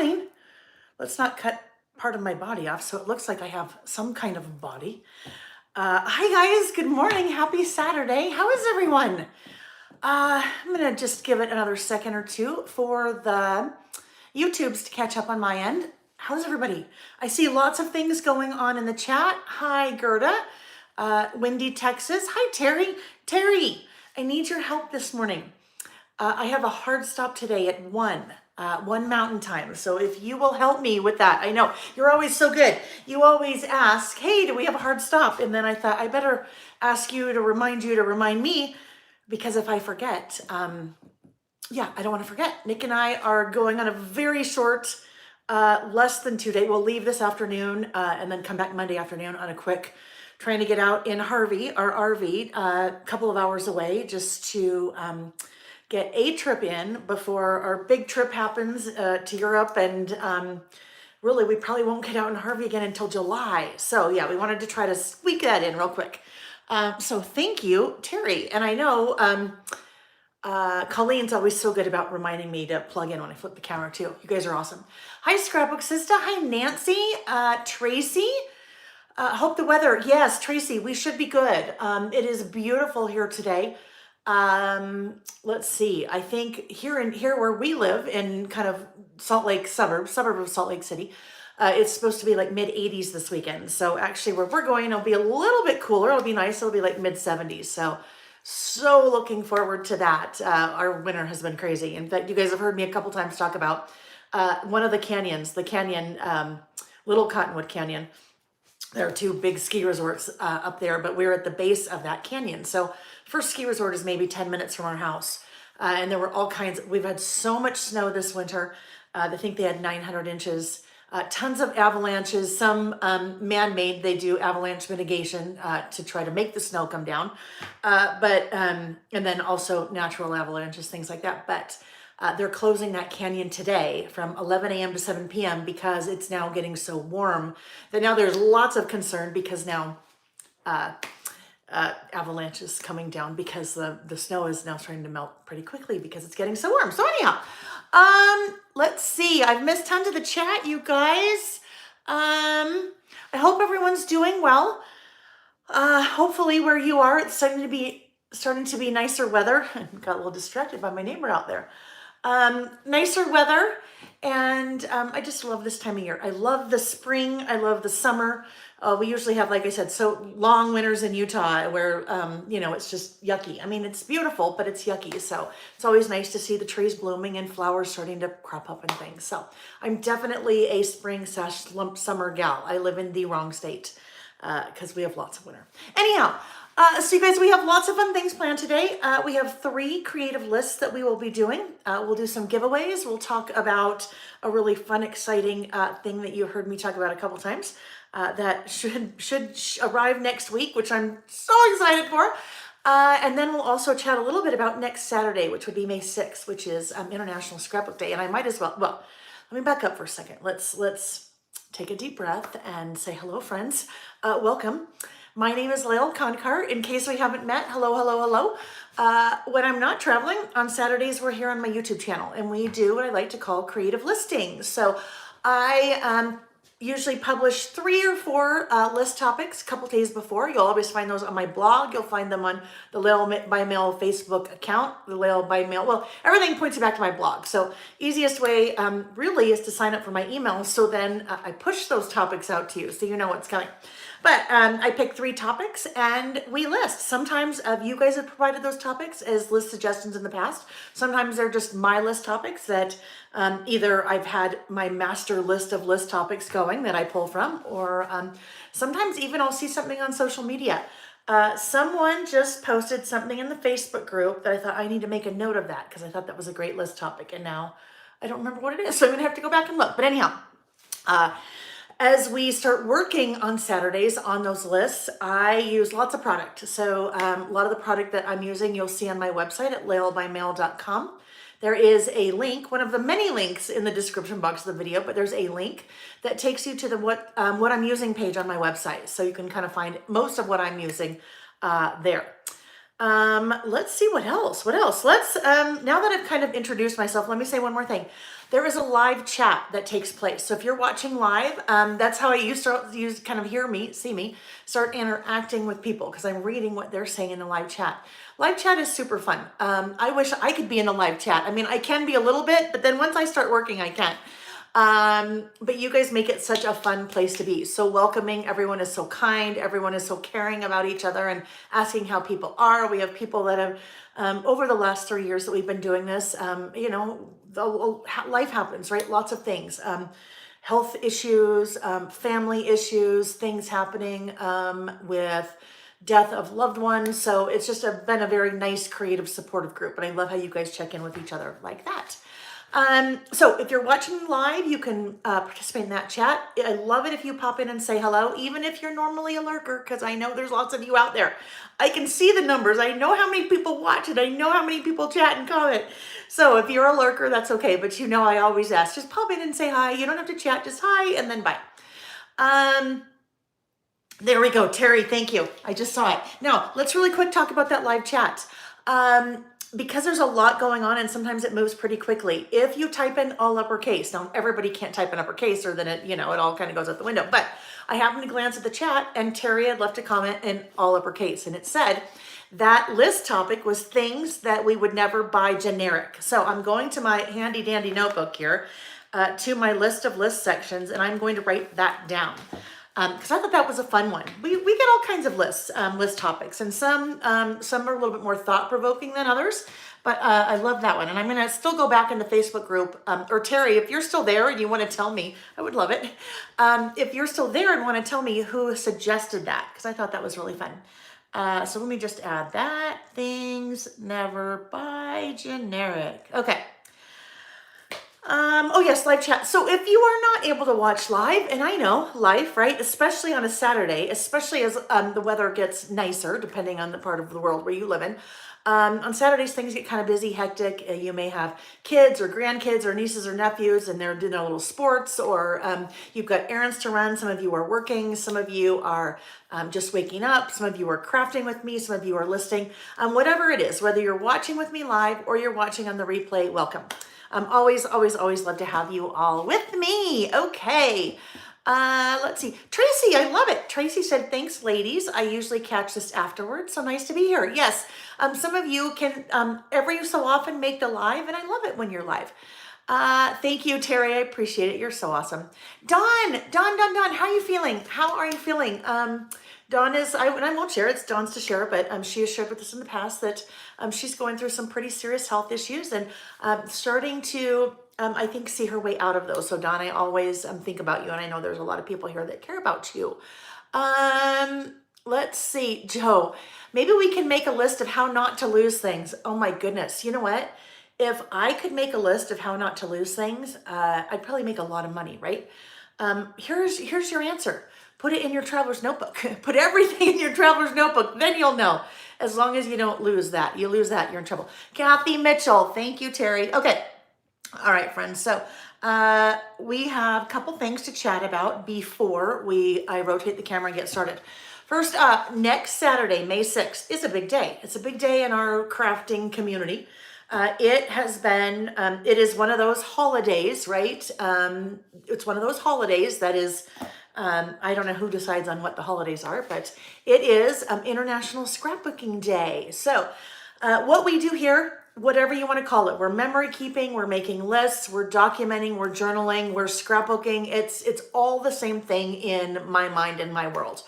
morning. Let's not cut part of my body off so it looks like I have some kind of body. Hi guys, good morning. Happy Saturday. How is everyone? I'm gonna just give it another second or two for the YouTubes to catch up on my end. How's everybody? I see lots of things going on in the chat. Hi, Gerda. Windy, Texas. Hi, Terry. Terry, I need your help this morning. I have a hard stop today at 1 Mountain Time. So if you will help me with that, I know you're always so good. You always ask, hey, do we have a hard stop? And then I thought I better ask you to remind me, because if I forget, I don't want to forget. Nick and I are going on a very short, less than 2 day. We'll leave this afternoon and then come back Monday afternoon on a quick, trying to get out in Harvey, our RV, a couple of hours away, just to get a trip in before our big trip happens to Europe. And really, we probably won't get out in Harvey again until July. So yeah, we wanted to try to squeak that in real quick. So thank you, Terry. And I know Colleen's always so good about reminding me to plug in when I flip the camera too. You guys are awesome. Hi, Scrapbook Sister. Hi, Nancy. Tracy. Hope the weather. Yes, Tracy, we should be good. It is beautiful here today. Let's see. I think here where we live in kind of Salt Lake suburb of Salt Lake City, it's supposed to be like mid 80s this weekend. So actually where we're going, it'll be a little bit cooler. It'll be nice. It'll be like mid 70s. So looking forward to that. Our winter has been crazy. In fact, you guys have heard me a couple times talk about one of the canyons, Little Cottonwood Canyon. There are two big ski resorts up there, but we're at the base of that canyon. So first ski resort is maybe 10 minutes from our house. And there were all kinds, we've had so much snow this winter. I think they had 900 inches, tons of avalanches, some man-made. They do avalanche mitigation to try to make the snow come down. And then also natural avalanches, things like that. But they're closing that canyon today from 11 a.m. to 7 p.m. because it's now getting so warm that now there's lots of concern because now avalanches coming down because the snow is now starting to melt pretty quickly because it's getting so warm. So anyhow, let's see. I've missed tons of the chat, you guys. I hope everyone's doing well. Hopefully where you are, it's starting to be nicer weather. I got a little distracted by my neighbor out there. Nicer weather, and I just love this time of year. I love the spring. I love the summer. We usually have, like I said, so long winters in Utah where, it's just yucky. I mean, it's beautiful, but it's yucky. So it's always nice to see the trees blooming and flowers starting to crop up and things. So I'm definitely a spring/summer gal. I live in the wrong state because we have lots of winter. Anyhow, so you guys, we have lots of fun things planned today. We have 3 creative lists that we will be doing. We'll do some giveaways. We'll talk about a really fun, exciting thing that you heard me talk about a couple times that should arrive next week, which I'm so excited for. And then we'll also chat a little bit about next Saturday, which would be May 6th, which is International Scrapbook Day. And I might as well, let me back up for a second. Let's take a deep breath and say hello, friends. Welcome. My name is Lael Kankar. In case we haven't met, hello. When I'm not traveling, on Saturdays, we're here on my YouTube channel, and we do what I like to call creative listings. So I usually publish 3 or 4 list topics a couple days before. You'll always find those on my blog. You'll find them on the Lael by Mail Facebook account, the Lael by Mail. Well, everything points you back to my blog. So easiest way really is to sign up for my email. So then I push those topics out to you so you know what's coming. But I pick 3 topics and we list. Sometimes you guys have provided those topics as list suggestions in the past. Sometimes they're just my list topics that either I've had my master list of list topics going that I pull from, or sometimes even I'll see something on social media. Someone just posted something in the Facebook group that I thought I need to make a note of that because I thought that was a great list topic, and now I don't remember what it is, so I'm gonna have to go back and look. But anyhow, as we start working on Saturdays on those lists, I use lots of product. So a lot of the product that I'm using, you'll see on my website at laelbymail.com. There is a link, one of the many links in the description box of the video, but there's a link that takes you to the what I'm using page on my website. So you can kind of find most of what I'm using there. Let's see what else. Let's, now that I've kind of introduced myself, let me say one more thing. there is a live chat that takes place. So if you're watching live, that's how I used to use kind of see me, start interacting with people because I'm reading what they're saying in the live chat. Live chat is super fun. I wish I could be in a live chat. I mean, I can be a little bit, but then once I start working, I can't. But you guys make it such a fun place to be. So welcoming, everyone is so kind, everyone is so caring about each other and asking how people are. We have people that have, over the last 3 years that we've been doing this, life happens, right? Lots of things, health issues, family issues, things happening, with death of loved ones. So it's just been a very nice, creative, supportive group. And I love how you guys check in with each other like that. So if you're watching live, you can participate in that chat. I love it if you pop in and say hello, even if you're normally a lurker, because I know there's lots of you out there. I can see the numbers. I know how many people watch it. I know how many people chat and comment. So if you're a lurker, that's okay. But you know, I always ask, just pop in and say hi. You don't have to chat, just hi and then bye. There we go. Terry, thank you. I just saw it. Now, let's really quick talk about that live chat. Because there's a lot going on and sometimes it moves pretty quickly. If you type in all uppercase, now everybody can't type in uppercase or then it all kind of goes out the window. But I happened to glance at the chat and Terry had left a comment in all uppercase and it said that list topic was things that we would never buy generic. So I'm going to my handy dandy notebook here, to my list of list sections, and I'm going to write that down. Because I thought that was a fun one. We get all kinds of list topics, and some are a little bit more thought-provoking than others, but I love that one. And I'm going to still go back in the Facebook group, or Terry, if you're still there and you want to tell me, I would love it. If you're still there and want to tell me who suggested that, because I thought that was really fun. So let me just add that. Things never buy generic. Okay. Oh yes, live chat. So if you are not able to watch live, and I know life, right? Especially on a Saturday, especially as the weather gets nicer, depending on the part of the world where you live in. On Saturdays, things get kind of busy, hectic. You may have kids or grandkids or nieces or nephews, and they're doing their little sports, or you've got errands to run. Some of you are working. Some of you are just waking up. Some of you are crafting with me. Some of you are listening. Whatever it is, whether you're watching with me live or you're watching on the replay, welcome. Always love to have you all with me. Okay. Let's see. Tracy, I love it. Tracy said, thanks, ladies. I usually catch this afterwards. So nice to be here. Yes. Some of you can every so often make the live, and I love it when you're live. Thank you, Terry. I appreciate it. You're so awesome. Dawn, how are you feeling? How are you feeling? Dawn is, and I won't share it, it's Dawn's to share, but she has shared with us in the past that she's going through some pretty serious health issues and starting to, I think, see her way out of those. So Dawn, I always think about you, and I know there's a lot of people here that care about you. Let's see, Joe, maybe we can make a list of how not to lose things. Oh my goodness, you know what? If I could make a list of how not to lose things, I'd probably make a lot of money, right? Here's your answer. Put it in your traveler's notebook. Put everything in your traveler's notebook. Then you'll know. As long as you don't lose that. You lose that, you're in trouble. Kathy Mitchell. Thank you, Terry. Okay. All right, friends. So we have a couple things to chat about before I rotate the camera and get started. First, next Saturday, May 6th, is a big day. It's a big day in our crafting community. It is one of those holidays, right? It's one of those holidays that is, I don't know who decides on what the holidays are, but it is International Scrapbooking Day. So what we do here, whatever you want to call it, we're memory keeping, we're making lists, we're documenting, we're journaling, we're scrapbooking. It's all the same thing in my mind and my world.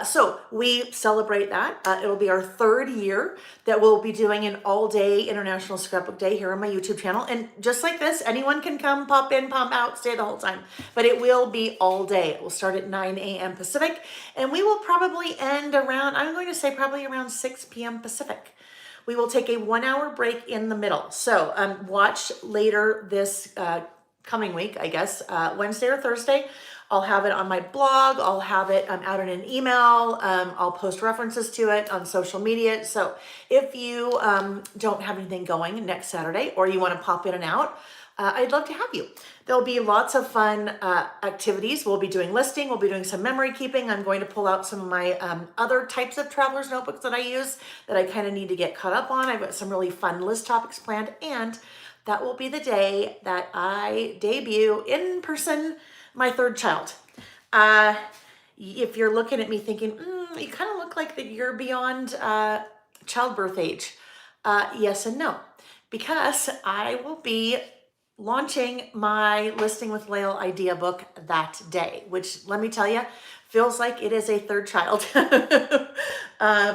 So we celebrate that. It'll be our 3rd year that we'll be doing an all-day International Scrapbook Day here on my YouTube channel. And just like this, anyone can come, pop in, pop out, stay the whole time. But it will be all day. It will start at 9 a.m. Pacific, and we will probably end around, I'm going to say probably around 6 p.m. Pacific. We will take a 1-hour break in the middle. So watch later this coming week, I guess, Wednesday or Thursday. I'll have it on my blog. I'll have it out in an email. I'll post references to it on social media. So if you don't have anything going next Saturday or you want to pop in and out, I'd love to have you. There'll be lots of fun activities. We'll be doing listing. We'll be doing some memory keeping. I'm going to pull out some of my other types of traveler's notebooks that I use that I kind of need to get caught up on. I've got some really fun list topics planned, and that will be the day that I debut in person my third child. If you're looking at me thinking, you kind of look like that you're beyond childbirth age, yes and no, because I will be launching my Listing with Lael idea book that day, which, let me tell you, feels like it is a third child.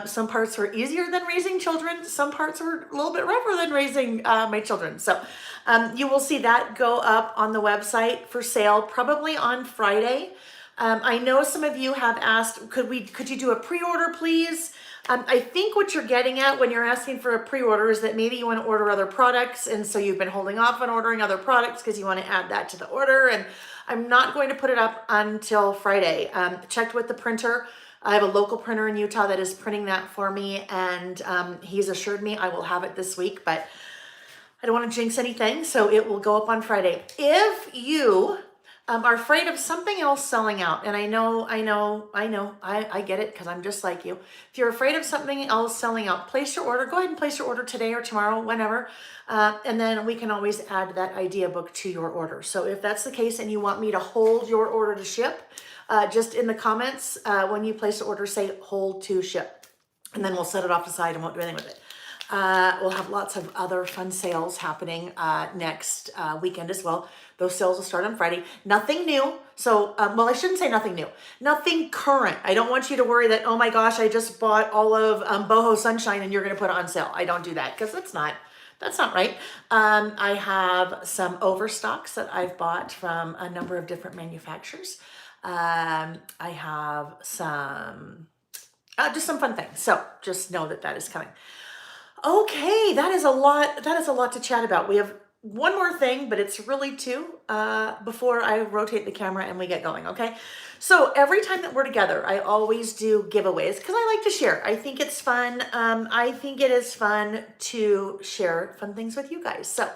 Some parts were easier than raising children. Some parts were a little bit rougher than raising my children. So you will see that go up on the website for sale probably on Friday. I know some of you have asked, could you do a pre-order, please? I think what you're getting at when you're asking for a pre-order is that maybe you want to order other products, and so you've been holding off on ordering other products because you want to add that to the order. And I'm not going to put it up until Friday. Checked with the printer. I have a local printer in Utah that is printing that for me, and he's assured me I will have it this week, but I don't want to jinx anything, so it will go up on Friday. If you are afraid of something else selling out, and I get it because I'm just like you. If you're afraid of something else selling out, place your order. Go ahead and place your order today or tomorrow, whenever, and then we can always add that idea book to your order. So if that's the case and you want me to hold your order to ship, just in the comments, when you place the order, say hold to ship, and then we'll set it off aside and won't do anything with it. We'll have lots of other fun sales happening next weekend as well. Those sales will start on Friday. Nothing new. So, well, I shouldn't say nothing new. Nothing current. I don't want you to worry that, oh my gosh, I just bought all of Boho Sunshine and you're going to put it on sale. I don't do that because that's not right. I have some overstocks that I've bought from a number of different manufacturers. I have some, just some fun things. So just know that that is coming. Okay, that is a lot to chat about. We have one more thing, but it's really two before I rotate the camera and we get going, okay? So every time that we're together, I always do giveaways because I like to share. I think it's fun. I think it is fun to share fun things with you guys. So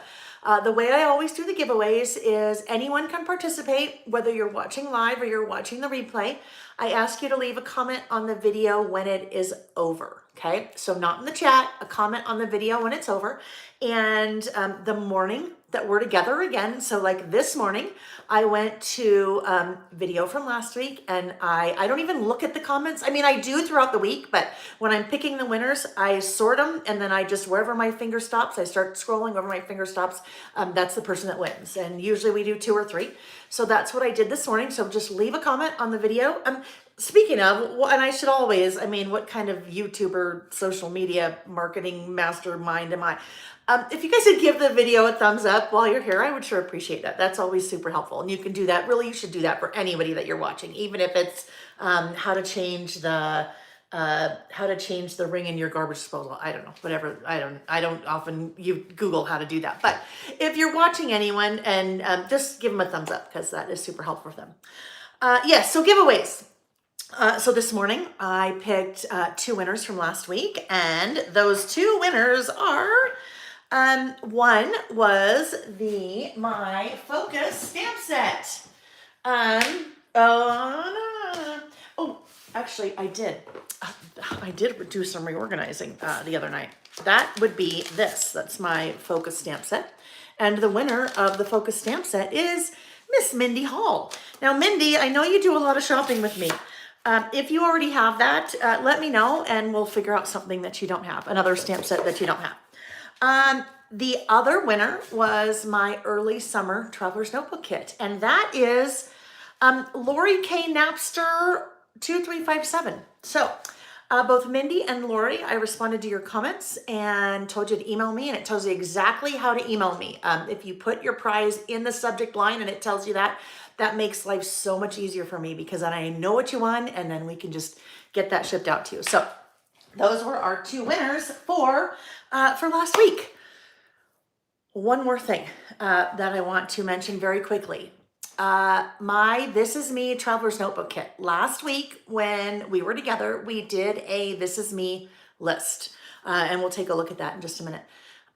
the way I always do the giveaways is anyone can participate, whether you're watching live or you're watching the replay. I ask you to leave a comment on the video when it is over, okay? So not in the chat, a comment on the video when it's over. And the morning that we're together again, so like this morning, I went to video from last week, and I don't even look at the comments. I mean, I do throughout the week, but when I'm picking the winners, I sort them, and then I just, wherever my finger stops, I start scrolling. Wherever my finger stops, that's the person that wins. And usually we do 2 or 3. So that's what I did this morning. So just leave a comment on the video. Speaking of, and I should always, I mean, what kind of YouTuber, social media, marketing mastermind am I? If you guys would give the video a thumbs up while you're here, I would sure appreciate that. That's always super helpful. And you can do that. Really, you should do that for anybody that you're watching, even if it's how to change the ring in your garbage disposal. I don't know, whatever. I don't often Google how to do that. But if you're watching anyone, and just give them a thumbs up because that is super helpful for them. Yes, so giveaways. So this morning I picked 2 winners from last week, and those 2 winners are, one was my Focus stamp set. Actually I did do some reorganizing the other night. That would be this. That's my Focus stamp set. And the winner of the Focus stamp set is Miss Mindy Hall. Now, Mindy, I know you do a lot of shopping with me. If you already have that, let me know and we'll figure out something that you don't have, another stamp set that you don't have. The other winner was my early summer Traveler's Notebook kit, and that is Lori K. Napster 2357. So both Mindy and Lori, I responded to your comments and told you to email me, and it tells you exactly how to email me. If you put your prize in the subject line and it tells you that, that makes life so much easier for me because then I know what you won, and then we can just get that shipped out to you. So those were our 2 winners for last week. One more thing that I want to mention very quickly. My This Is Me Traveler's Notebook kit. Last week when we were together, we did a This Is Me list, and we'll take a look at that in just a minute.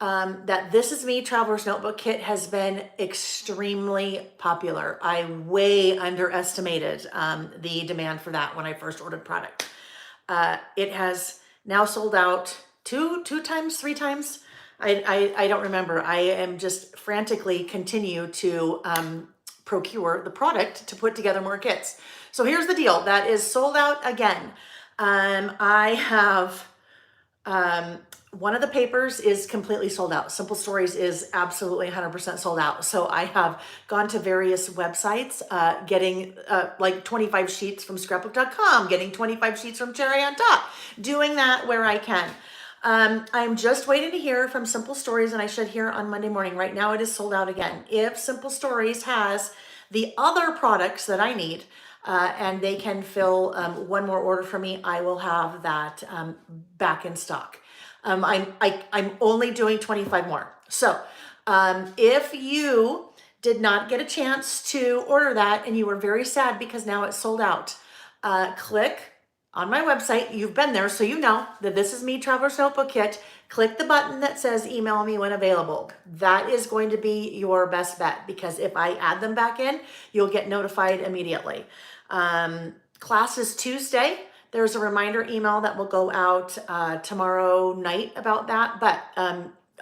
That This Is Me Traveler's Notebook kit has been extremely popular. I way underestimated the demand for that when I first ordered product. It has now sold out 2 times, 3 times. I don't remember. I am just frantically continue to procure the product to put together more kits. So here's the deal. That is sold out again. I have one of the papers is completely sold out. Simple Stories is absolutely 100% sold out. So I have gone to various websites, getting like 25 sheets from scrapbook.com, getting 25 sheets from Cherry on Top, doing that where I can. I'm just waiting to hear from Simple Stories, and I should hear on Monday morning. Right now it is sold out again. If Simple Stories has the other products that I need, and they can fill one more order for me, I will have that back in stock. I'm only doing 25 more. So if you did not get a chance to order that and you were very sad because now it's sold out, click on my website. You've been there, so you know that this is me, Traveler's Notebook Kit. Click the button that says email me when available. That is going to be your best bet, because if I add them back in, you'll get notified immediately. Class is Tuesday. There's a reminder email that will go out tomorrow night about that. But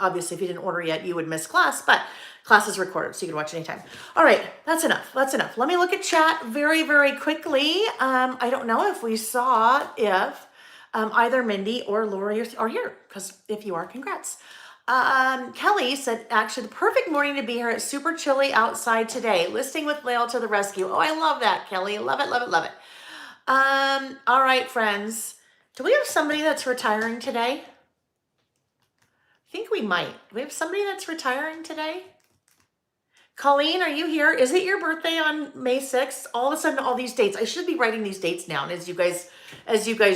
obviously, if you didn't order yet, you would miss class. But class is recorded, so you can watch anytime. All right, that's enough. That's enough. Let me look at chat very, very quickly. I don't know if we saw if either Mindy or Lori are here, because if you are, congrats. Kelly said, actually, the perfect morning to be here. It's super chilly outside today. Listing with Lael to the rescue. Oh, I love that, Kelly. Love it, love it, love it. All right, friends. Do we have somebody that's retiring today? I think we might. Do we have somebody that's retiring today? Colleen, are you here? Is it your birthday on May 6th? All of a sudden, all these dates. I should be writing these dates down as you guys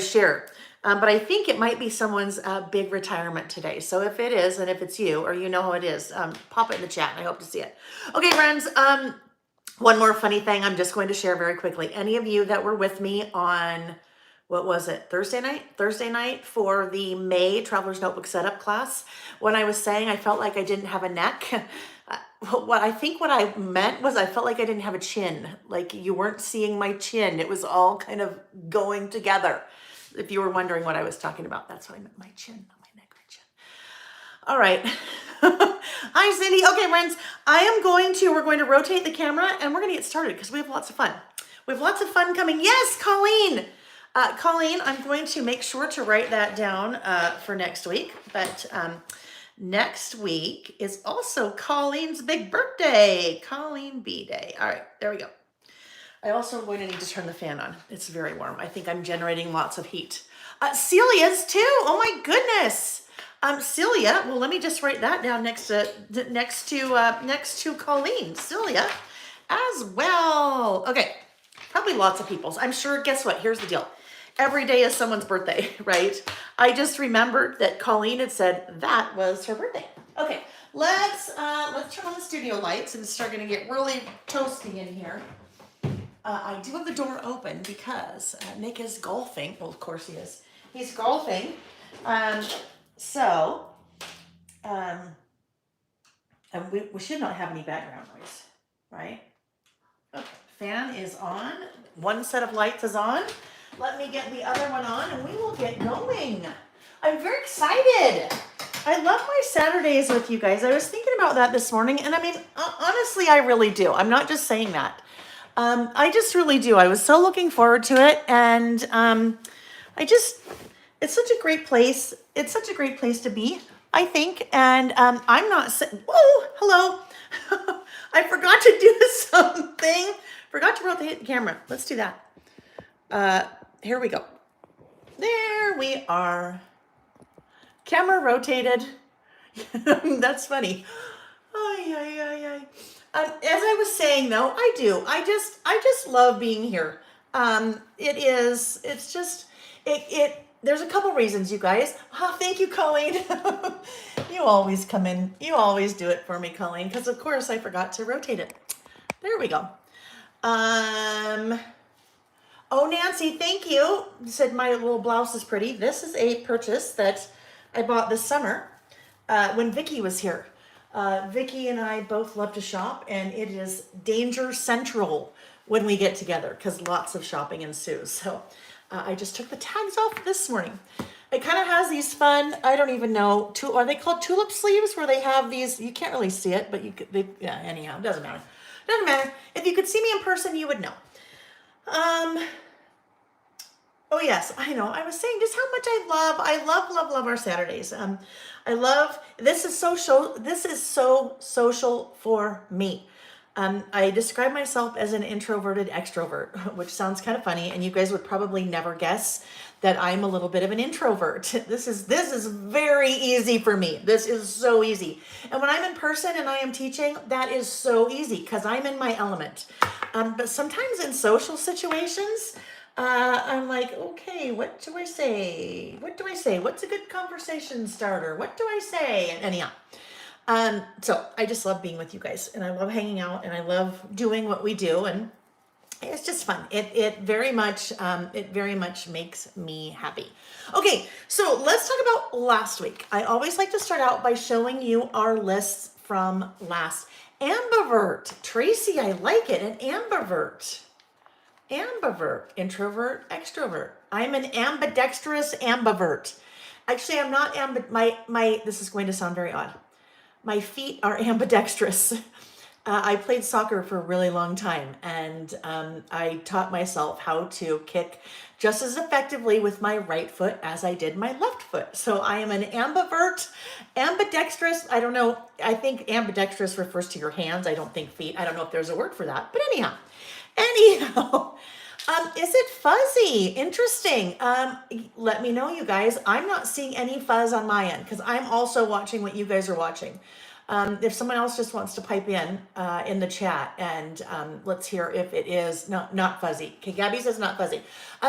share. But I think it might be someone's big retirement today. So if it is, and if it's you, or you know who it is, pop it in the chat. I hope to see it. Okay, friends. One more funny thing I'm just going to share very quickly. Any of you that were with me on, what was it, Thursday night for the May Traveler's Notebook Setup class, when I was saying I felt like I didn't have a neck, what I meant was I felt like I didn't have a chin. Like you weren't seeing my chin. It was all kind of going together. If you were wondering what I was talking about, that's what I meant, my chin, not my neck, my chin. All right. Hi, Cindy. Okay, friends, we're going to rotate the camera and we're going to get started because we have lots of fun. We have lots of fun coming. Yes, Colleen. Colleen, I'm going to make sure to write that down for next week. But next week is also Colleen's big birthday. Colleen B Day. All right, there we go. I also am going to need to turn the fan on. It's very warm. I think I'm generating lots of heat. Celia's too. Oh my goodness. Celia, well, let me just write that down next to Colleen. Celia as well. Okay, probably lots of people's. I'm sure, guess what? Here's the deal. Every day is someone's birthday, right? I just remembered that Colleen had said that was her birthday. Okay, let's turn on the studio lights and it's starting to get really toasty in here. I do have the door open because Nick is golfing. Well, of course he is. He's golfing. And we should not have any background noise, right? Okay, fan is on. One set of lights is on. Let me get the other one on and we will get going. I'm very excited. I love my Saturdays with you guys. I was thinking about that this morning, and I mean, honestly, I really do. I'm not just saying that. I just really do. I was so looking forward to it, and it's such a great place. It's such a great place to be, I think. And I'm not saying, whoa, hello. I forgot to do something. Forgot to rotate the camera. Let's do that. Here we go. There we are. Camera rotated. That's funny. As I was saying though, I just love being here. There's a couple reasons, you guys. Thank you, Colleen. You always come in. You always do it for me, Colleen, because of course I forgot to rotate it. There we go. Oh, Nancy, thank you. You said my little blouse is pretty. This is a purchase that I bought this summer when Vicky was here. Vicky and I both love to shop, and it is danger central when we get together because lots of shopping ensues. So I just took the tags off this morning. It kind of has these fun, I don't even know, are they called tulip sleeves, where they have these, you can't really see it, but you could, yeah, anyhow, it doesn't matter. Doesn't matter. If you could see me in person, you would know. Oh yes, I know. I was saying just how much I love our Saturdays. I love, this is so social for me. I describe myself as an introverted extrovert, which sounds kind of funny, and you guys would probably never guess that I'm a little bit of an introvert. This is very easy for me. This is so easy. And when I'm in person and I am teaching, that is so easy because I'm in my element. But sometimes in social situations, I'm like, okay, what do I say? What do I say? What's a good conversation starter? What do I say? And anyhow, so I just love being with you guys, and I love hanging out, and I love doing what we do, and it's just fun. It very much makes me happy. Okay, so let's talk about last week. I always like to start out by showing you our lists from last. Ambivert, Tracy, I like it. An ambivert. Ambivert, introvert, extrovert. I'm an ambidextrous ambivert. Actually, I'm not my this is going to sound very odd. My feet are ambidextrous. I played soccer for a really long time, and I taught myself how to kick just as effectively with my right foot as I did my left foot. So I am an ambivert, ambidextrous. I don't know. I think ambidextrous refers to your hands. I don't think feet. I don't know if there's a word for that. But anyhow, is it fuzzy? Interesting. Let me know, you guys. I'm not seeing any fuzz on my end because I'm also watching what you guys are watching. If someone else just wants to pipe in the chat, and let's hear if it is not fuzzy. Okay, Gabby says not fuzzy.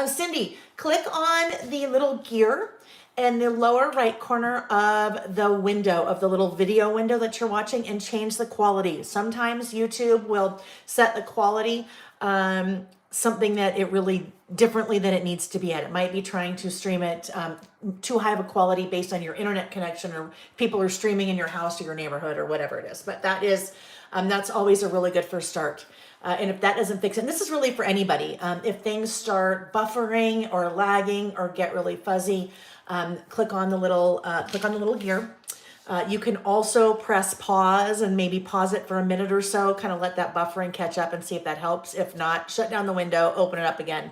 Cindy, click on the little gear in the lower right corner of the window, of the little video window that you're watching, and change the quality. Sometimes YouTube will set the quality something that it really differently than it needs to be at. It might be trying to stream it too high of a quality based on your internet connection, or people are streaming in your house or your neighborhood or whatever it is. But that is, that's always a really good first start. And if that doesn't fix it, and this is really for anybody, if things start buffering or lagging or get really fuzzy, click on the little gear. You can also press pause and maybe pause it for a minute or so, kind of let that buffering catch up and see if that helps. If not, shut down the window, open it up again.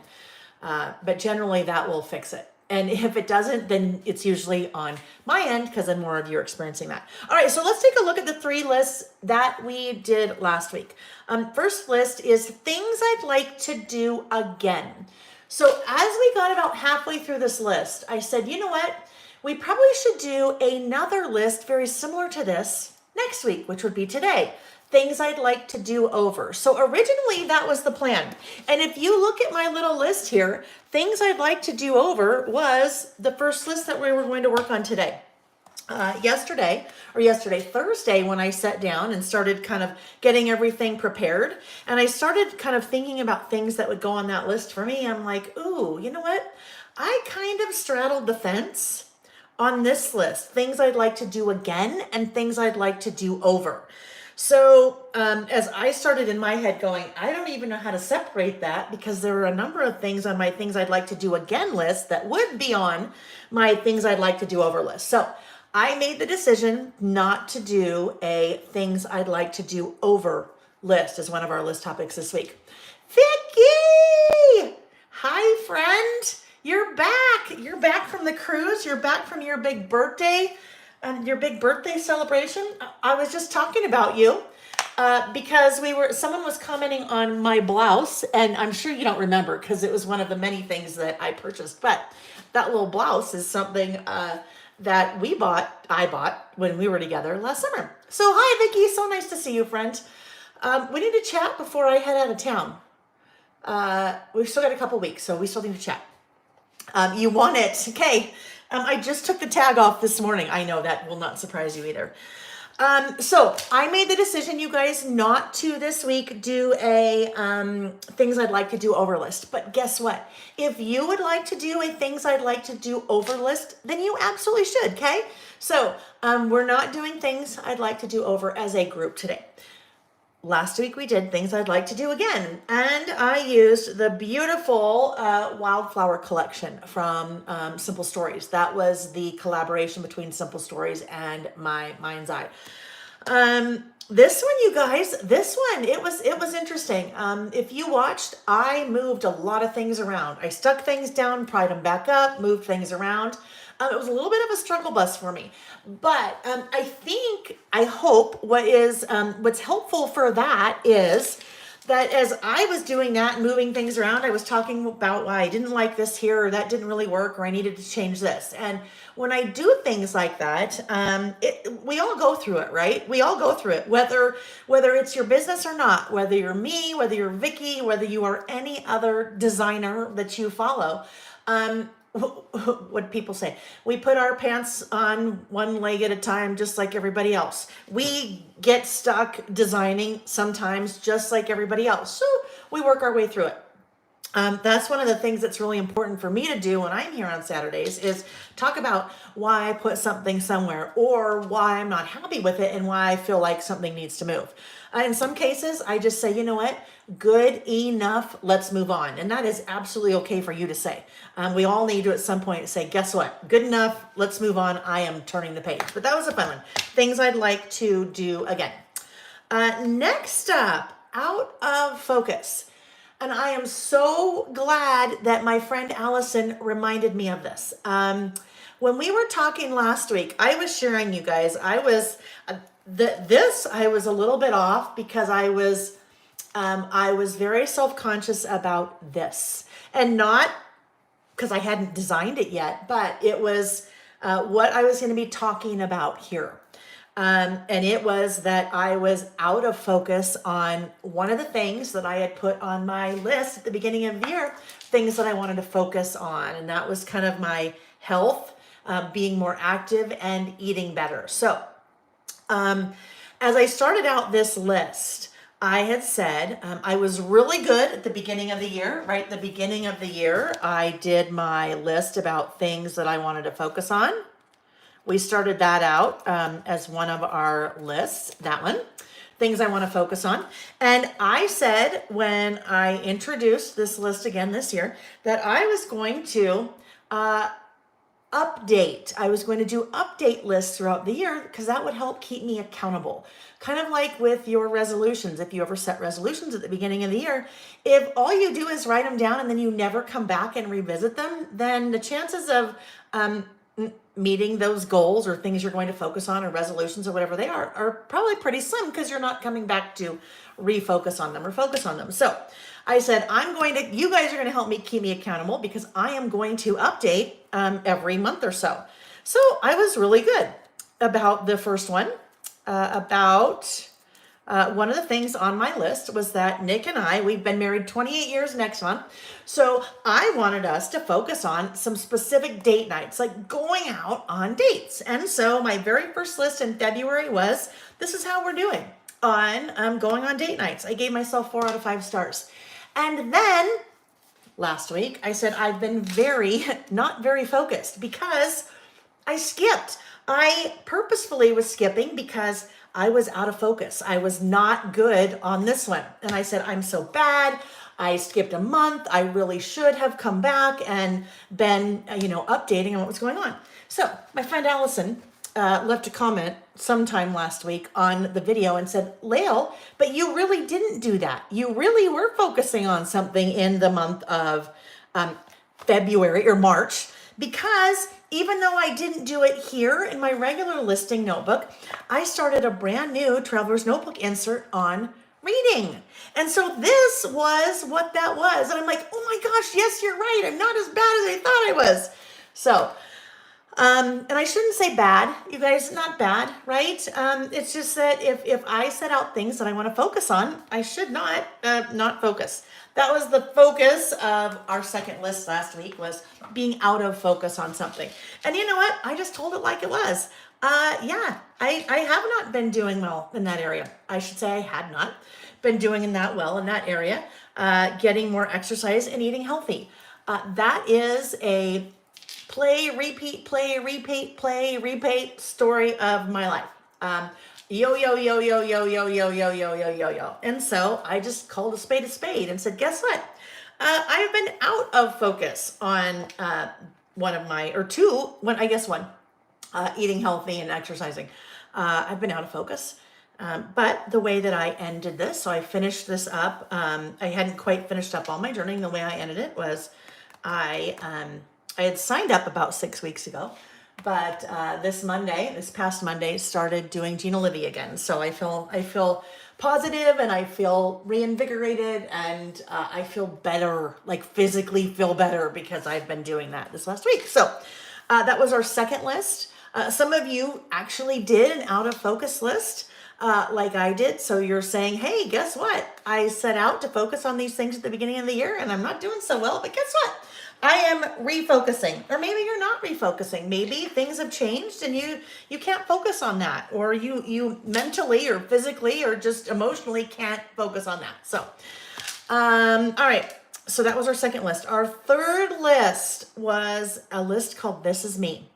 But generally that will fix it. And if it doesn't, then it's usually on my end because then more of you are experiencing that. All right, so let's take a look at the 3 lists that we did last week. First list is things I'd like to do again. So as we got about halfway through this list, I said, you know what? We probably should do another list very similar to this next week, which would be today. Things I'd like to do over. So originally that was the plan. And if you look at my little list here, things I'd like to do over was the first list that we were going to work on today. Thursday, when I sat down and started kind of getting everything prepared, and I started kind of thinking about things that would go on that list for me, I'm like, ooh, you know what? I kind of straddled the fence on this list, things I'd like to do again and things I'd like to do over. So as I started in my head going, I don't even know how to separate that because there are a number of things on my things I'd like to do again list that would be on my things I'd like to do over list. So I made the decision not to do a things I'd like to do over list as one of our list topics this week. Vicky! Hi, friend. You're back. You're back from the cruise. You're back from your big birthday celebration. I was just talking about you because someone was commenting on my blouse, and I'm sure you don't remember because it was one of the many things that I purchased. But that little blouse is something that I bought when we were together last summer. So hi, Vicky. So nice to see you, friend. We need to chat before I head out of town. We've still got a couple weeks, so we still need to chat. You want it. Okay. I just took the tag off this morning. I know that will not surprise you either. So I made the decision, you guys, not to this week do a things I'd like to do over list. But guess what? If you would like to do a things I'd like to do over list, then you absolutely should, okay? So we're not doing things I'd like to do over as a group today. last week we did things I'd like to do again, and I used the beautiful wildflower collection from Simple Stories. That was the collaboration between Simple Stories and my Mind's Eye. This one, you guys, it was interesting. If you watched, I moved a lot of things around. I stuck things down, pried them back up, moved things around. It was a little bit of a struggle bus for me, but I hope what's helpful for that is that as I was doing that, moving things around, I was talking about why I didn't like this here, or that didn't really work, or I needed to change this. And when I do things like that, we all go through it, right? We all go through it, whether it's your business or not, whether you're me, whether you're Vicky, whether you are any other designer that you follow. What people say, we put our pants on one leg at a time, just like everybody else. We get stuck designing sometimes just like everybody else. So we work our way through it. That's one of the things that's really important for me to do when I'm here on Saturdays is talk about why I put something somewhere, or why I'm not happy with it, and why I feel like something needs to move. In some cases, I just say, you know what, good enough, let's move on. And that is absolutely okay for you to say. We all need to at some point say, guess what, good enough, let's move on. I am turning the page. But that was a fun one. Things I'd like to do again. Next up, out of focus. And I am so glad that my friend Allison reminded me of this. When we were talking last week, I was sharing, you guys, I was a little bit off because I was very self-conscious about this, and not because I hadn't designed it yet, but it was what I was going to be talking about here. And it was that I was out of focus on one of the things that I had put on my list at the beginning of the year, things that I wanted to focus on. And that was kind of my health, being more active, and eating better. So as I started out this list, I had said I was really good at the beginning of the year, right? The beginning of the year, I did my list about things that I wanted to focus on. We started that out as one of our lists, that one, things I want to focus on. And I said when I introduced this list again this year that I was going to update. I was going to do update lists throughout the year because that would help keep me accountable. Kind of like with your resolutions. If you ever set resolutions at the beginning of the year, if all you do is write them down and then you never come back and revisit them, then the chances of meeting those goals or things you're going to focus on or resolutions or whatever they are probably pretty slim because you're not coming back to refocus on them or focus on them. So I said, you guys are going to help me keep me accountable because I am going to update every month or so. So I was really good about the first one. One of the things on my list was that Nick and I, we've been married 28 years next month. So I wanted us to focus on some specific date nights, like going out on dates. And so my very first list in February was, this is how we're doing on going on date nights. I gave myself 4 out of 5 stars. And then last week I said, I've been not very focused because I skipped. I purposefully was skipping because I was out of focus. I was not good on this one. And I said, I'm so bad. I skipped a month. I really should have come back and been, updating on what was going on. So my friend Allison left a comment sometime last week on the video and said, Lael, but you really didn't do that. You really were focusing on something in the month of February or March, because even though I didn't do it here in my regular listing notebook, I started a brand new Traveler's Notebook insert on reading. And so this was what that was. And I'm like, oh my gosh, yes, you're right. I'm not as bad as I thought I was. So, and I shouldn't say bad, you guys, not bad, right? It's just that if I set out things that I want to focus on, I should not focus. That was the focus of our second list last week, was being out of focus on something. And you know what? I just told it like it was. I have not been doing well in that area. I should say I had not been doing that well in that area, getting more exercise and eating healthy. That is a play, repeat story of my life. Yo, yo, yo, yo, yo, yo, yo, yo, yo, yo, yo, yo. And so I just called a spade and said, guess what? I've been out of focus on one of my, or two, one, I guess one, eating healthy and exercising. I've been out of focus. But the way that I ended this, so I finished this up. I hadn't quite finished up all my journaling. The way I ended it was I, I had signed up about 6 weeks ago, but this past Monday, started doing Gina Livy again. So I feel positive and I feel reinvigorated and I feel better, like physically feel better because I've been doing that this last week. So that was our second list. Some of you actually did an out of focus list. Like I did. So you're saying, hey, guess what? I set out to focus on these things at the beginning of the year and I'm not doing so well, but guess what? I am refocusing, or maybe you're not refocusing. Maybe things have changed and you can't focus on that, or you mentally or physically or just emotionally can't focus on that. So, all right. So that was our second list. Our third list was a list called This Is Me.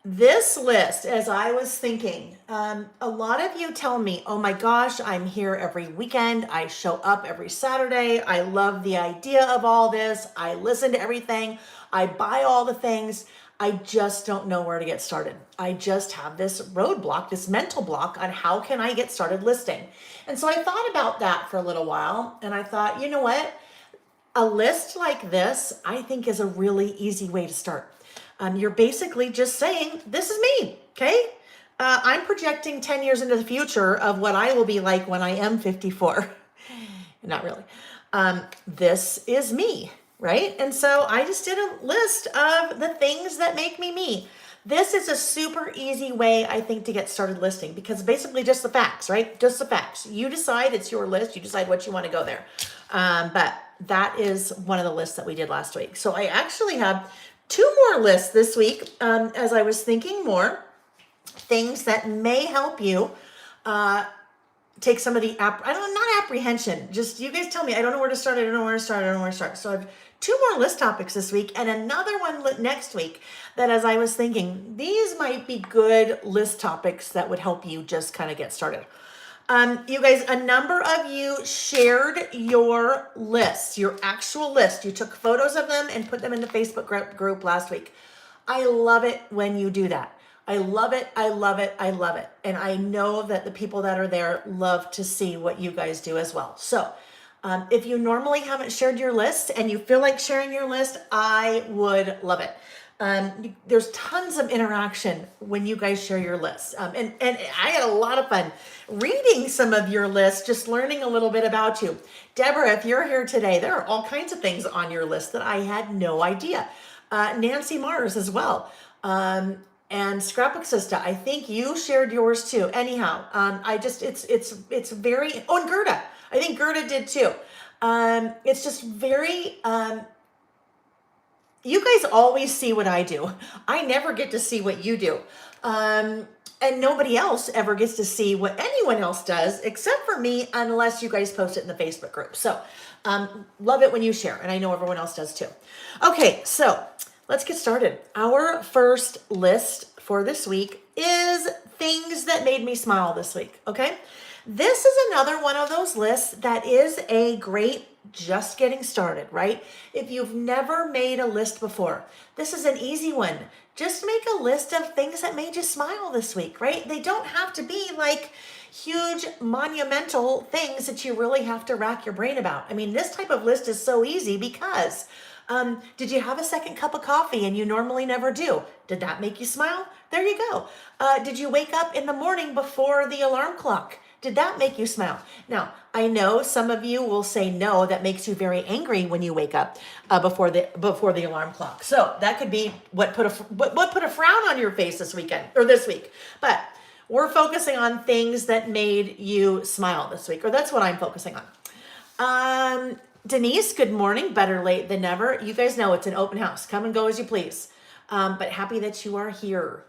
This list, as I was thinking, a lot of you tell me, oh my gosh, I'm here every weekend. I show up every Saturday. I love the idea of all this. I listen to everything. I buy all the things. I just don't know where to get started. I just have this roadblock, this mental block on how can I get started listing. And so I thought about that for a little while and I thought, you know what? A list like this, I think is a really easy way to start. You're basically just saying, this is me, okay? I'm projecting 10 years into the future of what I will be like when I am 54. Not really. This is me, right? And so I just did a list of the things that make me me. This is a super easy way, I think, to get started listing because basically just the facts, right? Just the facts. You decide, it's your list. You decide what you want to go there. But that is one of the lists that we did last week. So I actually have two more lists this week as I was thinking more things that may help you take some of the not apprehension, just you guys tell me, I don't know where to start, I don't know where to start. So I have two more list topics this week and another one next week that as I was thinking, these might be good list topics that would help you just kind of get started. You guys, a number of you shared your lists, your actual list. You took photos of them and put them in the Facebook group last week. I love it when you do that. I love it. I love it. I love it. And I know that the people that are there love to see what you guys do as well. So if you normally haven't shared your list and you feel like sharing your list, I would love it. There's tons of interaction when you guys share your lists. And I had a lot of fun reading some of your lists, just learning a little bit about you. Deborah, if you're here today, there are all kinds of things on your list that I had no idea. Nancy Mars as well. And Scrapbook Sister, I think you shared yours too. Anyhow, it's very, oh, and Gerda, I think Gerda did too. It's just very, you guys always see what I do. I never get to see what you do. And nobody else ever gets to see what anyone else does except for me, unless you guys post it in the Facebook group. So love it when you share, and I know everyone else does too. Okay, so let's get started. Our first list for this week is things that made me smile this week, okay? This is another one of those lists that is a great just getting started, right? If you've never made a list before, this is an easy one. Just make a list of things that made you smile this week, right? They don't have to be like huge monumental things that you really have to rack your brain about. I mean, this type of list is so easy because did you have a second cup of coffee and you normally never do? Did that make you smile? There you go. Did you wake up in the morning before the alarm clock? Did that make you smile? Now, I know some of you will say no, that makes you very angry when you wake up before the alarm clock. So that could be what put a frown on your face this weekend or this week. But we're focusing on things that made you smile this week, or that's what I'm focusing on. Denise, good morning. Better late than never. You guys know it's an open house. Come and go as you please. But happy that you are here.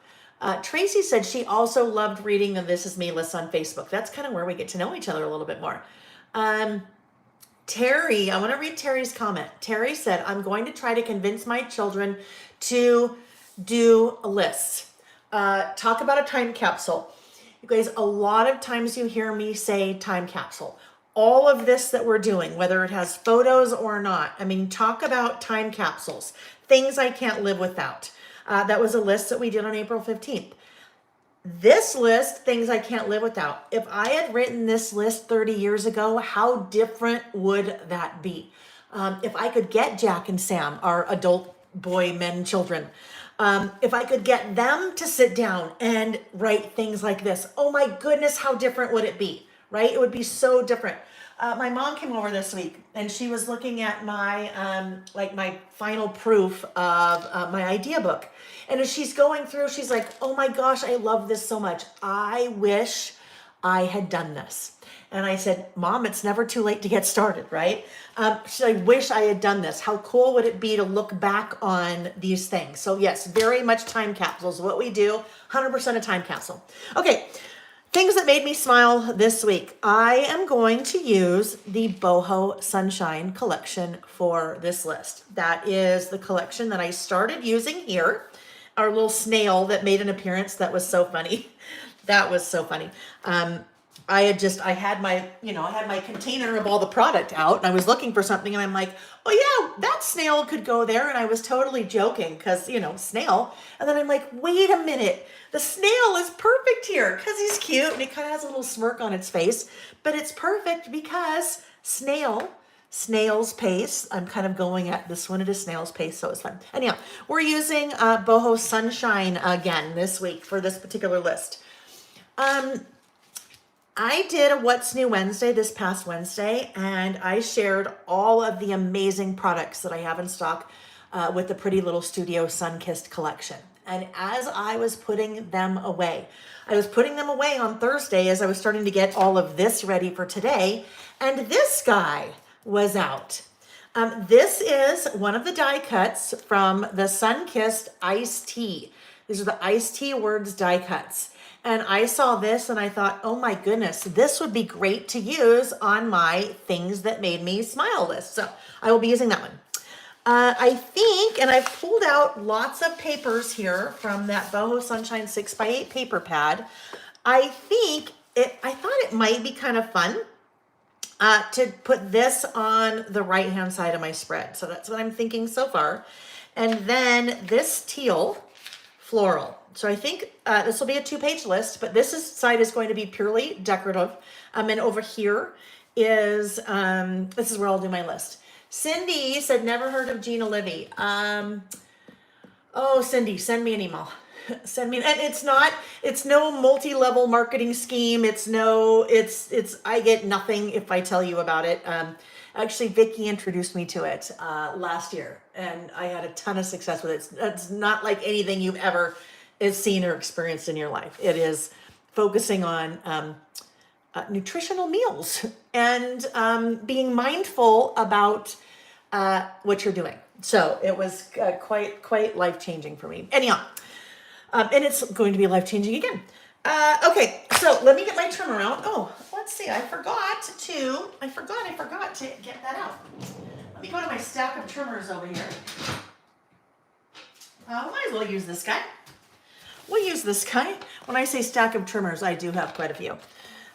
Tracy said she also loved reading the This Is Me list on Facebook. That's kind of where we get to know each other a little bit more. Terry, I want to read Terry's comment. Terry said, I'm going to try to convince my children to do lists. talk about a time capsule. You guys, a lot of times you hear me say time capsule. All of this that we're doing, whether it has photos or not, I mean, talk about time capsules, things I can't live without. That was a list that we did on April 15th. This list, things I can't live without. If I had written this list 30 years ago, how different would that be? If I could get Jack and Sam, our adult boy, men, children, if I could get them to sit down and write things like this, oh my goodness, how different would it be, right? It would be so different. My mom came over this week and she was looking at my like my final proof of my idea book. And as she's going through, she's like, oh my gosh, I love this so much. I wish I had done this. And I said, Mom, it's never too late to get started, right? So I wish I had done this. How cool would it be to look back on these things? So yes, very much time capsules. What we do, 100% a time capsule. Okay, things that made me smile this week. I am going to use the Boho Sunshine collection for this list. That is the collection that I started using here. Our little snail that made an appearance. That was so funny. That was so funny. I had my container of all the product out and I was looking for something and I'm like, oh yeah, that snail could go there. And I was totally joking because, snail. And then I'm like, wait a minute, the snail is perfect here because he's cute and he kind of has a little smirk on its face, but it's perfect because snail's pace. I'm kind of going at this one at a snail's pace, so it's fun. Anyhow, we're using Boho Sunshine again this week for this particular list. I did a What's New Wednesday this past Wednesday, and I shared all of the amazing products that I have in stock with the Pretty Little Studio Sunkissed collection. And as I was putting them away, on Thursday as I was starting to get all of this ready for today, and this guy was out. This is one of the die cuts from the Sunkissed Iced Tea. These are the Iced Tea Words die cuts. And I saw this and I thought, oh my goodness, this would be great to use on my things that made me smile list. So I will be using that one. I think, and I've pulled out lots of papers here from that Boho Sunshine 6x8 paper pad. I thought it might be kind of fun to put this on the right-hand side of my spread. So that's what I'm thinking so far. And then this teal floral. So I think this will be a 2-page list, but side is going to be purely decorative. And over here is, this is where I'll do my list. Cindy said, never heard of Gina Livy. Oh, Cindy, send me an email. And it's no multi-level marketing scheme. I get nothing if I tell you about it. Actually, Vicki introduced me to it last year, and I had a ton of success with it. It's not like anything you've ever seen or experienced in your life. It is focusing on nutritional meals and being mindful about what you're doing. So it was quite life-changing for me. Anyhow, and it's going to be life-changing again. Okay, so let me get my trimmer out. Oh, let's see. I forgot to get that out. Let me go to my stack of trimmers over here. Might as well use this guy. We'll use this guy. When I say stack of trimmers, I do have quite a few.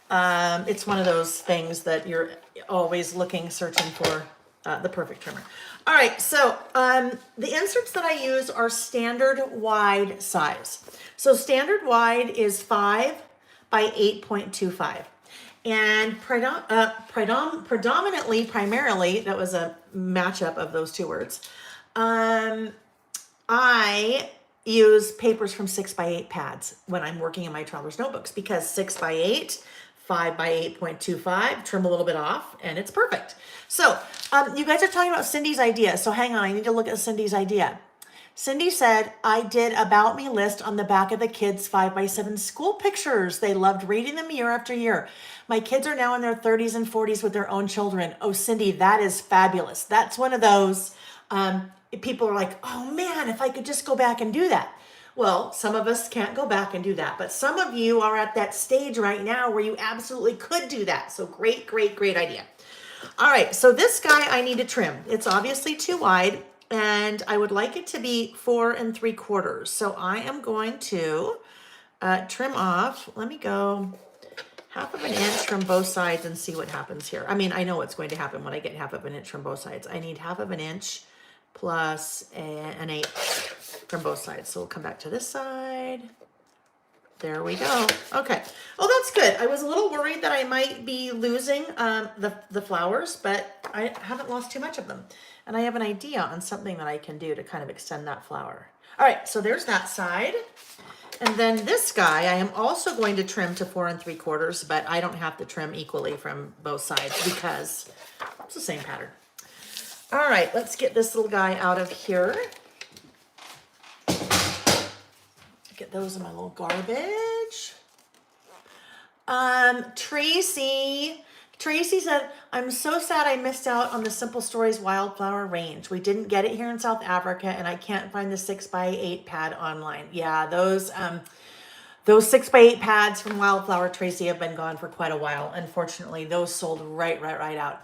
It's one of those things that you're always searching for the perfect trimmer. All right, so the inserts that I use are standard wide size. So standard wide is 5 by 8.25. And primarily, that was a matchup of those two words. I use papers from 6x8 pads when I'm working in my traveler's notebooks because 6x8, 5 by 8.25, trim a little bit off, and it's perfect. So you guys are talking about Cindy's idea. So hang on, I need to look at Cindy's idea. Cindy said, I did about me list on the back of the kids' 5x7 school pictures. They loved reading them year after year. My kids are now in their 30s and 40s with their own children. Oh, Cindy, that is fabulous. That's one of those people are like, oh man, if I could just go back and do that. Well, some of us can't go back and do that, but some of you are at that stage right now where you absolutely could do that. So great idea. All right, so this guy I need to trim. It's obviously too wide, and I would like it to be 4 3/4. So I am going to trim off. Let me go 1/2 inch from both sides and see what happens here. I mean, I know what's going to happen when I get 1/2 inch from both sides. I need 1/2 inch plus an 1/8 from both sides. So we'll come back to this side. There we go. Okay. Oh, that's good. I was a little worried that I might be losing the flowers, but I haven't lost too much of them. And I have an idea on something that I can do to kind of extend that flower. All right, so there's that side. And then this guy, I am also going to trim to 4 3/4, but I don't have to trim equally from both sides because it's the same pattern. All right, let's get this little guy out of here. Get those in my little garbage. Tracy said, I'm so sad I missed out on the Simple Stories wildflower range. We didn't get it here in South Africa, and I can't find the 6x8 pad online. Yeah, those 6x8 pads from Wildflower, Tracy, have been gone for quite a while. Unfortunately, those sold right out.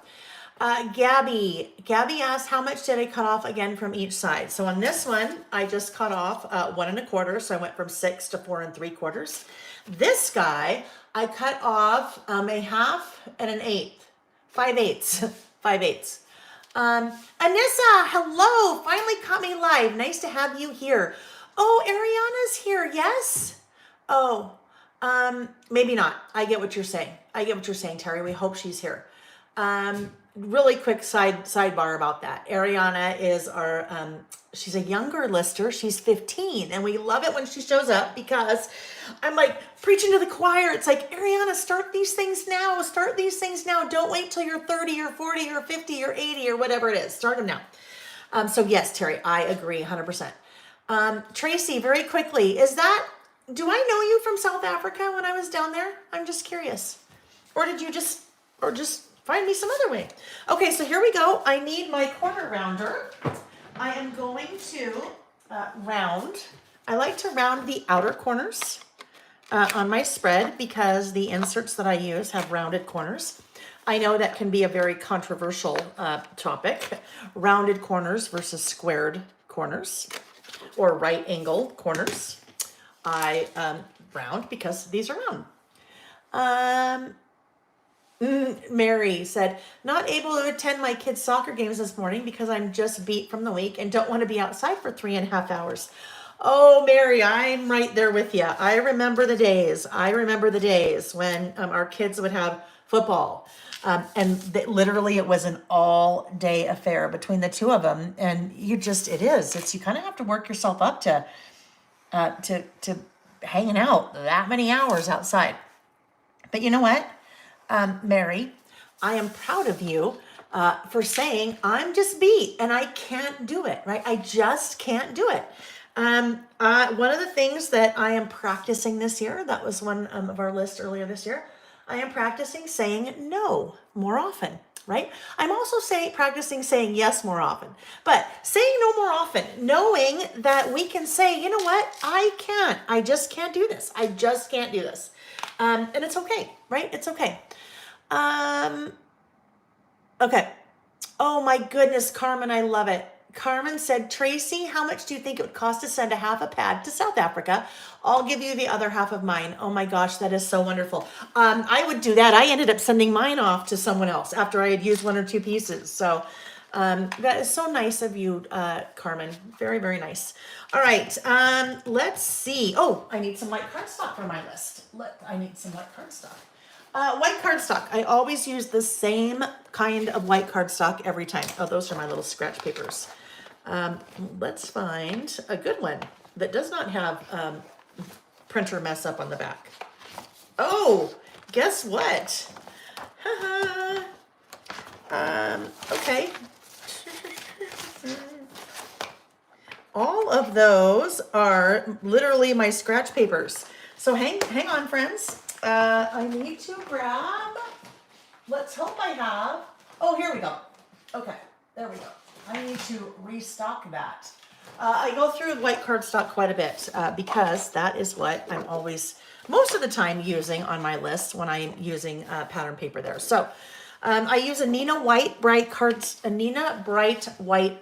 Gabby asked, how much did I cut off again from each side? So on this one, I just cut off 1 1/4. So I went from 6 to 4 3/4. This guy, I cut off a 1/2 and an 1/8, 5/8, 5/8. Anissa, hello, finally caught me live. Nice to have you here. Oh, Ariana's here, yes? Oh, maybe not. I get what you're saying. Terry. We hope she's here. Really quick sidebar about that. Ariana is our, she's a younger lister. She's 15, and we love it when she shows up because I'm like preaching to the choir. It's like, Ariana, start these things now. Don't wait till you're 30 or 40 or 50 or 80 or whatever it is. Start them now. So yes, Terry, I agree 100%. Tracy, very quickly, do I know you from South Africa when I was down there? I'm just curious. Or did you just find me some other way? Okay, so here we go. I need my corner rounder. I am going to round. I like to round the outer corners on my spread because the inserts that I use have rounded corners. I know that can be a very controversial topic. Rounded corners versus squared corners or right angle corners. I round because these are round. Mary said, not able to attend my kids' soccer games this morning because I'm just beat from the week and don't want to be outside for 3.5 hours. Oh, Mary, I'm right there with you. I remember the days when our kids would have football. Literally it was an all day affair between the two of them. And you kind of have to work yourself up to hanging out that many hours outside. But you know what? Mary, I am proud of you for saying I'm just beat and I can't do it, right? I just can't do it. One of the things that I am practicing this year, that was one of our lists earlier this year, I am practicing saying no more often, right? I'm also practicing saying yes more often, but saying no more often, knowing that we can say, you know what? I just can't do this. And it's okay, right? It's okay. Okay. Oh my goodness, Carmen, I love it. Carmen said, Tracy, how much do you think it would cost to send a 1/2 pad to South Africa? I'll give you the other 1/2 of mine. Oh my gosh, that is so wonderful. I would do that. I ended up sending mine off to someone else after I had used 1 or 2 pieces. So, that is so nice of you, Carmen. Very, very nice. All right. Let's see. Oh, I need some white cardstock for my list. I need some white cardstock. White cardstock. I always use the same kind of white cardstock every time. Oh, those are my little scratch papers. Let's find a good one that does not have printer mess up on the back. Oh, guess what? Okay. All of those are literally my scratch papers. So hang on, friends. I need to grab, let's hope I have, oh, here we go. Okay, there we go. I need to restock that. I go through white cardstock quite a bit because that is what I'm always, most of the time, using on my list when I'm using pattern paper there. So I use a Nina Bright White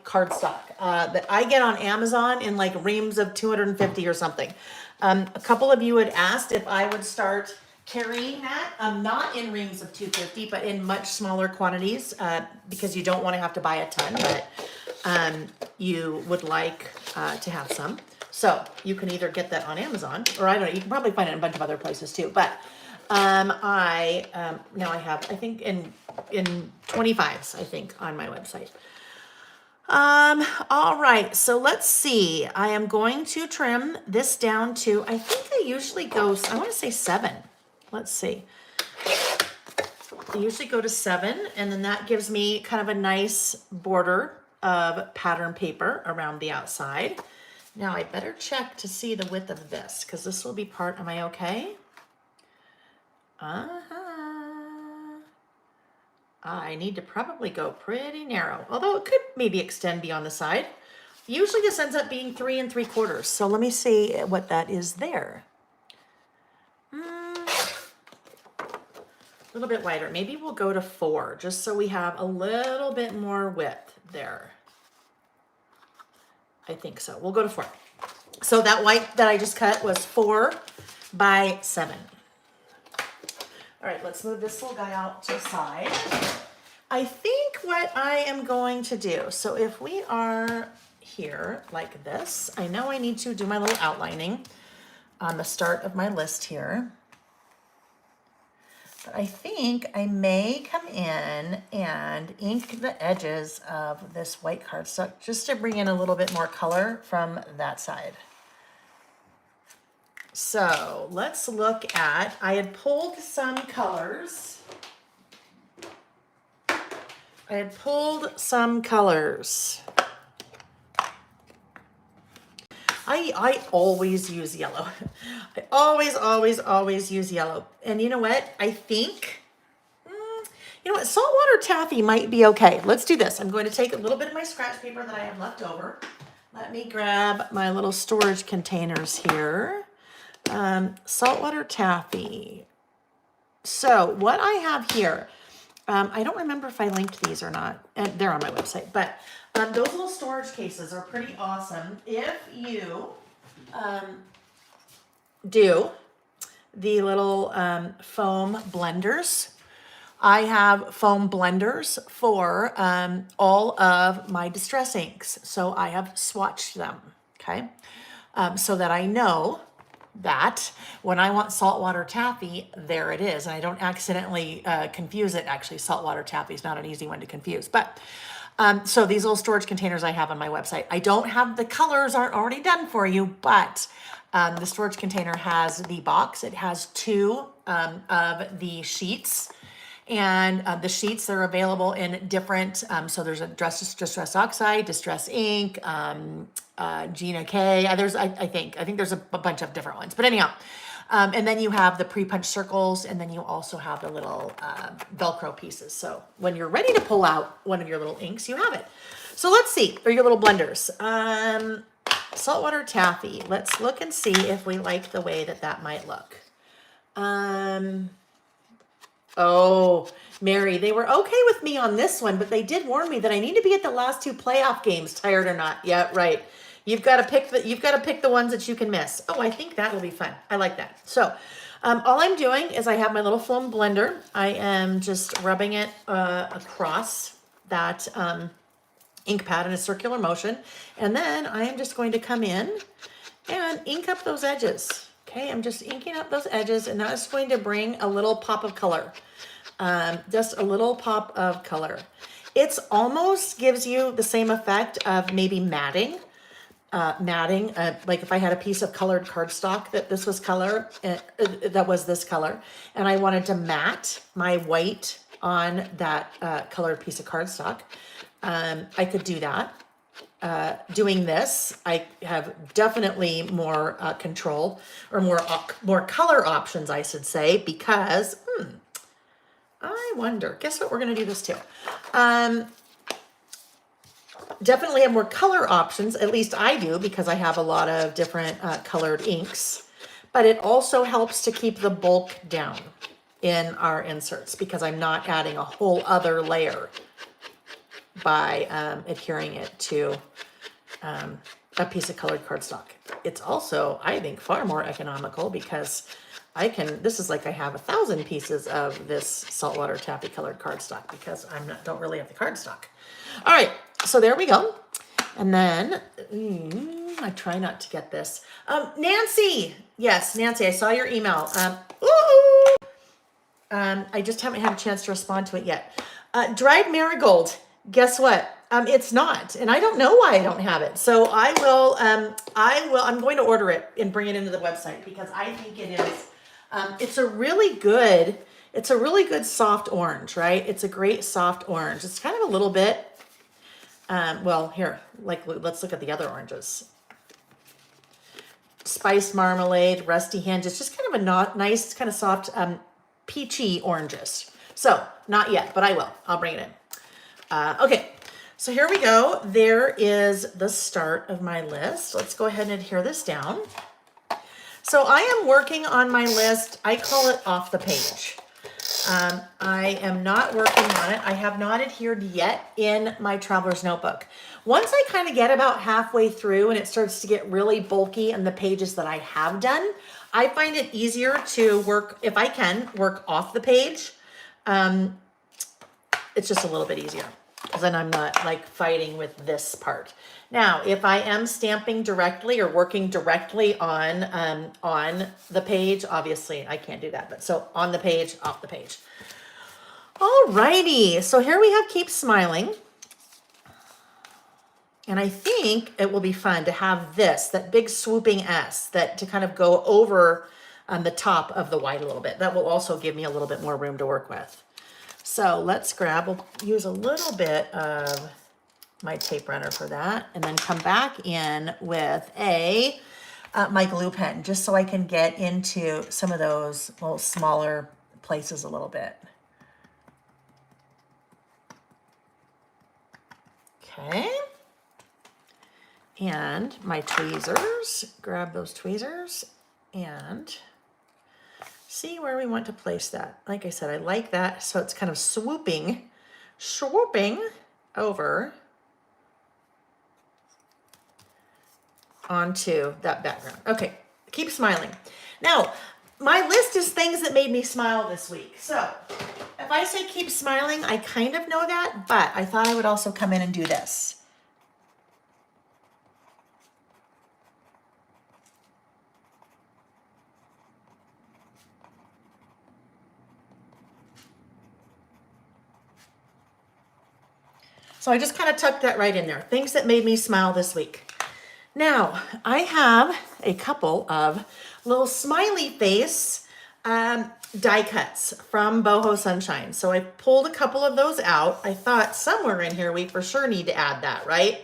cardstock that I get on Amazon in like reams of 250 or something. A couple of you had asked if I would start carrying that, not in reams of 250, but in much smaller quantities, because you don't want to have to buy a ton, but you would like to have some. So you can either get that on Amazon, or I don't know, you can probably find it in a bunch of other places too. But now I have, I think in 25s, I think, on my website. All right, so let's see. I am going to trim this down to, I think I usually go, I want to say 7. Let's see. I usually go to 7, and then that gives me kind of a nice border of pattern paper around the outside. Now I better check to see the width of this, because this will be part, am I okay? I need to probably go pretty narrow, although it could maybe extend beyond the side. Usually this ends up being 3 3/4. So let me see what that is there. A little bit wider. Maybe we'll go to 4, just so we have a little bit more width there. I think so. We'll go to 4. So that white that I just cut was 4 by 7. All right, let's move this little guy out to the side. I think what I am going to do, so if we are here like this, I know I need to do my little outlining on the start of my list here. But I think I may come in and ink the edges of this white cardstock just to bring in a little bit more color from that side. So let's look at, I had pulled some colors. I always use yellow. I always use yellow. And you know what? I think, you know what? Saltwater taffy might be okay. Let's do this. I'm going to take a little bit of my scratch paper that I have left over. Let me grab my little storage containers here. Saltwater taffy. So what I have here, I don't remember if I linked these or not, and they're on my website, but those little storage cases are pretty awesome. If you do the little foam blenders, I have foam blenders for all of my distress inks. So I have swatched them, okay? So that I know that when I want saltwater taffy, there it is. And I don't accidentally confuse it. Actually, saltwater taffy is not an easy one to confuse. But so these little storage containers I have on my website. I don't have, the colors aren't already done for you, but the storage container has the box. It has 2 of the sheets. And the sheets, they're available in different, so there's a distress oxide, distress ink, Gina K. There's, I think there's a bunch of different ones. But anyhow, and then you have the pre-punch circles, and then you also have the little Velcro pieces. So when you're ready to pull out one of your little inks, you have it. So let's see, or your little blenders. Saltwater taffy. Let's look and see if we like the way that might look. Oh, Mary, they were okay with me on this one, but they did warn me that I need to be at the last 2 playoff games, tired or not. Yeah, right. You've got to pick the ones that you can miss. Oh, I think that will be fun. I like that. So, all I'm doing is I have my little foam blender. I am just rubbing it across that ink pad in a circular motion, and then I am just going to come in and ink up those edges. Okay, I'm just inking up those edges, and that's going to bring a little pop of color. Just a little pop of color. It's almost gives you the same effect of maybe matting. Like if I had a piece of colored cardstock that this was color, that was this color, and I wanted to matte my white on that colored piece of cardstock, I could do that. Doing this, I have definitely more control, or more color options, I should say, because I wonder, guess what we're going to do this too. Definitely have more color options, at least I do, because I have a lot of different colored inks, but it also helps to keep the bulk down. in our inserts because I'm not adding a whole other layer by adhering it to a piece of colored cardstock. It's also, I think, far more economical because this is like I have 1,000 pieces of this saltwater taffy colored cardstock because don't really have the cardstock. All right, so there we go. And then, I try not to get this. Nancy, yes, Nancy, I saw your email. I just haven't had a chance to respond to it yet. Dried marigold, guess what? It's not, and I don't know why I don't have it. So I'm going to order it and bring it into the website because I think it is, it's a really good soft orange, right? It's a great soft orange. It's kind of a little bit, well, here, let's look at the other oranges. Spiced marmalade, rusty hinge. It's just kind of a nice, kind of soft, peachy oranges. So not yet, but I will. I'll bring it in. Okay, so here we go. There is the start of my list. Let's go ahead and adhere this down. So I am working on my list. I call it off the page. I am not working on it. I have not adhered yet in my traveler's notebook. Once I kind of get about halfway through and it starts to get really bulky in the pages that I have done, I find it easier to work, if I can, work off the page. It's just a little bit easier because then I'm not like fighting with this part. Now, if I am stamping directly or working directly on the page, obviously I can't do that. But so on the page, off the page. All righty. So here we have Keep Smiling. And I think it will be fun to have that big swooping S to kind of go over on the top of the white a little bit. That will also give me a little bit more room to work with. So we'll use a little bit of my tape runner for that, and then come back in with my glue pen, just so I can get into some of those little smaller places a little bit. Okay. And my tweezers, grab those tweezers and see where we want to place that. Like I said, I like that. So it's kind of swooping over onto that background. Okay, Keep Smiling. Now, my list is things that made me smile this week. So if I say keep smiling, I kind of know that, but I thought I would also come in and do this. So I just kind of tucked that right in there. Things that made me smile this week. Now, I have a couple of little smiley face die cuts from Boho Sunshine. So I pulled a couple of those out. I thought somewhere in here we for sure need to add that, right?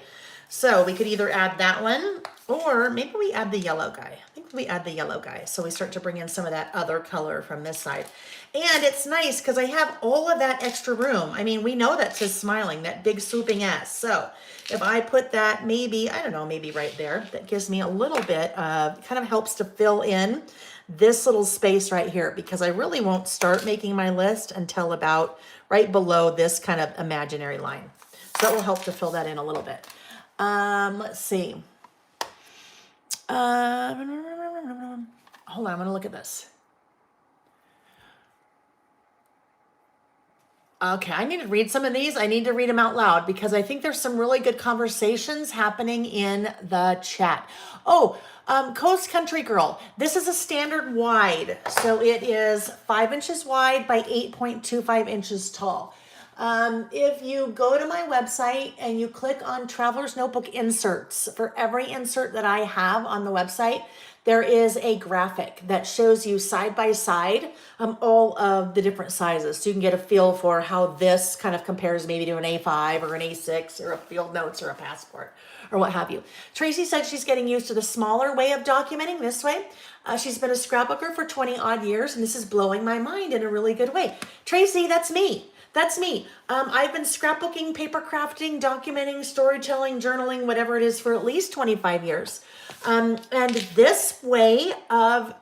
So we could either add that one or maybe we add the yellow guy. I think we add the yellow guy. So we start to bring in some of that other color from this side. And it's nice because I have all of that extra room. I mean, we know that says smiling, that big swooping S. So if I put that maybe, I don't know, maybe right there, that gives me a little bit of, kind of helps to fill in this little space right here, because I really won't start making my list until about right below this kind of imaginary line. So that will help to fill that in a little bit. Let's see. Hold on, I'm gonna look at this. Okay, I need to read some of these. I need to read them out loud because I think there's some really good conversations happening in the chat. Oh, Coast Country Girl. This is a standard wide. So it is 5 inches wide by 8.25 inches tall. If you go to my website and you click on Traveler's Notebook inserts, for every insert that I have on the website, there is a graphic that shows you side by side all of the different sizes. So you can get a feel for how this kind of compares maybe to an A5 or an A6 or a field notes or a passport or what have you. Tracy said she's getting used to the smaller way of documenting this way. She's been a scrapbooker for 20 odd years and this is blowing my mind in a really good way. Tracy, that's me. That's me. I've been scrapbooking, paper crafting, documenting, storytelling, journaling, whatever it is for at least 25 years. And this way of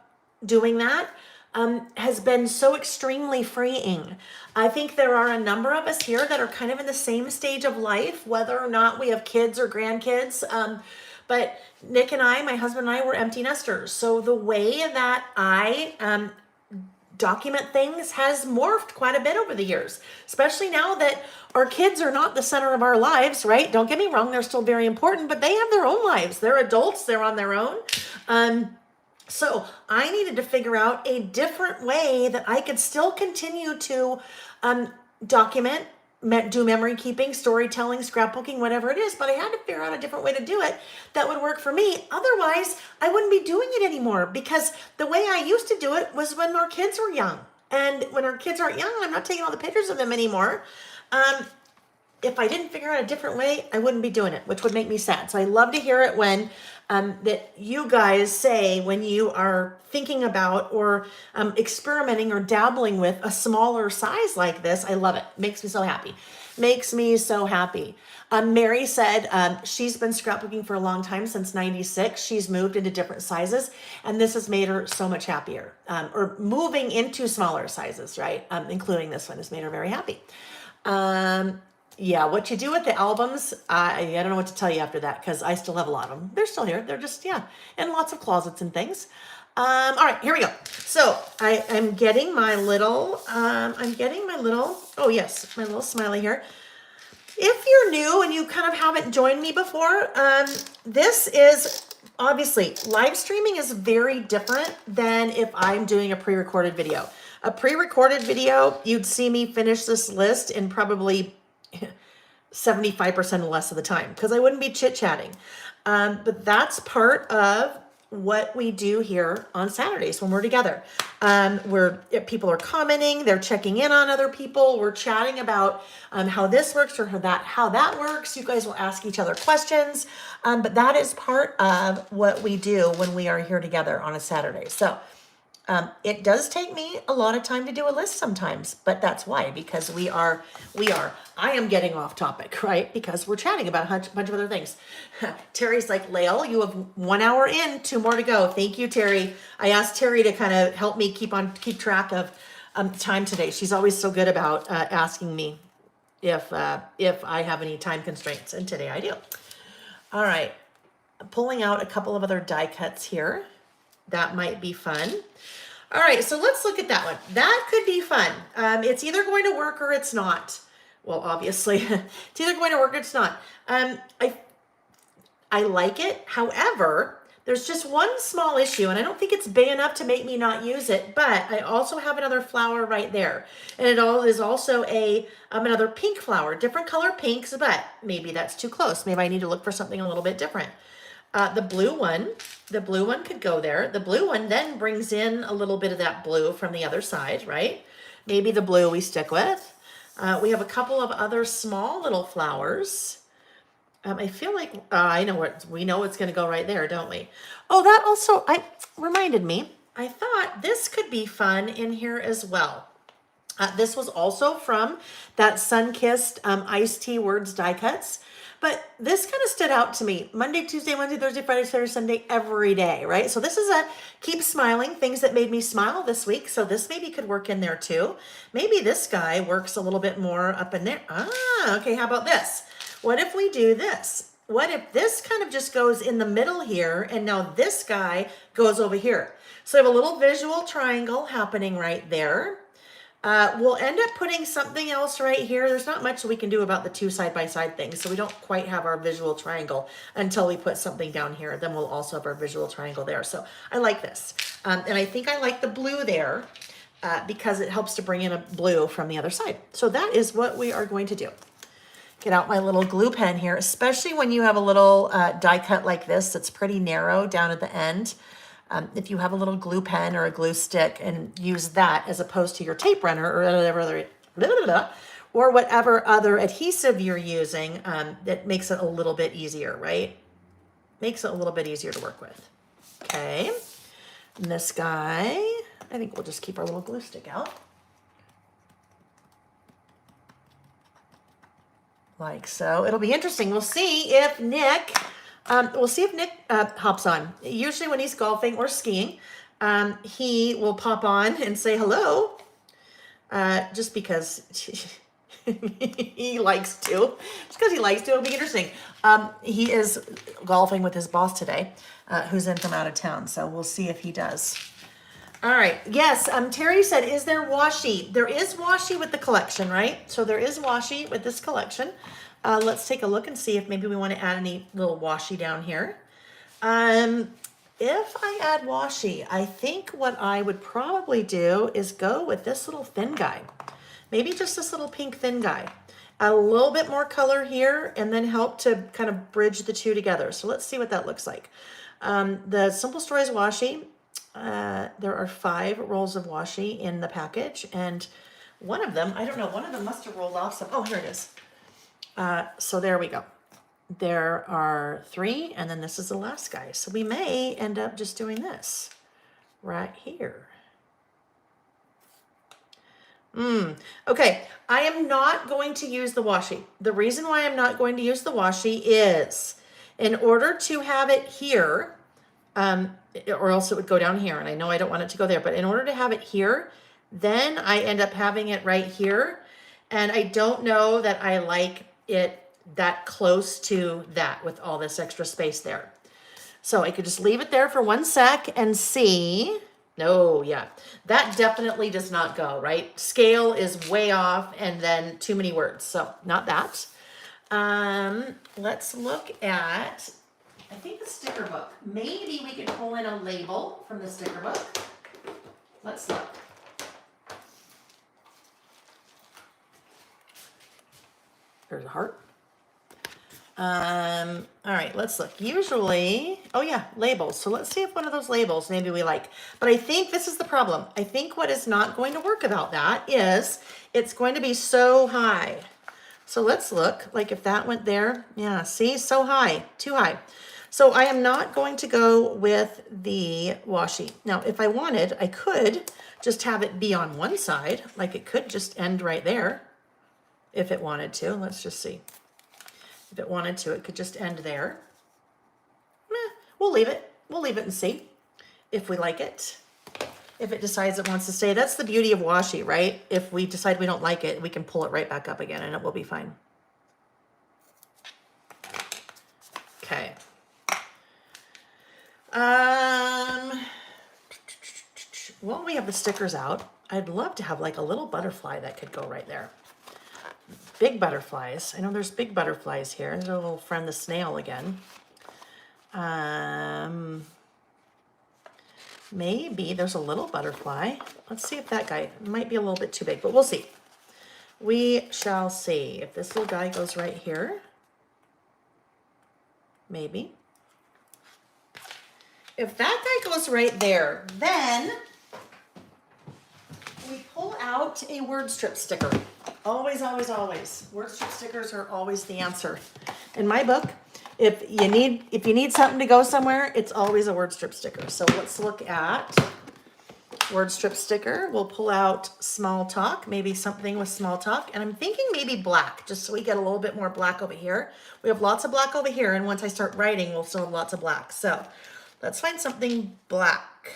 doing that has been so extremely freeing. I think there are a number of us here that are kind of in the same stage of life, whether or not we have kids or grandkids. But Nick and I, my husband and I, were empty nesters. So the way that I document things has morphed quite a bit over the years, especially now that our kids are not the center of our lives, right? Don't get me wrong, they're still very important, but they have their own lives. They're adults, they're on their own. So I needed to figure out a different way that I could still continue to document, do memory keeping, storytelling, scrapbooking, whatever it is, but I had to figure out a different way to do it that would work for me. Otherwise, I wouldn't be doing it anymore, because the way I used to do it was when our kids were young. And when our kids aren't young, I'm not taking all the pictures of them anymore. If I didn't figure out a different way, I wouldn't be doing it, which would make me sad. So I love to hear it when that you guys say when you are thinking about or experimenting or dabbling with a smaller size like this. I love it. Makes me so happy. Makes me so happy. Mary said she's been scrapbooking for a long time, since '96. She's moved into different sizes, and this has made her so much happier. Or moving into smaller sizes, right? Including this one has made her very happy. Yeah, what you do with the albums, I don't know what to tell you after that, because I still have a lot of them. They're still here. They're just, yeah, in lots of closets and things. All right, here we go. So I'm getting my little, oh yes, my little smiley here. If you're new and you kind of haven't joined me before, this is obviously live streaming is very different than if I'm doing a pre-recorded video. A pre-recorded video, you'd see me finish this list in probably 75% less of the time, because I wouldn't be chit-chatting. But that's part of what we do here on Saturdays when we're together. People are commenting, they're checking in on other people, we're chatting about how this works or how that works. You guys will ask each other questions, but that is part of what we do when we are here together on a Saturday. So it does take me a lot of time to do a list sometimes, but that's why, because I am getting off topic, right? Because we're chatting about a bunch of other things. Terry's like, Lael, you have 1 hour in, 2 more to go. Thank you, Terry. I asked Terry to kind of help me keep track of time today. She's always so good about asking me if I have any time constraints, and today I do. All right, I'm pulling out a couple of other die cuts here. That might be fun. All right, so let's look at that one. That could be fun. It's either going to work or it's not. Well, obviously, it's either going to work or it's not. I like it. However, there's just one small issue, and I don't think it's big enough to make me not use it, but I also have another flower right there. And it is also another pink flower, different color pinks, but maybe that's too close. Maybe I need to look for something a little bit different. The blue one could go there. The blue one then brings in a little bit of that blue from the other side, right? Maybe the blue we stick with. We have a couple of other small little flowers. I feel like we know it's going to go right there, don't we? Oh, that also reminded me. I thought this could be fun in here as well. This was also from that Sun-Kissed Iced Tea Words die cuts. But this kind of stood out to me. Monday, Tuesday, Wednesday, Thursday, Friday, Saturday, Sunday, every day, right? So this is a keep smiling, things that made me smile this week. So this maybe could work in there too. Maybe this guy works a little bit more up in there. Okay, how about this? What if we do this? What if this kind of just goes in the middle here, and now this guy goes over here? So I have a little visual triangle happening right there. We'll end up putting something else right here. There's not much we can do about the two side-by-side things, so we don't quite have our visual triangle until we put something down here. Then we'll also have our visual triangle there. So I like this. And I think I like the blue there because it helps to bring in a blue from the other side. So that is what we are going to do. Get out my little glue pen here, especially when you have a little die cut like this that's pretty narrow down at the end. If you have a little glue pen or a glue stick, and use that as opposed to your tape runner or whatever other adhesive you're using, that makes it a little bit easier, right? Makes it a little bit easier to work with. Okay, and this guy, I think we'll just keep our little glue stick out. Like so. It'll be interesting. We'll see if Nick hops on. Usually when he's golfing or skiing, he will pop on and say hello, just because he likes to. Just because he likes to, it'll be interesting. He is golfing with his boss today, who's in from out of town, so we'll see if he does. All right, yes, Terry said, is there washi? There is washi with the collection, right? So there is washi with this collection. Let's take a look and see if maybe we want to add any little washi down here. If I add washi, I think what I would probably do is go with this little thin guy. Maybe just this little pink thin guy. Add a little bit more color here and then help to kind of bridge the two together. So let's see what that looks like. The Simple Stories washi, there are 5 rolls of washi in the package, and one of them, I don't know, one of them must have rolled off some. Oh, here it is. So there we go. There are 3, and then this is the last guy. So we may end up just doing this right here. Okay, I am not going to use the washi. The reason why I'm not going to use the washi is in order to have it here, or else it would go down here, and I know I don't want it to go there, but in order to have it here, then I end up having it right here, and I don't know that I like it that close to that with all this extra space there. So I could just leave it there for 1 sec and see. No, yeah, that definitely does not go, right? Scale is way off, and then too many words, so not that. Let's look at, I think, the sticker book. Maybe we could pull in a label from the sticker book. Let's look. There's a heart. All right, let's look. Usually, oh yeah, labels. So let's see if one of those labels maybe we like. But I think this is the problem. I think what is not going to work about that is it's going to be so high. So let's look, like if that went there. Yeah, see, so high, too high. So I am not going to go with the washi. Now, if I wanted, I could just have it be on one side. Like it could just end right there if it wanted to. Let's just see. If it wanted to, it could just end there. We'll leave it. We'll leave it and see if we like it. If it decides it wants to stay. That's the beauty of washi, right? If we decide we don't like it, we can pull it right back up again and it will be fine. Okay. While we have the stickers out, I'd love to have like a little butterfly that could go right there. Big butterflies. I know there's big butterflies here. There's a little friend, the snail again. Maybe there's a little butterfly. Let's see if that guy might be a little bit too big, but we'll see. We shall see. If this little guy goes right here, maybe. If that guy goes right there, then we pull out a word strip sticker. Always, always, always. Word strip stickers are always the answer. In my book, if you need something to go somewhere, it's always a word strip sticker. So let's look at word strip sticker. We'll pull out small talk, maybe something with small talk. And I'm thinking maybe black, just so we get a little bit more black over here. We have lots of black over here, and once I start writing, we'll still have lots of black. So let's find something black.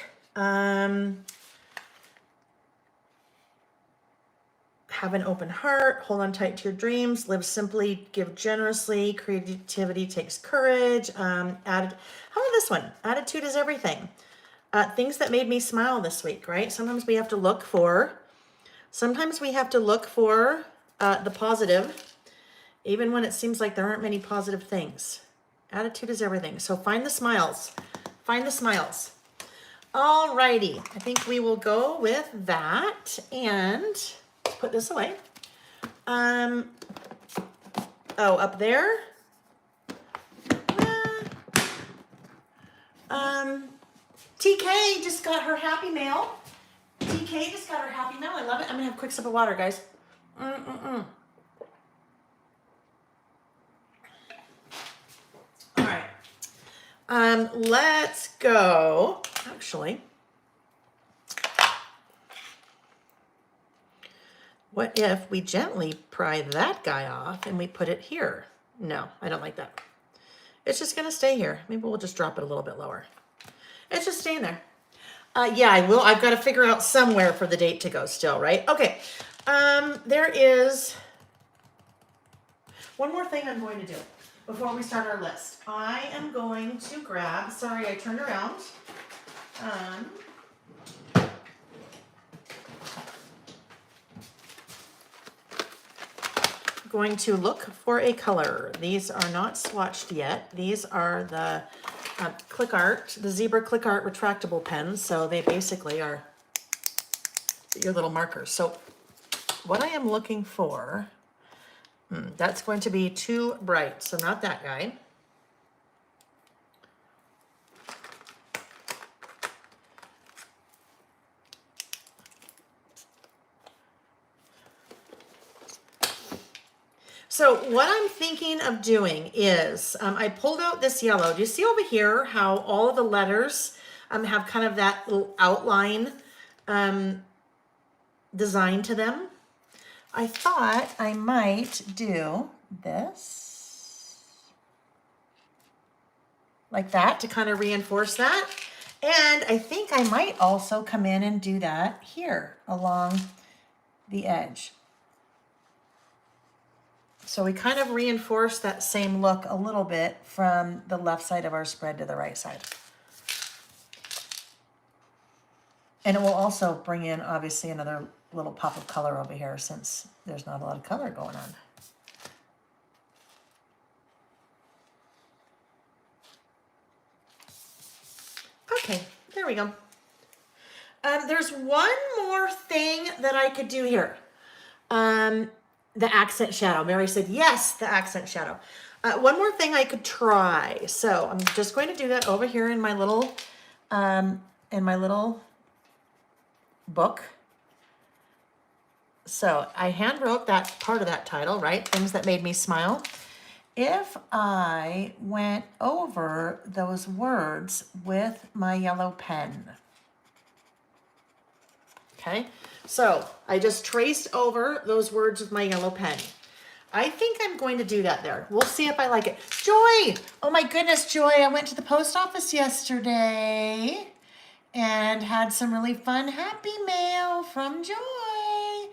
Have an open heart, hold on tight to your dreams, live simply, give generously, creativity takes courage. How about this one? Attitude is everything. Things that made me smile this week, right? Sometimes we have to look for the positive, even when it seems like there aren't many positive things. Attitude is everything. So find the smiles. Find the smiles. All righty. I think we will go with that, and put this away. Oh, up there. TK just got her happy mail. TK just got her happy mail. I love it. I'm gonna have a quick sip of water, guys. All right. Let's go. Actually, what if we gently pry that guy off and we put it here? No, I don't like that. It's just gonna stay here. Maybe we'll just drop it a little bit lower. It's just staying there. Yeah, I will. I've got to figure out somewhere for the date to go still, right? Okay. There is one more thing I'm going to do before we start our list. I am going to grab, sorry, I turned around. Going to look for a color. These are not swatched yet. These are the Click Art, the Zebra Click Art retractable pens. So they basically are your little markers. So what I am looking for, that's going to be too bright. So not that guy. So what I'm thinking of doing is, I pulled out this yellow. Do you see over here how all of the letters have kind of that little outline design to them? I thought I might do this like that to kind of reinforce that. And I think I might also come in and do that here along the edge. So we kind of reinforce that same look a little bit from the left side of our spread to the right side. And it will also bring in, obviously, another little pop of color over here since there's not a lot of color going on. Okay, there we go. There's one more thing that I could do here. The accent shadow. Mary said, yes, the accent shadow. One more thing I could try. So I'm just going to do that over here in my little book. So I hand wrote that part of that title, right? Things that made me smile. If I went over those words with my yellow pen. Okay. So I just traced over those words with my yellow pen. I think I'm going to do that there. We'll see if I like it. Joy! Oh my goodness, Joy, I went to the post office yesterday and had some really fun happy mail from Joy.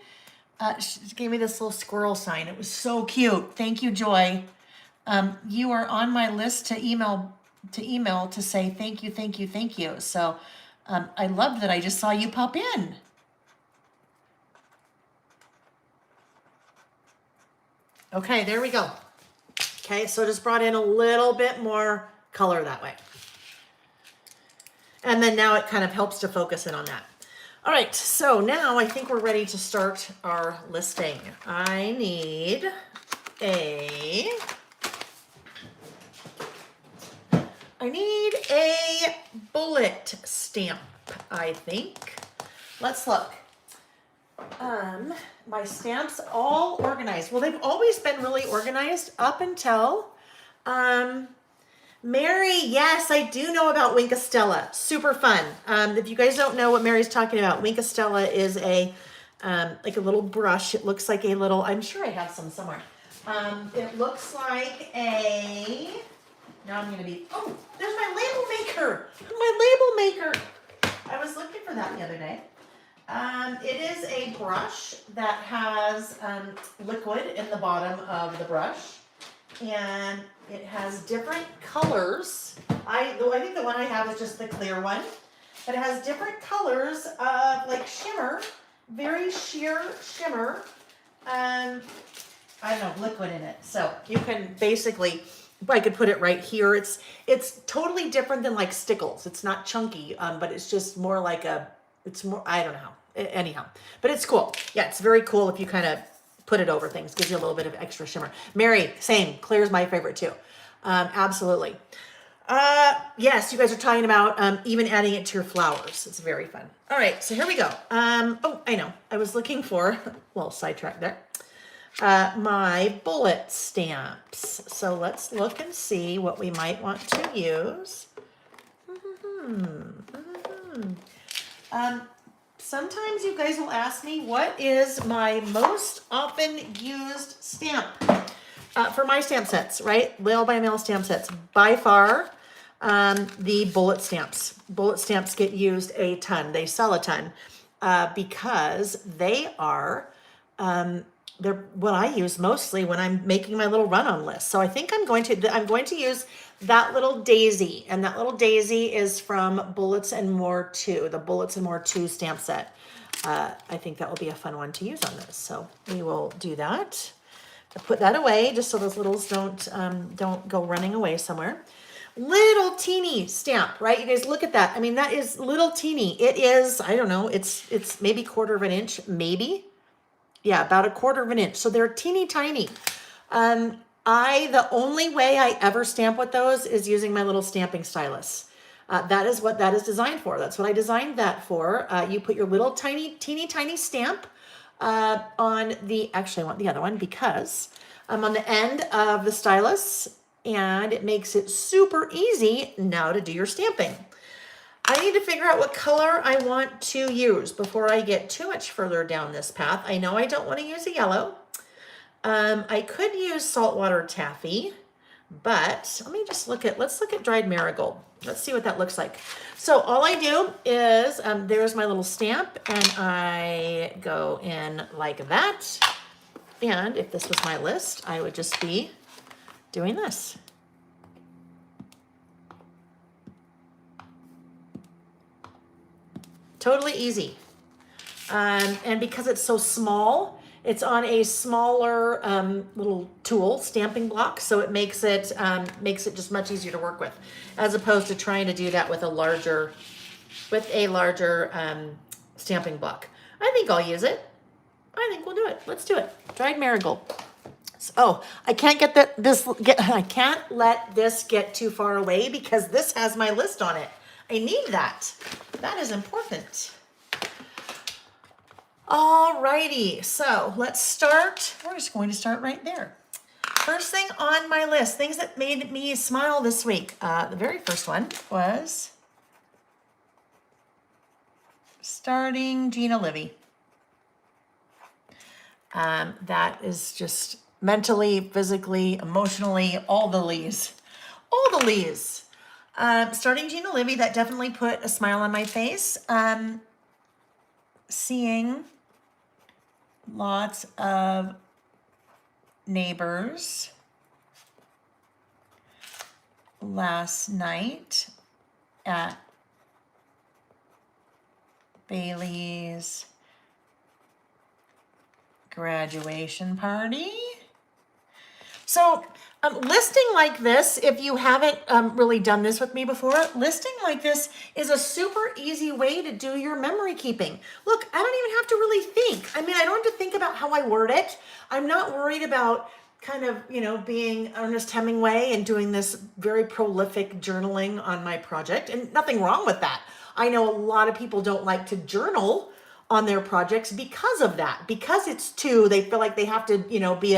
She gave me this little squirrel sign. It was so cute. Thank you, Joy. You are on my list to email to say thank you, thank you, thank you. So I love that I just saw you pop in. Okay, there we go. Okay, so just brought in a little bit more color that way. And then now it kind of helps to focus in on that. All right, so now I think we're ready to start our listing. I need a bullet stamp, I think. Let's look. My stamps all organized. Well, they've always been really organized up until, Mary, yes, I do know about Winkastella. Super fun. If you guys don't know what Mary's talking about, Winkastella is like a little brush. It looks like a little, I'm sure I have some somewhere. It looks like now I'm going to be, oh, there's my label maker. My label maker. I was looking for that the other day. It is a brush that has liquid in the bottom of the brush, and it has different colors. I think the one I have is just the clear one, but it has different colors of like shimmer, very sheer shimmer. I don't know, liquid in it. So you can basically, I could put it right here. It's totally different than like Stickles. It's not chunky, but it's just more like it's more, I don't know. Anyhow, but it's cool. Yeah, it's very cool if you kind of put it over things. Gives you a little bit of extra shimmer. Mary, same. Clear's my favorite too. Absolutely. Yes, you guys are talking about even adding it to your flowers. It's very fun. All right, so here we go. Oh, I know. I was looking for, a little sidetrack there, my bullet stamps. So let's look and see what we might want to use. Sometimes you guys will ask me, what is my most often used stamp for my stamp sets, right? Mail by mail stamp sets. By far, the bullet stamps. Bullet stamps get used a ton. They sell a ton because they are, they're what I use mostly when I'm making my little run-on list. So I think I'm going to use that little daisy, and that little daisy is from Bullets and More 2, the Bullets and More 2 stamp set. I think that will be a fun one to use on this. So we will do that. I put that away just so those littles don't go running away somewhere. Little teeny stamp, right? You guys look at that. I mean, that is little teeny. It is, I don't know, it's maybe 1/4 of an inch, maybe. Yeah, about 1/4 of an inch. So they're teeny tiny. The only way I ever stamp with those is using my little stamping stylus. That is what that is designed for. That's what I designed that for. You put your little teeny tiny stamp on the, actually I want the other one because I'm on the end of the stylus, and it makes it super easy now to do your stamping. I need to figure out what color I want to use before I get too much further down this path. I know I don't want to use a yellow. I could use saltwater taffy, but let's look at dried marigold. Let's see what that looks like. So all I do is, there's my little stamp, and I go in like that. And if this was my list, I would just be doing this. Totally easy. And because it's so small, it's on a smaller little tool, stamping block, so it makes it just much easier to work with, as opposed to trying to do that with a larger stamping block. I think I'll use it. I think we'll do it. Let's do it. Dried marigold. Oh, I can't I can't let this get too far away because this has my list on it. I need that. That is important. Alrighty, so let's start. We're just going to start right there. First thing on my list, things that made me smile this week. The very first one was starting Gina Livy. That is just mentally, physically, emotionally, all the lees. All the lees. Starting Gina Livy, that definitely put a smile on my face. Seeing lots of neighbors last night at Bailey's graduation party. So listing like this, if you haven't really done this with me before, listing like this is a super easy way to do your memory keeping. Look, I don't even have to really think. I mean, I don't have to think about how I word it. I'm not worried about kind of, being Ernest Hemingway and doing this very prolific journaling on my project, and nothing wrong with that. I know a lot of people don't like to journal on their projects because of that, because they feel like they have to, be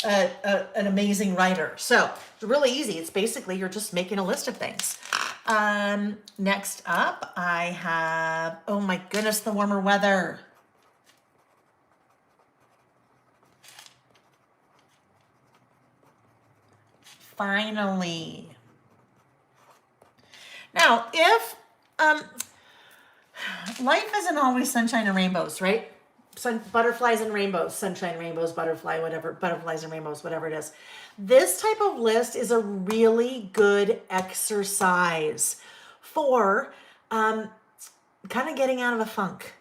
an amazing writer. So it's really easy. It's basically, you're just making a list of things. Next up, I have, oh my goodness, the warmer weather. Finally. Now, if, life isn't always sunshine and rainbows, right? Butterflies and rainbows, sunshine, rainbows, butterflies and rainbows, whatever it is. This type of list is a really good exercise for kind of getting out of a funk,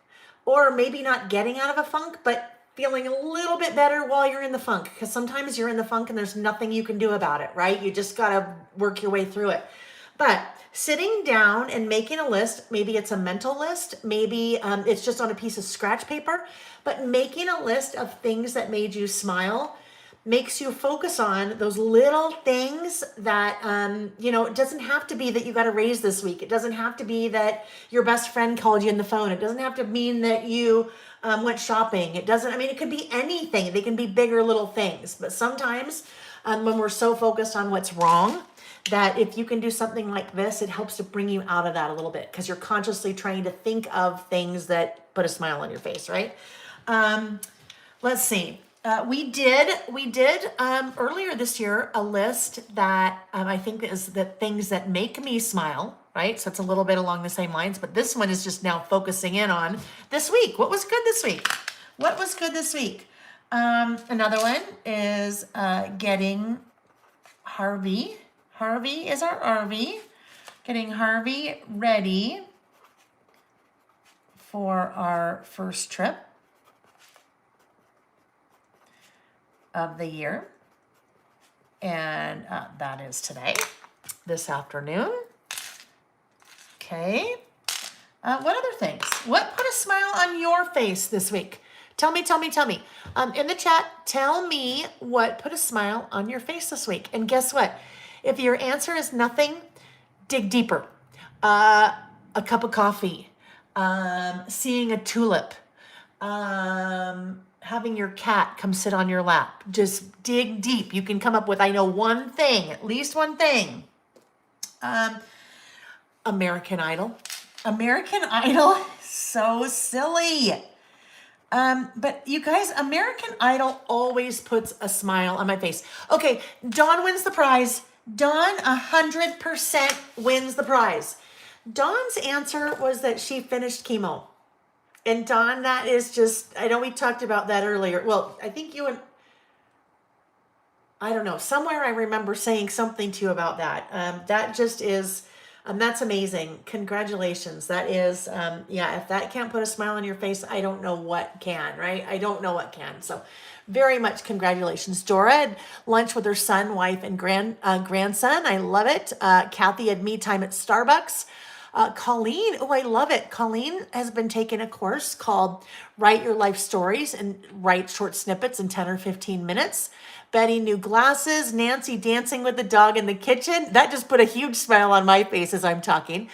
or maybe not getting out of a funk, but feeling a little bit better while you're in the funk, because sometimes you're in the funk and there's nothing you can do about it, right? You just got to work your way through it. But sitting down and making a list, maybe it's a mental list, maybe it's just on a piece of scratch paper, but making a list of things that made you smile makes you focus on those little things that, it doesn't have to be that you got a raise this week. It doesn't have to be that your best friend called you on the phone. It doesn't have to mean that you went shopping. It could be anything. They can be big or little things. But sometimes when we're so focused on what's wrong, that if you can do something like this, it helps to bring you out of that a little bit, because you're consciously trying to think of things that put a smile on your face, right? Let's see. We did earlier this year a list that I think is the things that make me smile, right? So it's a little bit along the same lines, but this one is just now focusing in on this week. What was good this week? What was good this week? Another one is getting Harvey. Harvey is our RV. Getting Harvey ready for our first trip of the year. And that is today, this afternoon. Okay. What other things? What put a smile on your face this week? Tell me. In the chat, tell me what put a smile on your face this week. And guess what? If your answer is nothing, dig deeper. A cup of coffee, seeing a tulip, having your cat come sit on your lap. Just dig deep. You can come up with, I know, one thing, at least one thing. American Idol. American Idol, so silly. But you guys, American Idol always puts a smile on my face. Okay, Dawn wins the prize. Dawn 100% wins the prize. Dawn's answer was that she finished chemo. And Dawn, that is just, I know we talked about that earlier. Well, I think you and, I don't know, somewhere I remember saying something to you about that. That just is, that's amazing. Congratulations. That is, yeah, if that can't put a smile on your face, I don't know what can, right? I don't know what can. So very much congratulations. Dora had lunch with her son, wife, and grandson. I love it. Kathy had me time at Starbucks. Colleen, oh, I love it. Colleen has been taking a course called Write Your Life Stories and write short snippets in 10 or 15 minutes. Betty, new glasses. Nancy dancing with the dog in the kitchen. That just put a huge smile on my face as I'm talking.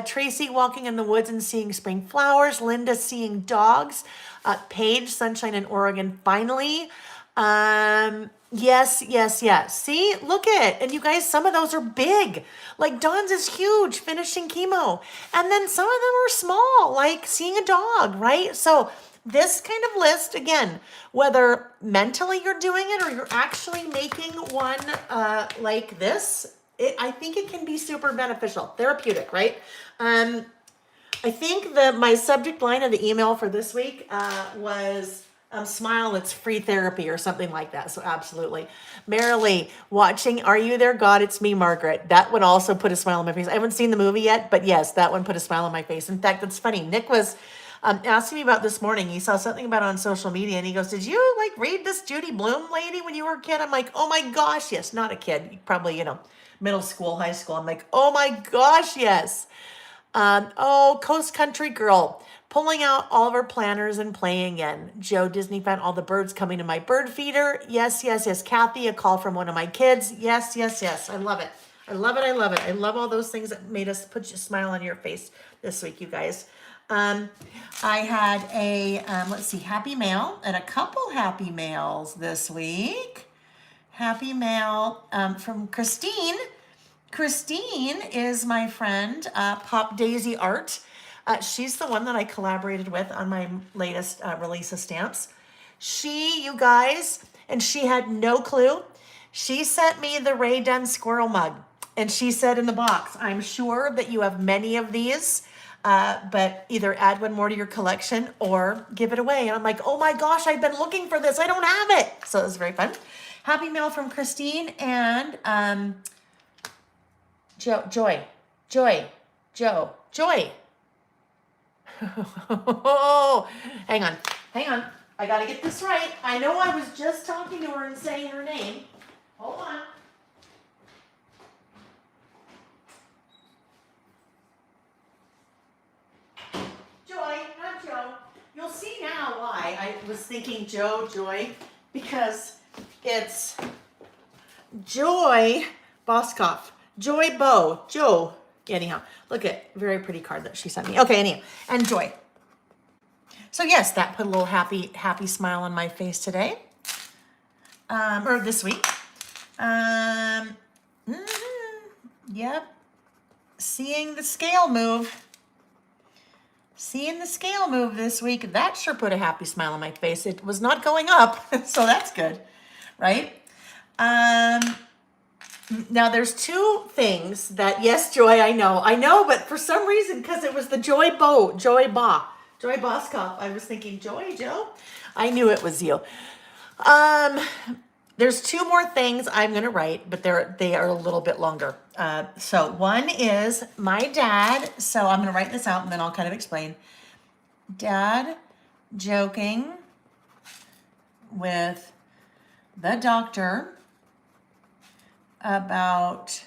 Tracy walking in the woods and seeing spring flowers. Linda seeing dogs. Paige, sunshine in Oregon, finally. Yes. See, look at, and you guys, some of those are big. Like Dawn's is huge, finishing chemo. And then some of them are small, like seeing a dog, right? So this kind of list, again, whether mentally you're doing it or you're actually making one like this, I think it can be super beneficial, therapeutic, right? I think my subject line of the email for this week was smile, it's free therapy or something like that. So absolutely. Marilee, watching Are You There, God? It's Me, Margaret. That one also put a smile on my face. I haven't seen the movie yet, but yes, that one put a smile on my face. In fact, it's funny. Nick was asking me about this morning. He saw something about it on social media and he goes, did you like read this Judy Blume lady when you were a kid? I'm like, oh my gosh, yes. Not a kid, probably, middle school, high school. I'm like, oh my gosh, yes. Coast Country Girl, pulling out all of our planners and playing again. Joe, Disney fan, all the birds coming to my bird feeder. Yes. Kathy, a call from one of my kids. Yes. I love it. I love all those things that made us put a smile on your face this week, you guys. I had a, happy mail and a couple happy mails this week. Happy mail from Christine. Christine is my friend, Pop Daisy Art. She's the one that I collaborated with on my latest release of stamps. You guys, and she had no clue. She sent me the Ray Dunn squirrel mug. And she said in the box, I'm sure that you have many of these, but either add one more to your collection or give it away. And I'm like, oh my gosh, I've been looking for this. I don't have it. So it was very fun. Happy mail from Christine and Joy. Hang on. I gotta get this right. I know I was just talking to her and saying her name. Hold on. Joy, not Joe. You'll see now why I was thinking Joy, because it's Joy Boskoff. Joy Bow. Joe. Anyhow, look at very pretty card that she sent me. Okay, anyhow, and Joy. So yes, that put a little happy smile on my face today, or this week. Yep. Seeing the scale move. seeing the scale move this week, that sure put a happy smile on my face. It was not going up, so that's good, right? Now there's two things that, yes, Joy, I know, but for some reason, because it was the Joy Boskop, I was thinking, Joy, Joe? I knew it was you. There's two more things I'm going to write, but they are a little bit longer. So one is my dad. So I'm going to write this out and then I'll kind of explain. Dad joking with the doctor about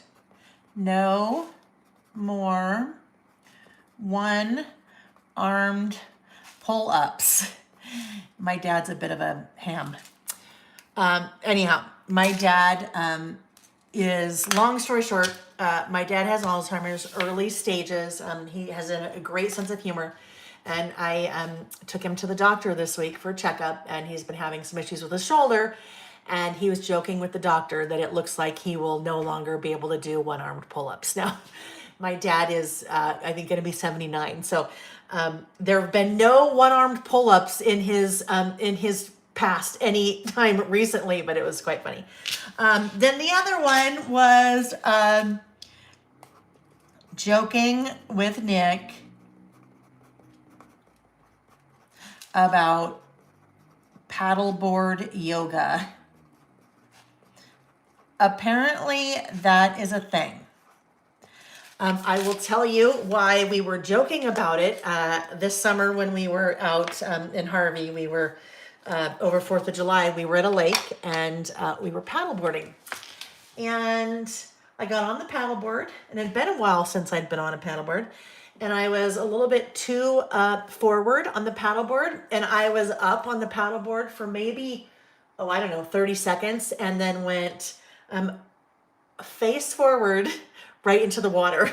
no more one-armed pull-ups. My dad's a bit of a ham. Anyhow, my dad is, long story short, my dad has Alzheimer's, early stages. He has a great sense of humor. And I took him to the doctor this week for a checkup, and he's been having some issues with his shoulder. And he was joking with the doctor that it looks like he will no longer be able to do one-armed pull-ups. Now, my dad is, I think, going to be 79. So there have been no one-armed pull-ups in his past any time recently, but it was quite funny. Then the other one was joking with Nick about paddleboard yoga. Apparently that is a thing. I will tell you why we were joking about it this summer when we were out in Harvey. We were over 4th of July, we were at a lake and we were paddleboarding. And I got on the paddleboard, and it had been a while since I'd been on a paddleboard. And I was a little bit too forward on the paddleboard, and I was up on the paddleboard for maybe, 30 seconds, and then went face forward right into the water.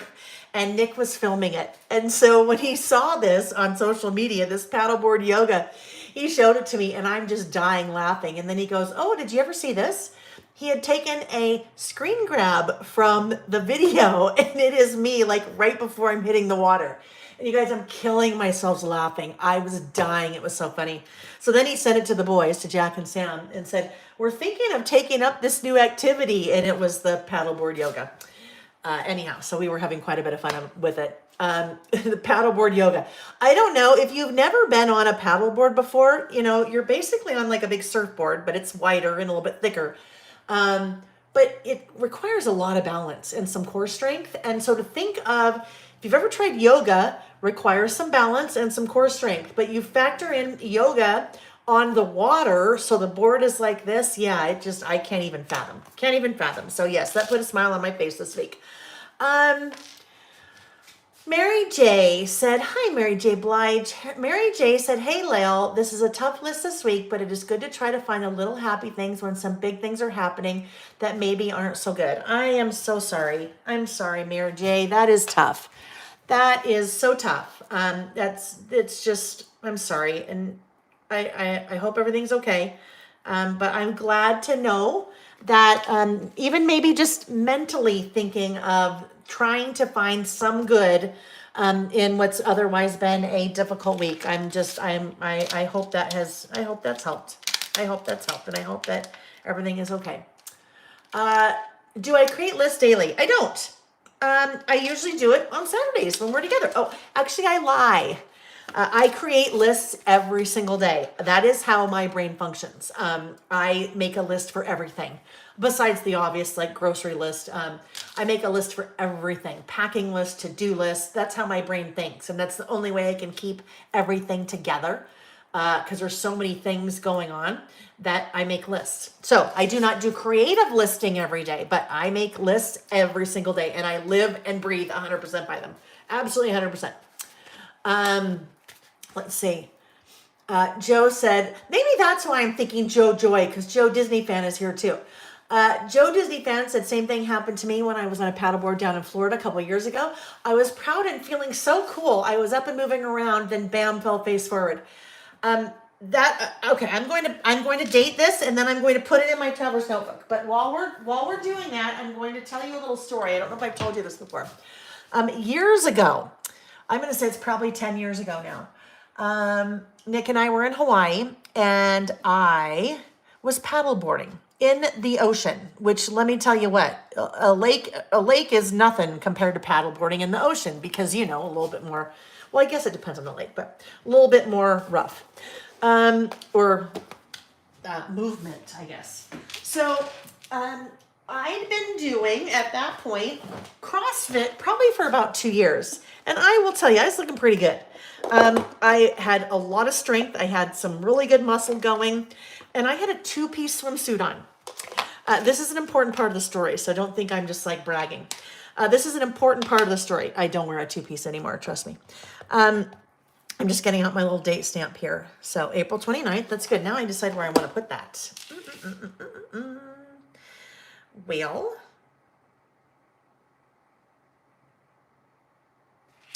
And Nick was filming it. And so when he saw this on social media, this paddleboard yoga, he showed it to me, and I'm just dying laughing. And then he goes, "Oh, did you ever see this?" He had taken a screen grab from the video, and it is me like right before I'm hitting the water. And you guys, I'm killing myself laughing. I was dying. It was so funny. So then he sent it to the boys, to Jack and Sam, and said, "We're thinking of taking up this new activity." And it was the paddleboard yoga. Anyhow, so we were having quite a bit of fun with it. The paddleboard yoga. I don't know if you've never been on a paddleboard before, you're basically on like a big surfboard, but it's wider and a little bit thicker. But it requires a lot of balance and some core strength. And so to think of, if you've ever tried yoga, requires some balance and some core strength, but you factor in yoga on the water, so the board is like this. Yeah, I can't even fathom. So yes, that put a smile on my face this week. Mary J said, "Hi, Mary J Blige." Mary J said, "Hey, Lael, this is a tough list this week, but it is good to try to find the little happy things when some big things are happening that maybe aren't so good." I am so sorry. I'm sorry, Mary J. That is tough. That is so tough. It's just, I'm sorry. And I hope everything's okay. But I'm glad to know that even maybe just mentally thinking of trying to find some good in what's otherwise been a difficult week. I hope that's helped. I hope that's helped, and I hope that everything is okay. Do I create lists daily? I don't. I usually do it on Saturdays when we're together. Oh, actually, I lie. I create lists every single day. That is how my brain functions. I make a list for everything. Besides the obvious, like grocery list, I make a list for everything. Packing list, to-do list. That's how my brain thinks. And that's the only way I can keep everything together. Because there's so many things going on that I make lists. So I do not do creative listing every day, but I make lists every single day. And I live and breathe 100% by them. Absolutely 100%. Let's see. Joe said, maybe that's why I'm thinking Joe Joy, because Joe Disney fan is here too. Joe Disney fan said, same thing happened to me when I was on a paddleboard down in Florida a couple of years ago. I was proud and feeling so cool. I was up and moving around, then bam, fell face forward. Okay, I'm going to date this, and then I'm going to put it in my traveler's notebook. But while we're doing that, I'm going to tell you a little story. I don't know if I've told you this before. Years ago, I'm going to say it's probably 10 years ago now. Nick and I were in Hawaii, and I was paddleboarding in the ocean, which, let me tell you what, a lake is nothing compared to paddleboarding in the ocean, because, you know, a little bit more, well, I guess it depends on the lake, but a little bit more rough, or movement, I guess. So, I'd been doing, at that point, CrossFit probably for about 2 years. And I will tell you, I was looking pretty good. I had a lot of strength. I had some really good muscle going. And I had a 2-piece swimsuit on. This is an important part of the story, so don't think I'm just like bragging. This is an important part of the story. I don't wear a 2-piece anymore, trust me. I'm just getting out my little date stamp here. So April 29th, that's good. Now I decide where I want to put that. Well,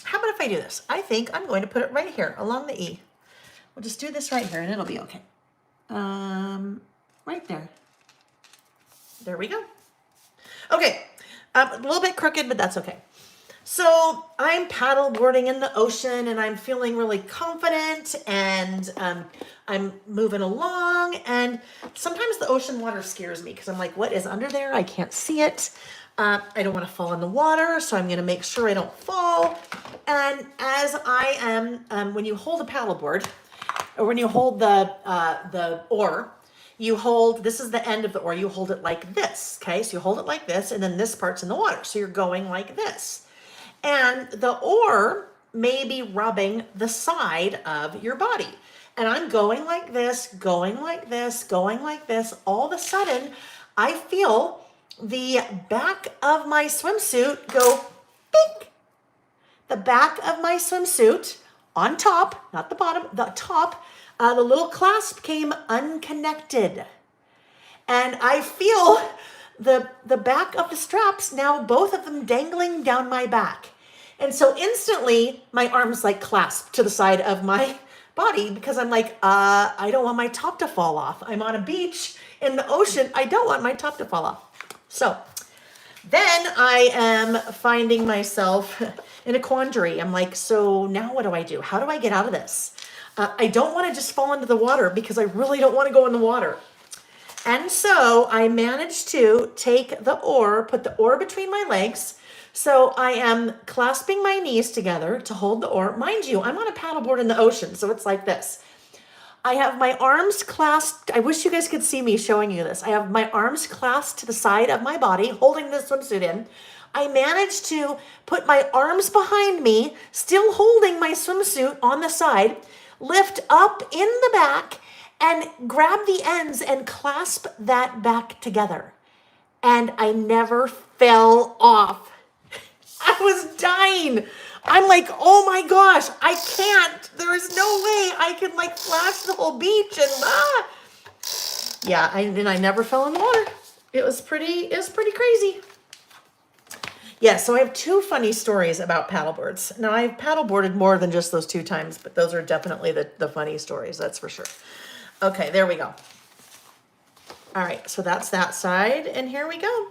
how about if I do this? I think I'm going to put it right here along the E. We'll just do this right here and it'll be okay. Right there. There we go. Okay, a little bit crooked, but that's okay. So I'm paddleboarding in the ocean and I'm feeling really confident, and I'm moving along, and sometimes the ocean water scares me because I'm like, what is under there? I can't see it. I don't want to fall in the water, so I'm going to make sure I don't fall. And as I am, when you hold a paddleboard, or when you hold the oar, you hold, this is the end of the oar, you hold it like this, okay? So you hold it like this, and then this part's in the water. So you're going like this. And the oar may be rubbing the side of your body. And I'm going like this, going like this, going like this. All of a sudden, I feel the back of my swimsuit go bink. The back of my swimsuit on top, not the bottom, the top, the little clasp came unconnected. And I feel the back of the straps, now both of them dangling down my back. And so instantly my arms like clasp to the side of my body, because I'm like, I don't want my top to fall off. I'm on a beach in the ocean. I don't want my top to fall off. So then I am finding myself in a quandary. I'm like, so now what do I do? How do I get out of this? I don't want to just fall into the water because I really don't want to go in the water. And so I managed to take the oar, put the oar between my legs. So I am clasping my knees together to hold the oar. Mind you, I'm on a paddleboard in the ocean, so it's like this. I have my arms clasped. I wish you guys could see me showing you this. I have my arms clasped to the side of my body, holding this swimsuit in. I managed to put my arms behind me, still holding my swimsuit on the side, lift up in the back, and grab the ends and clasp that back together. And I never fell off. I was dying. I'm like, oh my gosh, I can't. There is no way I can like flash the whole beach and Yeah, I never fell in the water. It was pretty crazy. Yeah, so I have 2 funny stories about paddleboards. Now I've paddleboarded more than just those 2 times, but those are definitely the funny stories, that's for sure. Okay, there we go. All right, so that's that side, and here we go.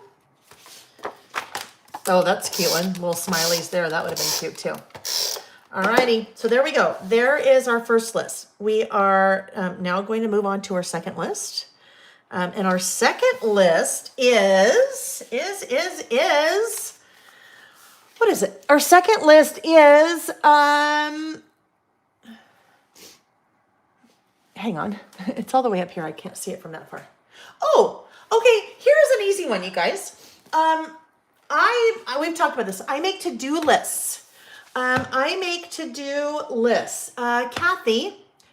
Oh, that's a cute one. Little smileys there. That would have been cute too. All righty. So there we go. There is our first list. We are now going to move on to our second list. And our second list is, what is it? Our second list is, hang on. It's all the way up here. I can't see it from that far. Oh, okay. Here's an easy one, you guys. We've talked about this. I make to-do lists.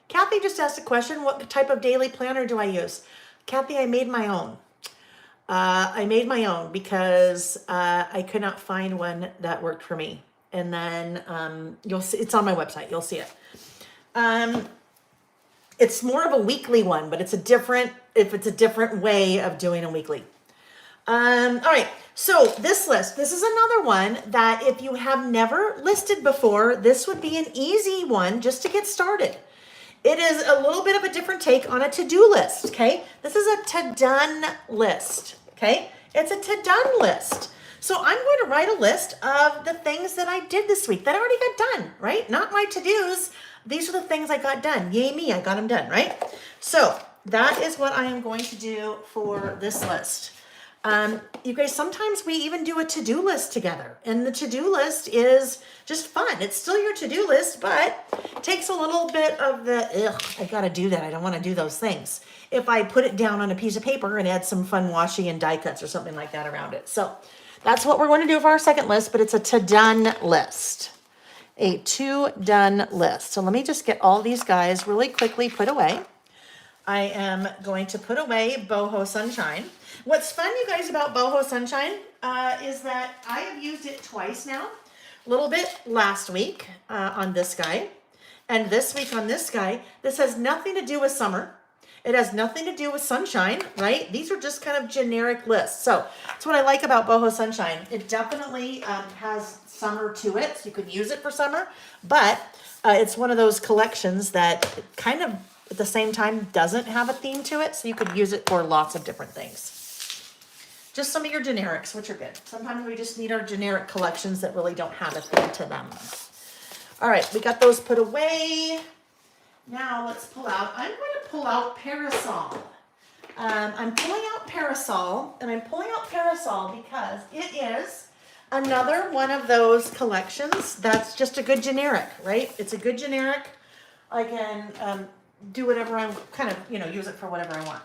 Kathy just asked a question. What type of daily planner do I use? Kathy, I made my own. Because I could not find one that worked for me. And then you'll see, it's on my website. You'll see it. It's more of a weekly one, but it's a different way of doing a weekly. All right. So this list, this is another one that if you have never listed before, this would be an easy one just to get started. It is a little bit of a different take on a to-do list, okay? This is a to-done list, okay? It's a to-done list. So I'm going to write a list of the things that I did this week that I already got done, right? Not my to-dos. These are the things I got done. Yay me, I got them done, right? So that is what I am going to do for this list. You guys, sometimes we even do a to-do list together, and the to-do list is just fun. It's still your to-do list, but it takes a little bit of the, I gotta do that. I don't want to do those things. If I put it down on a piece of paper and add some fun washi and die cuts or something like that around it. So that's what we're going to do for our second list, but it's a to-done list. A to-done list. So let me just get all these guys really quickly put away. I am going to put away Boho Sunshine. What's fun, you guys, about Boho Sunshine is that I have used it twice now. A little bit last week on this guy, and this week on this guy. This has nothing to do with summer. It has nothing to do with sunshine, right? These are just kind of generic lists. So that's what I like about Boho Sunshine. It definitely has summer to it, so you could use it for summer, but it's one of those collections that kind of at the same time doesn't have a theme to it, so you could use it for lots of different things. Just some of your generics, which are good. Sometimes we just need our generic collections that really don't have a theme to them. All right, we got those put away. Now let's pull out, I'm going to pull out Parasol. I'm pulling out Parasol, and I'm pulling out Parasol because it is another one of those collections that's just a good generic, right? It's a good generic. I can do whatever I'm kind of, use it for whatever I want.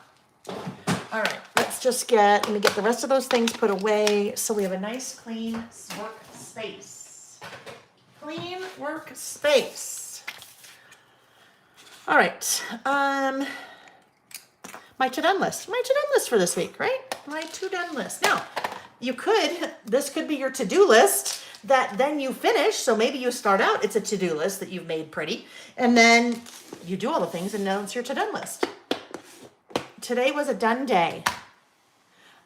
All right, let me get the rest of those things put away so we have a nice clean workspace. Clean workspace. All right, my to-done list. My to-done list for this week, right? My to-done list. Now, this could be your to-do list that then you finish. So maybe you start out, it's a to-do list that you've made pretty, and then you do all the things, and now it's your to-done list. Today was a done day.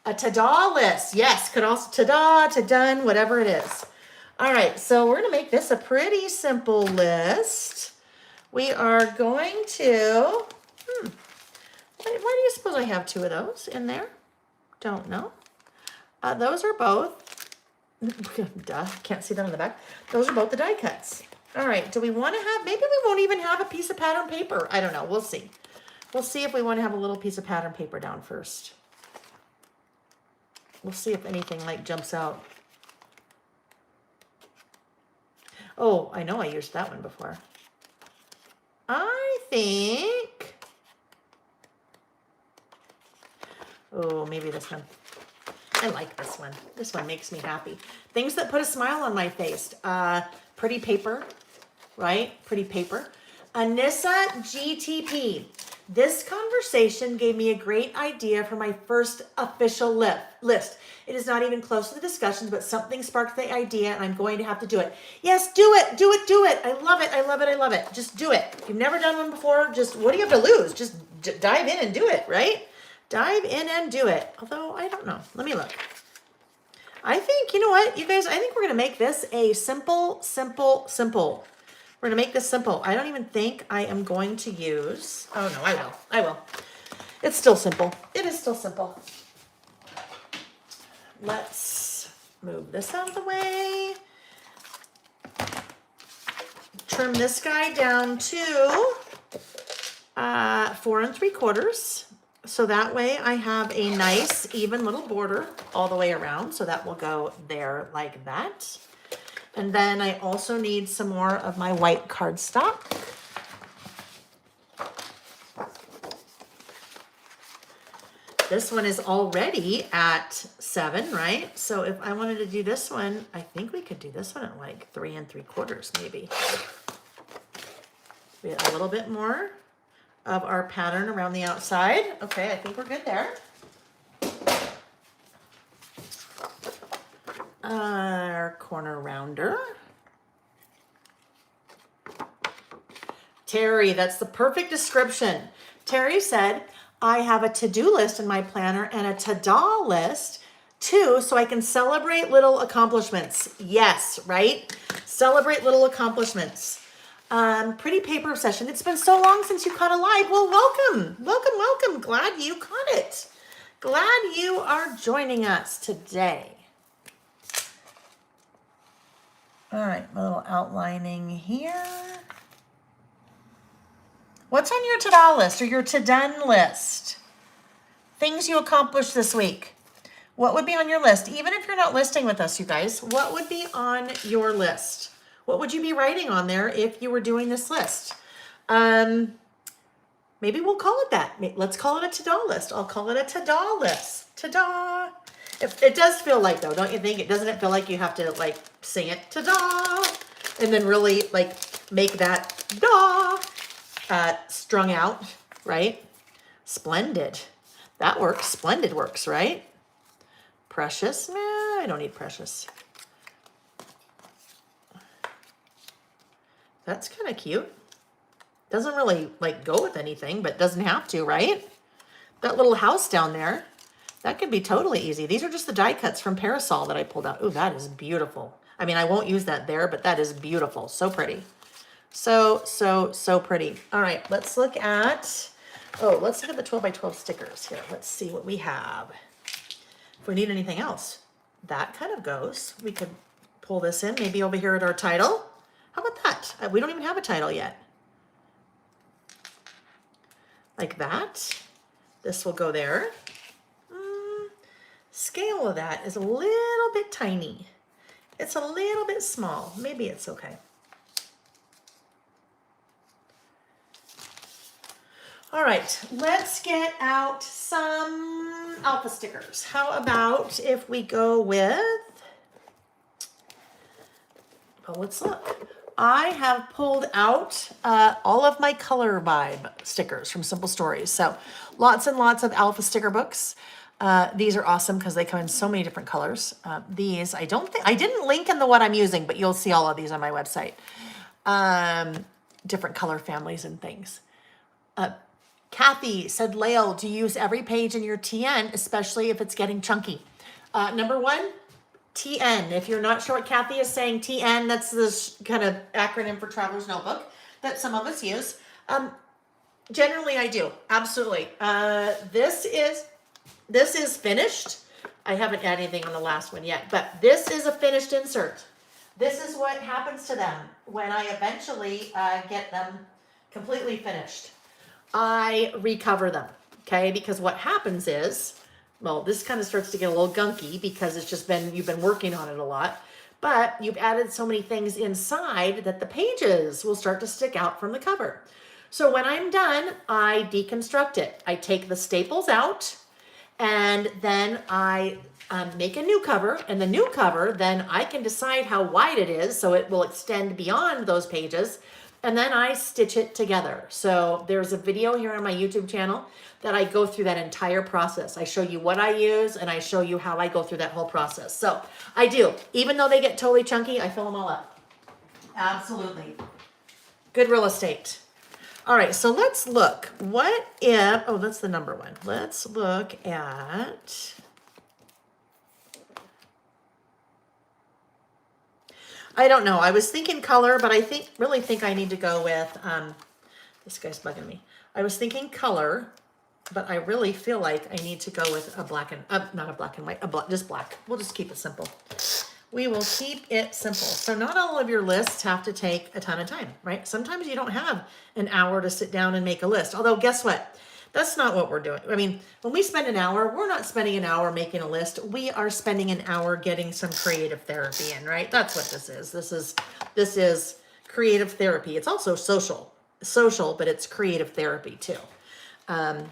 A to-da list. Yes, could also to-da, to-done, whatever it is. All right, so we're going to make this a pretty simple list. We are going to, why do you suppose I have two of those in there? Don't know. Those are both, duh, can't see that on the back. Those are both the die cuts. All right, do we want to have, maybe we won't even have a piece of pattern paper. I don't know, we'll see. We'll see if we want to have a little piece of pattern paper down first. We'll see if anything like jumps out. Oh, I know I used that one before. I think, oh, maybe this one. I like this one. This one makes me happy. Things that put a smile on my face. Pretty paper, right? Pretty paper. Anissa GTP. This conversation gave me a great idea for my first official list. It is not even close to the discussions, but something sparked the idea, and I'm going to have to do it. Yes, do it, do it, do it. I love it, I love it, I love it. Just do it. If you've never done one before, just, what do you have to lose? Just dive in and do it, right? Dive in and do it. Although, I don't know. Let me look. I think, you know what, you guys, I think we're going to make this a simple. We're going to make this simple. I don't even think I am going to use, oh no, I will. It's still simple. It is still simple. Let's move this out of the way. Trim this guy down to 4 3/4. So that way I have a nice even little border all the way around. So that will go there like that. And then I also need some more of my white cardstock. This one is already at 7, right? So if I wanted to do this one, I think we could do this one at like 3 3/4 maybe. We have a little bit more of our pattern around the outside. Okay, I think we're good there. Our corner rounder. Terry, that's the perfect description. Terry said, I have a to-do list in my planner and a to-da list too, so I can celebrate little accomplishments. Yes, right? Celebrate little accomplishments. Pretty paper session. It's been so long since you caught a live. Well, welcome, welcome, welcome. Glad you caught it. Glad you are joining us today. All right, a little outlining here. What's on your to-do list or your to-done list? Things you accomplished this week. What would be on your list? Even if you're not listing with us, you guys, what would be on your list? What would you be writing on there if you were doing this list? Maybe we'll call it that. Let's call it a to-do list. I'll call it a to-do list. Ta-da! It does feel like, though, don't you think? Doesn't it feel like you have to, like, sing it, ta-da, and then really, like, make that da strung out, right? Splendid. That works. Splendid works, right? Precious? Nah, I don't need precious. That's kind of cute. Doesn't really, like, go with anything, but doesn't have to, right? That little house down there, that could be totally easy. These are just the die cuts from Parasol that I pulled out. Ooh, that is beautiful. I mean, I won't use that there, but that is beautiful. So pretty. So pretty. All right, let's look at, let's look at the 12 by 12 stickers here. Let's see what we have. If we need anything else, that kind of goes. We could pull this in, maybe over here at our title. How about that? We don't even have a title yet. Like that. This will go there. Scale of that is a little bit tiny. It's a little bit small. Maybe it's okay. All right, let's get out some alpha stickers. How about if we go with, well, let's look. I have pulled out all of my Color Vibe stickers from Simple Stories. So lots and lots of alpha sticker books. These are awesome because they come in so many different colors. These, I didn't link in the what I'm using, but you'll see all of these on my website. Different color families and things. Kathy said, Lael, do you use every page in your TN, especially if it's getting chunky? Number one, TN. If you're not sure what Kathy is saying, TN, that's this kind of acronym for Traveler's Notebook that some of us use. Generally, I do. Absolutely. This is finished. I haven't added anything on the last one yet, but this is a finished insert. This is what happens to them when I eventually get them completely finished. I recover them, okay? Because what happens is, well, this kind of starts to get a little gunky because it's just you've been working on it a lot, but you've added so many things inside that the pages will start to stick out from the cover. So when I'm done, I deconstruct it. I take the staples out, and then I make a new cover, and the new cover, then I can decide how wide it is so it will extend beyond those pages, and then I stitch it together. So there's a video here on my YouTube channel that I go through that entire process. I show you what I use, and I show you how I go through that whole process. So I do. Even though they get totally chunky, I fill them all up. Absolutely. Good real estate. All right, so let's look. What if, that's the number one. Let's look at, I don't know. I was thinking color, but I really think I need to go with, this guy's bugging me. I was thinking color, but I really feel like I need to go with a black and, not a black and white, just black. We'll just keep it simple. We will keep it simple. So not all of your lists have to take a ton of time, right? Sometimes you don't have an hour to sit down and make a list. Although guess what? That's not what we're doing. I mean, when we spend an hour, we're not spending an hour making a list. We are spending an hour getting some creative therapy in, right? That's what this is. This is creative therapy. It's also social, but it's creative therapy too.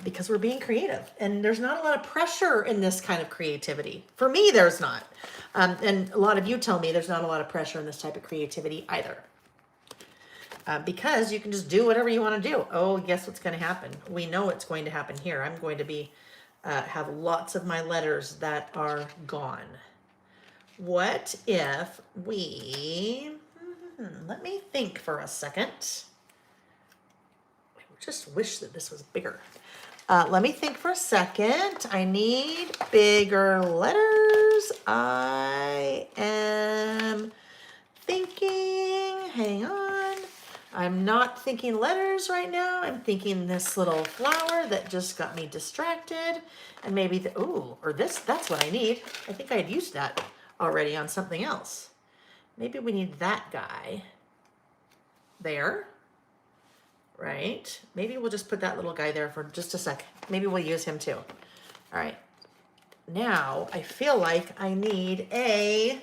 Because we're being creative, and there's not a lot of pressure in this kind of creativity. For me, there's not. And a lot of you tell me there's not a lot of pressure in this type of creativity either. Because you can just do whatever you want to do. Oh, guess what's going to happen? We know what's going to happen here. I'm going to be have lots of my letters that are gone. What if we, let me think for a second. I just wish that this was bigger. Let me think for a second. I need bigger letters. I am thinking, hang on. I'm not thinking letters right now. I'm thinking this little flower that just got me distracted. And maybe, that's what I need. I think I had used that already on something else. maybe we need that guy there, right? Maybe we'll just put that little guy there for just a sec. Maybe we'll use him too. All right. Now I feel like I need a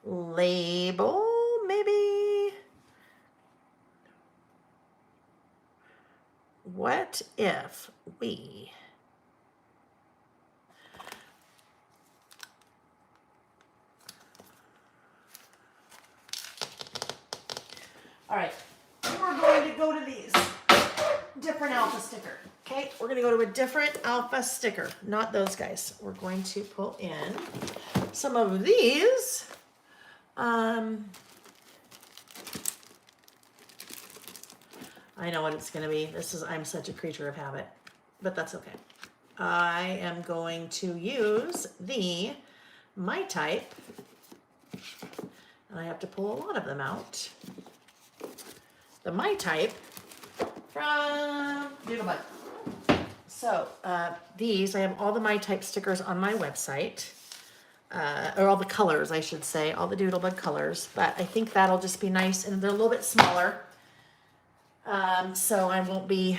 label, maybe. What if we all right, we're going to go to these different alpha sticker. Okay, we're going to go to a different alpha sticker, not those guys. We're going to pull in some of these. I know what it's going to be. I'm such a creature of habit, but that's okay. I am going to use the My Type, and I have to pull a lot of them out. The My Type from Doodlebug. So these, I have all the My Type stickers on my website, or all the colors, I should say, all the Doodlebug colors, but I think that'll just be nice, and they're a little bit smaller, so I won't be,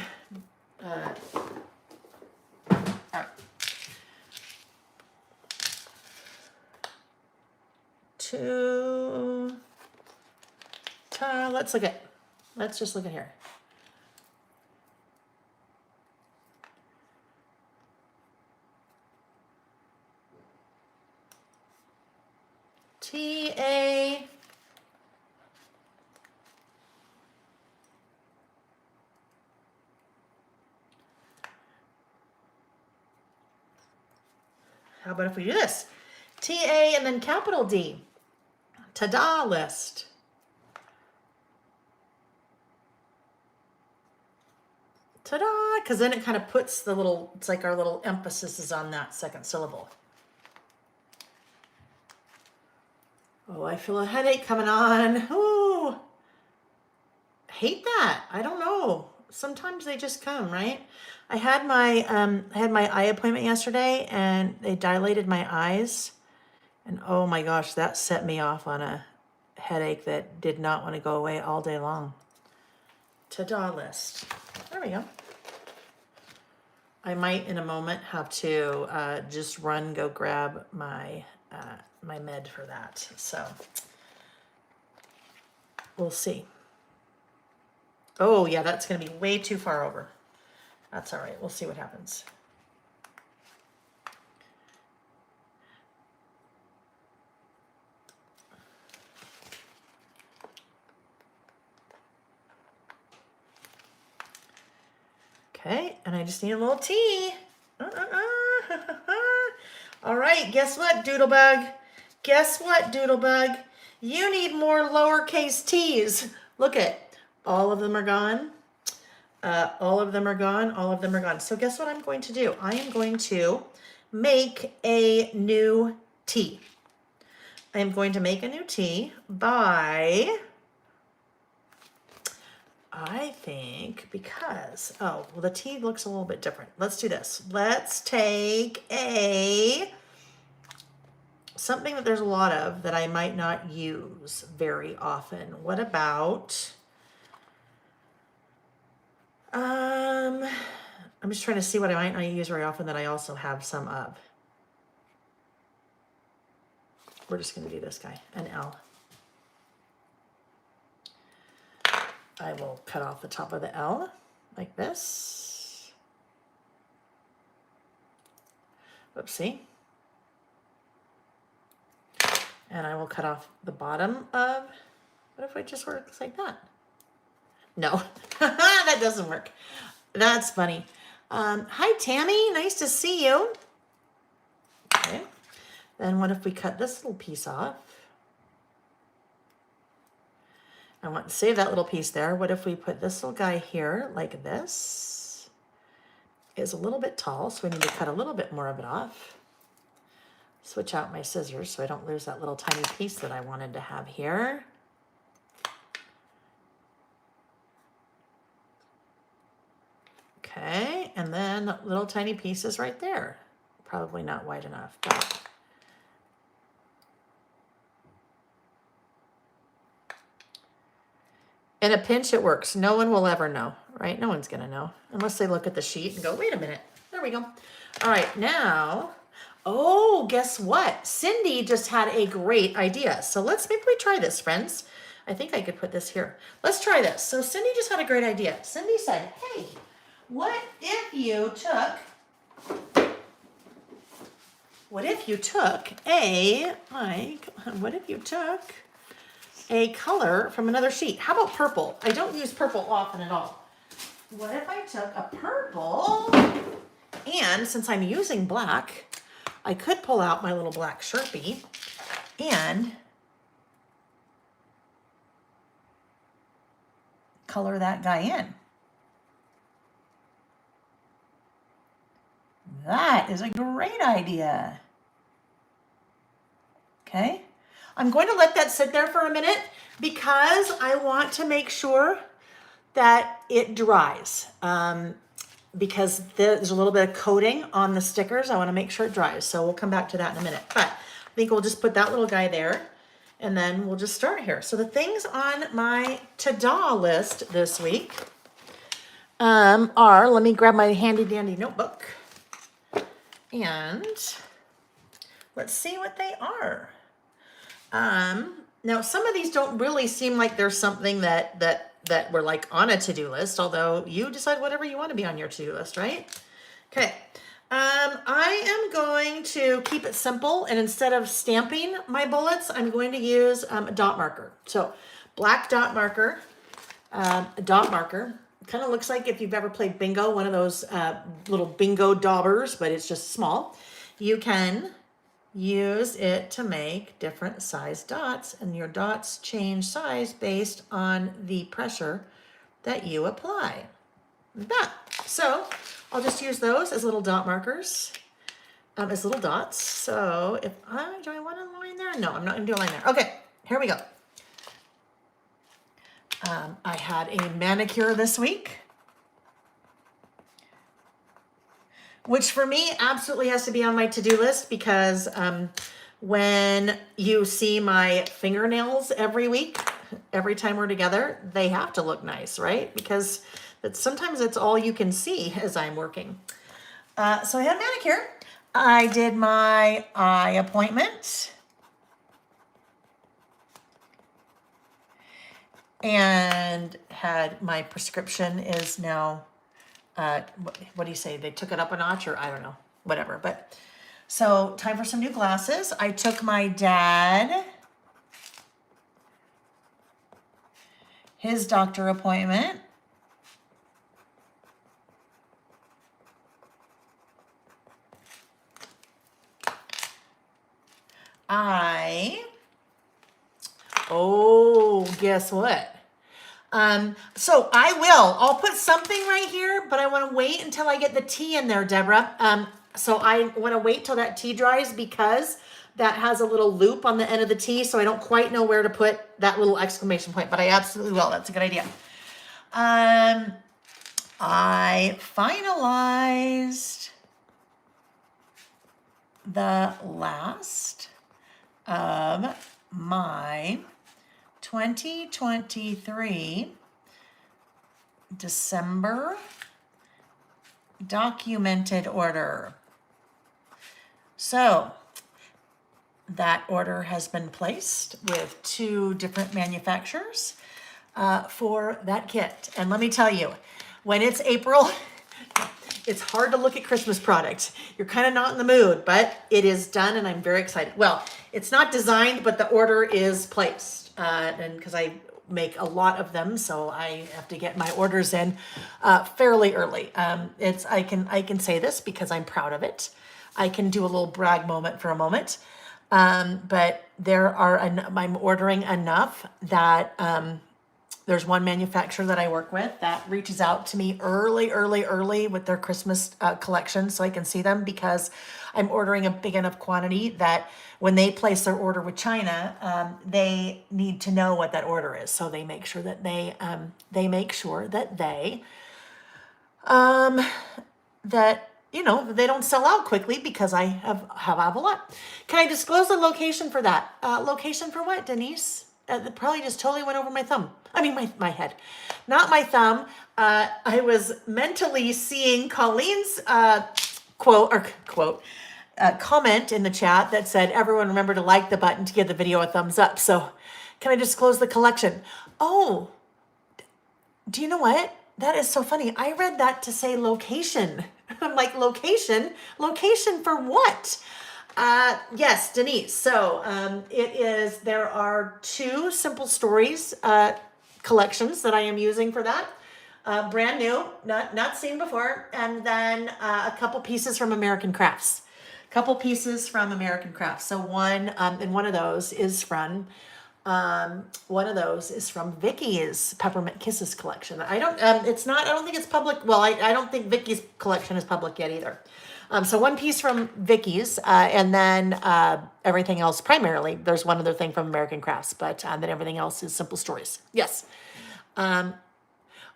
let's just look at here. TA. How about if we do this? TA and then capital D. Ta-da list. Ta-da, because then it kind of puts the little, it's like our little emphasis is on that second syllable. Oh, I feel a headache coming on. Ooh. Hate that. I don't know. Sometimes they just come, right? I had my eye appointment yesterday, and they dilated my eyes, and oh my gosh, that set me off on a headache that did not want to go away all day long. Ta-da list. There we go. I might in a moment have to just go grab my my med for that. So we'll see. Oh yeah, that's gonna be way too far over. That's all right, we'll see what happens. Okay, and I just need a little T. All right, guess what, Doodlebug? Guess what, Doodlebug? You need more lowercase t's. Look it, all of them are gone. All of them are gone, all of them are gone. So guess what I'm going to do? I am going to make a new T. I am going to make a new T by, I think, because, oh, well, the T looks a little bit different. Let's do this. Let's take something that there's a lot of that I might not use very often. What about, I'm just trying to see what I might not use very often that I also have some of. We're just going to do this guy, an L. I will cut off the top of the L like this. Whoopsie. And I will cut off the bottom of, what if it just works like that? No, that doesn't work. That's funny. Hi, Tammy, nice to see you. Okay, then what if we cut this little piece off? I want to save that little piece there. What if we put this little guy here like this? It's a little bit tall, so we need to cut a little bit more of it off. Switch out my scissors so I don't lose that little tiny piece that I wanted to have here. Okay, and then little tiny pieces right there. Probably not wide enough, but In a pinch, it works. No one will ever know, right? No one's gonna know unless they look at the sheet and go, wait a minute. There we go. All right, now, oh, guess what? Cindy just had a great idea. So maybe we try this, friends. I think I could put this here. Let's try this. So Cindy just had a great idea. Cindy said, hey, what if you took a color from another sheet? How about purple? I don't use purple often at all. What if I took a purple, and since I'm using black, I could pull out my little black Sharpie and color that guy in. That is a great idea. Okay. I'm going to let that sit there for a minute because I want to make sure that it dries. Because there's a little bit of coating on the stickers. I want to make sure it dries. So we'll come back to that in a minute. But I think we'll just put that little guy there and then we'll just start here. So the things on my to-do list this week are, let me grab my handy dandy notebook and let's see what they are. Now some of these don't really seem like there's something that we're like on a to-do list, although you decide whatever you want to be on your to-do list, right? Okay. I am going to keep it simple, and instead of stamping my bullets, I'm going to use a dot marker. So black dot marker, a dot marker. Kind of looks like if you've ever played bingo, one of those little bingo daubers, but it's just small. You can use it to make different size dots, and your dots change size based on the pressure that you apply. Like that. So I'll just use those as little dot markers, as little dots. So if do I want a line there? No, I'm not gonna do a line there. Okay, here we go. I had a manicure this week, which for me absolutely has to be on my to-do list because when you see my fingernails every week, every time we're together, they have to look nice, right? Because sometimes it's all you can see as I'm working. So I had a manicure. I did my eye appointment. And had my prescription is now, what do you say? They took it up a notch, or I don't know, whatever. But so time for some new glasses. I took my dad his doctor appointment. Guess what? So I'll put something right here, but I want to wait until I get the tea in there, Deborah. So I want to wait till that tea dries because that has a little loop on the end of the tea. So I don't quite know where to put that little exclamation point, but I absolutely will. That's a good idea. I finalized the last of my 2023 December documented order. So that order has been placed with 2 different manufacturers for that kit. And let me tell you, when it's April, it's hard to look at Christmas products. You're kind of not in the mood, but it is done and I'm very excited. Well, it's not designed, but the order is placed. And because I make a lot of them, so I have to get my orders in fairly early. I can say this because I'm proud of it. I can do a little brag moment for a moment. But I'm ordering enough that there's one manufacturer that I work with that reaches out to me early with their Christmas collection so I can see them, because I'm ordering a big enough quantity that when they place their order with China, they need to know what that order is. So they make sure that they they don't sell out quickly because I have a lot. Can I disclose the location for that? Location for what, Denise? That probably just totally went over my thumb. I mean, my head, not my thumb. I was mentally seeing Colleen's comment in the chat that said, everyone remember to like the button to give the video a thumbs up. So can I just close the collection? Oh, do you know what? That is so funny. I read that to say location. I'm like, location? Location for what? Yes, Denise. So there are 2 simple stories collections that I am using for that. Brand new, not seen before. And then a couple pieces from American Crafts. So one of those is from Vicky's Peppermint Kisses collection. I don't think it's public. Well, I don't think Vicky's collection is public yet either. So one piece from Vicky's, and then everything else primarily. There's one other thing from American Crafts, but then everything else is simple stories. Yes. Oh,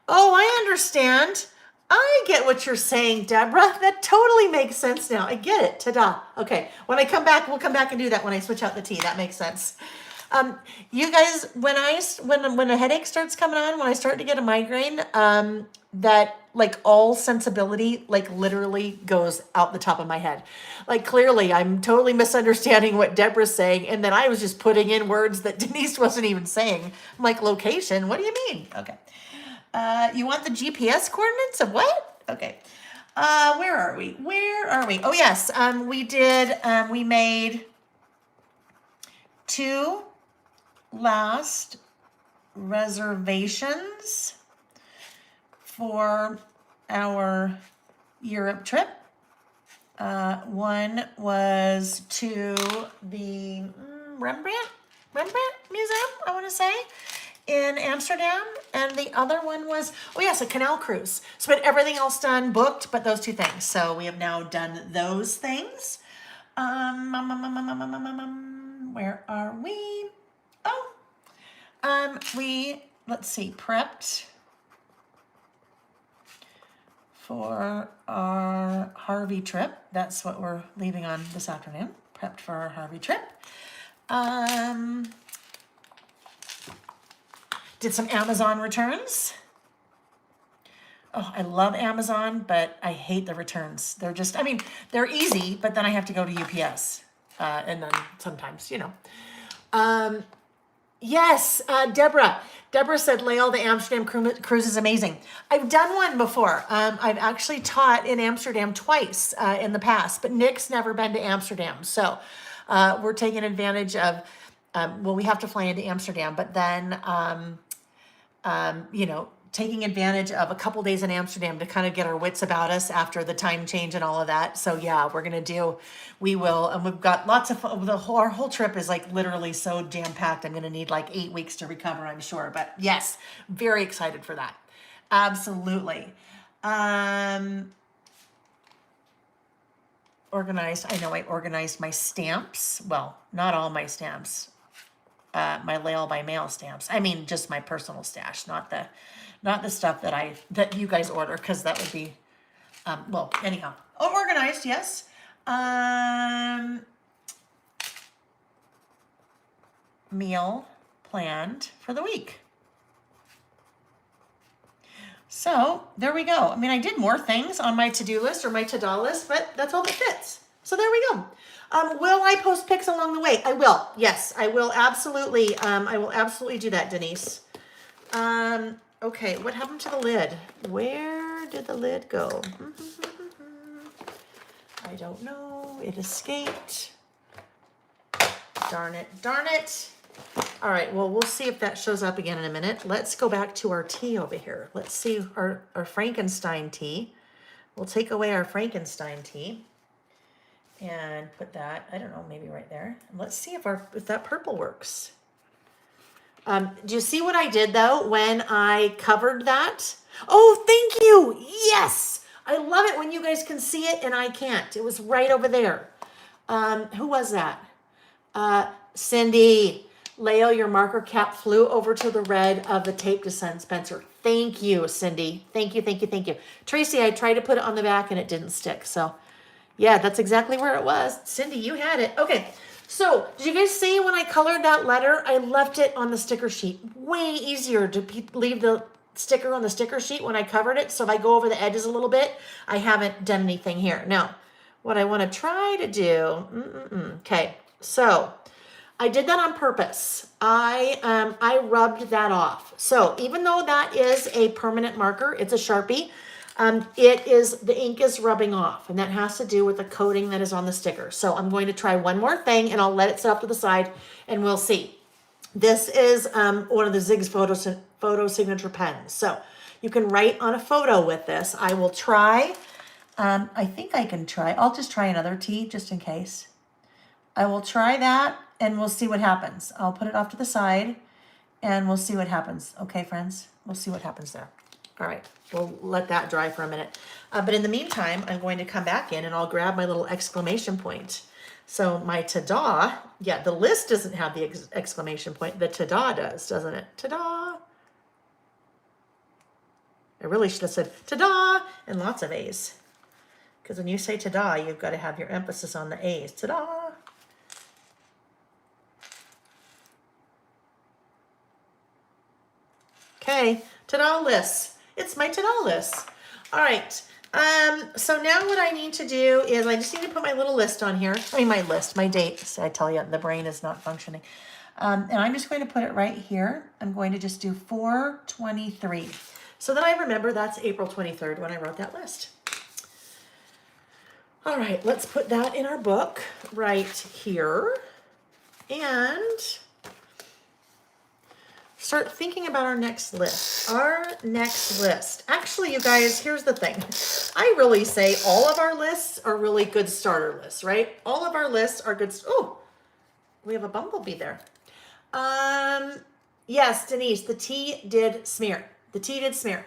I understand. I get what you're saying, Deborah. That totally makes sense now. I get it. Ta-da. Okay. When I come back, we'll come back and do that when I switch out the tea. That makes sense. You guys, when a headache starts coming on, when I start to get a migraine, that like all sensibility, like literally goes out the top of my head. Like clearly I'm totally misunderstanding what Deborah's saying. And then I was just putting in words that Denise wasn't even saying. I'm like, location, what do you mean? Okay. You want the GPS coordinates of what? Okay. Where are we? Oh yes. We made 2 last reservations for our Europe trip. One was to the Rembrandt Museum, I want to say, in Amsterdam, and the other one was, a canal cruise. So we had everything else done, booked, but those 2 things. So we have now done those things. Where are we? Oh, let's see, prepped for our Harvey trip. That's what we're leaving on this afternoon. Prepped for our Harvey trip. Did some Amazon returns. Oh, I love Amazon, but I hate the returns. They're easy, but then I have to go to UPS. And then sometimes, yes, Deborah. Deborah said, Lael, the Amsterdam cruise is amazing. I've done one before. I've actually taught in Amsterdam twice in the past, but Nick's never been to Amsterdam. So we're taking advantage of, we have to fly into Amsterdam, but then, taking advantage of a couple days in Amsterdam to kind of get our wits about us after the time change and all of that. So yeah, we will, and we've got lots of, our whole trip is like literally so jam-packed. I'm going to need like 8 weeks to recover, I'm sure. But yes, very excited for that. Absolutely. Organized. I know I organized my stamps. Well, not all my stamps. My Lael by mail stamps. I mean, just my personal stash, not the stuff that you guys order, because that would be, anyhow. Oh, organized, yes. Meal planned for the week. So there we go. I mean, I did more things on my to-do list or my to-do list, but that's all that fits. So there we go. Will I post pics along the way? I will. Yes, I will absolutely. I will absolutely do that, Denise. Okay, what happened to the lid? Where did the lid go? I don't know. It escaped. Darn it. Darn it. All right, well, we'll see if that shows up again in a minute. Let's go back to our tea over here. Let's see our Frankenstein tea. We'll take away our Frankenstein tea and put that, I don't know, maybe right there. And let's see if that purple works. Do you see what I did though when I covered that? Oh, thank you. Yes. I love it when you guys can see it and I can't. It was right over there. Who was that? Cindy. Lael, your marker cap flew over to the red of the tape dispenser. Thank you, Cindy. Thank you, thank you, thank you. Tracy, I tried to put it on the back and it didn't stick. So yeah, that's exactly where it was. Cindy, you had it. Okay, So, did you guys see when I colored that letter, I left it on the sticker sheet. Way easier to leave the sticker on the sticker sheet when I covered it. So if I go over the edges a little bit, I haven't done anything here. Now, what I want to try to do, okay, so I did that on purpose. I rubbed that off. So even though that is a permanent marker, it's a Sharpie, the ink is rubbing off, and that has to do with the coating that is on the sticker. So I'm going to try one more thing, and I'll let it sit up to the side, and we'll see. This is one of the Zig's photo signature pens. So you can write on a photo with this. I will try. I think I can try. I'll just try another T just in case. I will try that, and we'll see what happens. I'll put it off to the side, and we'll see what happens. Okay, friends? We'll see what happens there. All right, we'll let that dry for a minute. But in the meantime, I'm going to come back in, and I'll grab my little exclamation point. So my ta-da, yeah, the list doesn't have the exclamation point. The ta-da does, doesn't it? Ta-da. I really should have said ta-da and lots of A's. Because when you say ta-da, you've got to have your emphasis on the A's. Ta-da. Okay, ta-da list. It's my ta-da list. All right. So now what I need to do is I just need to put my little list on here. I mean, my dates. I tell you, the brain is not functioning. And I'm just going to put it right here. I'm going to just do 4/23. So that I remember that's April 23rd when I wrote that list. All right, let's put that in our book right here. And start thinking about our next list. Actually, you guys, here's the thing. I really say all of our lists are really good starter lists, right? All of our lists are good. Oh, we have a bumblebee there. Yes, Denise, the T did smear. The T did smear.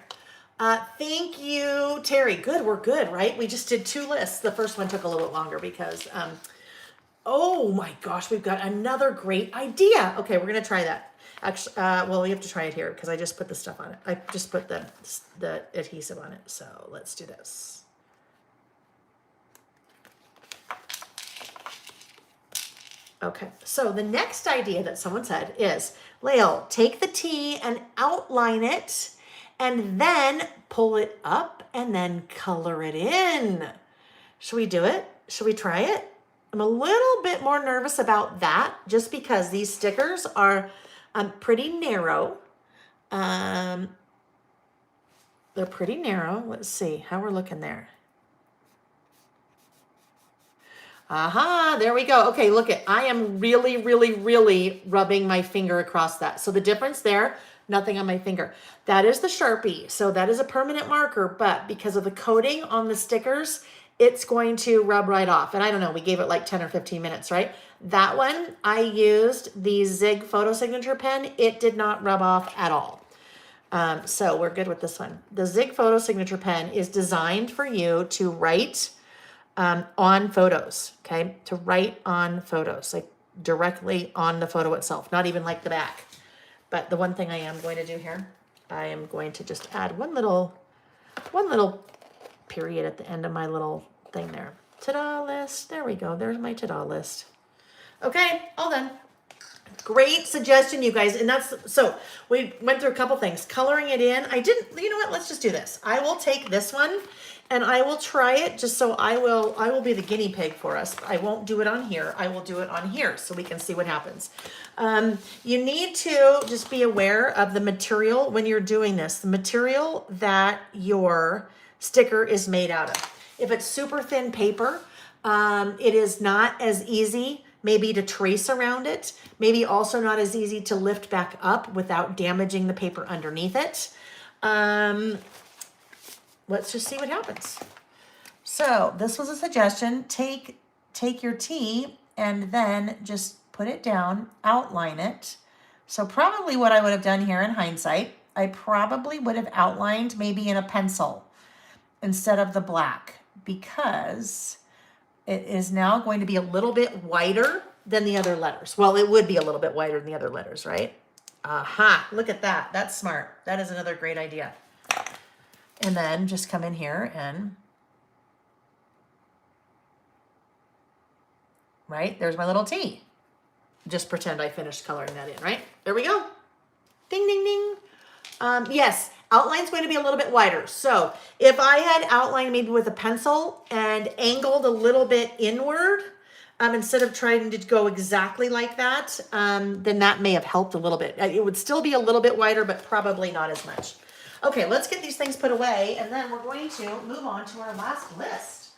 Thank you, Terry. Good, we're good, right? We just did 2 lists. The first one took a little bit longer because, oh my gosh, we've got another great idea. Okay, we're going to try that. Actually, well, we have to try it here because I just put the stuff on it. I just put the adhesive on it. So let's do this. Okay, so the next idea that someone said is, Lael, take the T and outline it and then pull it up and then color it in. Should we do it? Should we try it? I'm a little bit more nervous about that just because these stickers are pretty narrow. They're pretty narrow. Let's see how we're looking there. Aha, there we go. Okay, look it. I am really, really, really rubbing my finger across that. So the difference there, nothing on my finger. That is the Sharpie. So that is a permanent marker, but because of the coating on the stickers, it's going to rub right off. And I don't know, we gave it like 10 or 15 minutes, right? That one, I used the Zig photo signature pen. It did not rub off at all. So we're good with this one. The Zig photo signature pen is designed for you to write on photos, okay? To write on photos, like directly on the photo itself, not even like the back. But the one thing I am going to do here, I am going to just add one little period at the end of my little thing there. Ta-da list. There we go. There's my ta-da list. Okay, all done. Great suggestion, you guys. And that's, so we went through a couple things. Coloring it in. You know what? Let's just do this. I will take this one and I will try it just so I will be the guinea pig for us. I won't do it on here. I will do it on here so we can see what happens. You need to just be aware of the material when you're doing this. The material that your sticker is made out of. If it's super thin paper, it is not as easy maybe to trace around it, maybe also not as easy to lift back up without damaging the paper underneath it. Let's just see what happens. So this was a suggestion. Take your T and then just put it down, outline it. So probably what I would have done here in hindsight, I probably would have outlined maybe in a pencil instead of the black, because it is now going to be a little bit wider than the other letters. Well, it would be a little bit wider than the other letters, right? Aha, look at that. That's smart. That is another great idea. And then just come in here and, right, there's my little T. just pretend I finished coloring that in, right? There we go. Ding, ding, ding. Yes, outline's going to be a little bit wider. So if I had outlined maybe with a pencil and angled a little bit inward, instead of trying to go exactly like that, then that may have helped a little bit. It would still be a little bit wider, but probably not as much. Okay, let's get these things put away, and then we're going to move on to our last list.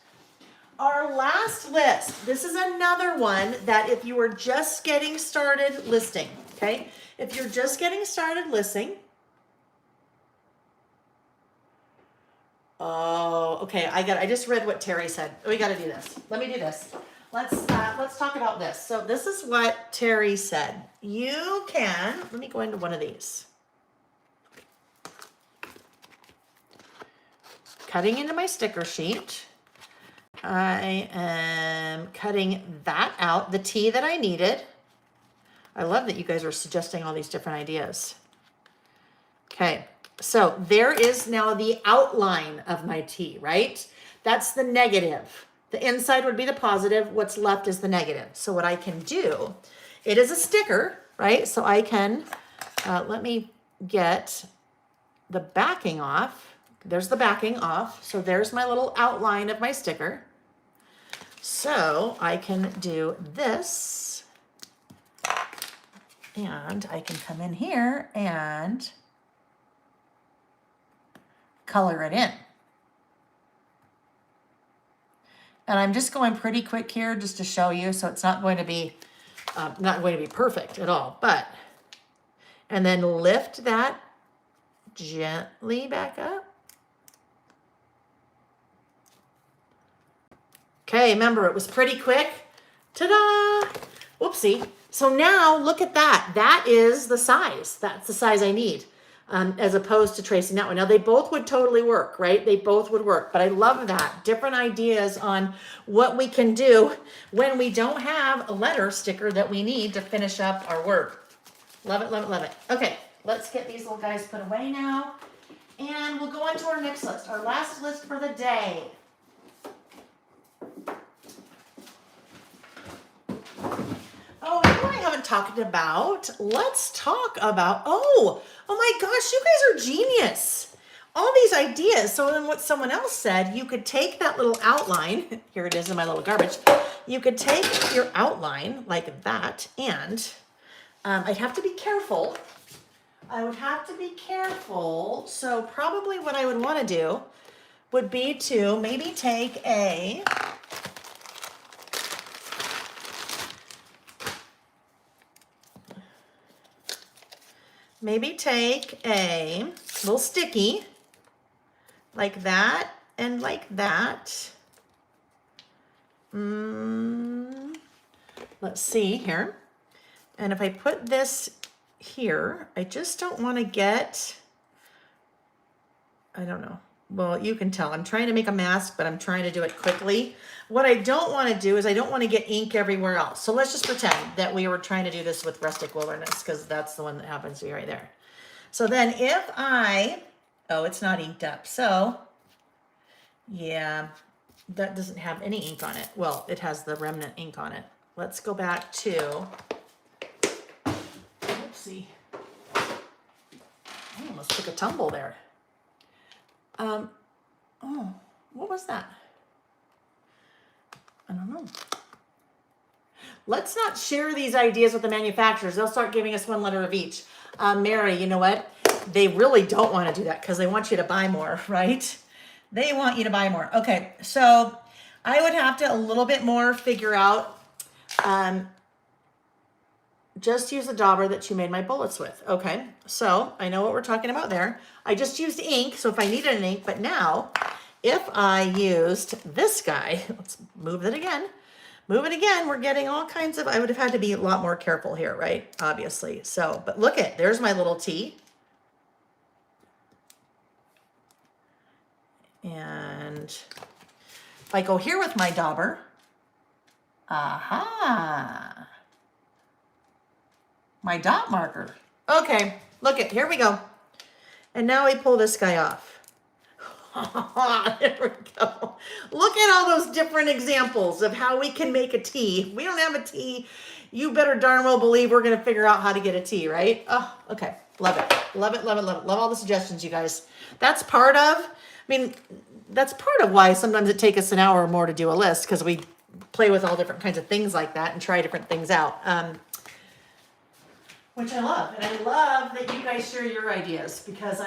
Our last list, this is another one that if you were just getting started listing, okay? If you're just getting started listing, oh, okay, I just read what Terry said. We got to do this. Let me do this. Let's talk about this. So this is what Terry said. You can, let me go into one of these. Cutting into my sticker sheet. I am cutting that out, the T that I needed. I love that you guys are suggesting all these different ideas. Okay, so there is now the outline of my T, right? That's the negative. The inside would be the positive. What's left is the negative. So what I can do, it is a sticker, right? So I can, let me get the backing off. There's the backing off. So there's my little outline of my sticker. So I can do this. And I can come in here and color it in. And I'm just going pretty quick here just to show you, so it's not going to be perfect at all. But, and then lift that gently back up. Okay, remember it was pretty quick. Ta-da! Whoopsie. So now look at that. That is the size. That's the size I need. As opposed to tracing that one. Now they both would totally work, right? They both would work, but I love that. Different ideas on what we can do when we don't have a letter sticker that we need to finish up our word. Love it, love it, love it. Okay, let's get these little guys put away now. And we'll go on to our next list, our last list for the day. Oh, you know what I haven't talked about? Let's talk about, oh my gosh, you guys are genius. All these ideas. So then what someone else said, you could take that little outline, here it is in my little garbage. You could take your outline like that and I'd have to be careful. I would have to be careful. So probably what I would want to do would be to maybe take a, little sticky like that and like that. Let's see here. And if I put this here, I just don't want to get, I don't know. Well, you can tell I'm trying to make a mask, but I'm trying to do it quickly. What I don't want to do is I don't want to get ink everywhere else. So let's just pretend that we were trying to do this with Rustic Wilderness because that's the one that happens to be right there. So then if oh, it's not inked up. So yeah, that doesn't have any ink on it. Well, it has the remnant ink on it. Let's go back to, oopsie. I almost took a tumble there. Oh, what was that? I don't know. Let's not share these ideas with the manufacturers. They'll start giving us one letter of each. Mary, you know what? They really don't want to do that because they want you to buy more, right? They want you to buy more. Okay, so I would have to a little bit more figure out, just use the dauber that you made my bullets with. Okay, so I know what we're talking about there. I just used ink, so if I needed an ink, but now if I used this guy, let's move it again. Move it again, we're getting all kinds of, I would have had to be a lot more careful here, right? Obviously. So, but look at, there's my little T. And if I go here with my dauber, aha, my dot marker. Okay, look it, here we go. And now I pull this guy off. There we go. Look at all those different examples of how we can make a tea. If we don't have a tea, you better darn well believe we're going to figure out how to get a tea, right? Oh, okay. Love it. Love it, love it, love it. Love all the suggestions, you guys. That's part of, I mean, that's part of why sometimes it takes us an hour or more to do a list, because we play with all different kinds of things like that and try different things out. Which I love, and I love that you guys share your ideas, because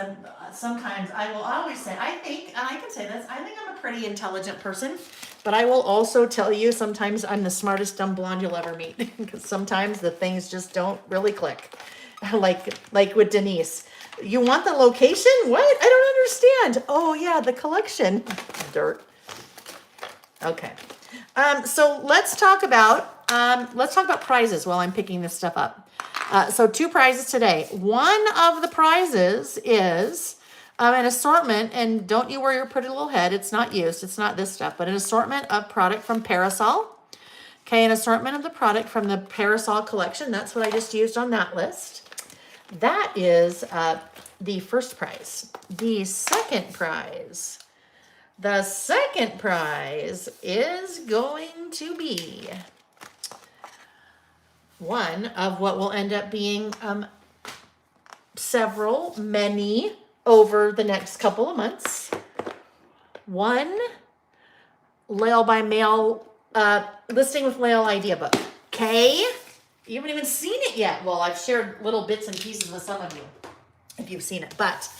sometimes I will always say, I think, and I can say this, I think I'm a pretty intelligent person, but I will also tell you sometimes I'm the smartest dumb blonde you'll ever meet, because sometimes the things just don't really click. Like with Denise, you want the location? What? I don't understand. Oh yeah, the collection. Dirt. Okay. So let's talk about prizes while I'm picking this stuff up. So 2 prizes today. One of the prizes is an assortment, and don't you worry your pretty little head, it's not used, it's not this stuff, but an assortment of product from Parasol. Okay, an assortment of the product from the Parasol collection. That's what I just used on that list. That is the first prize. The second prize is going to be one of what will end up being many over the next couple of months. One Lail by Mail listing with Lail idea book. Okay, you haven't even seen it yet. Well, I've shared little bits and pieces with some of you if you've seen it. But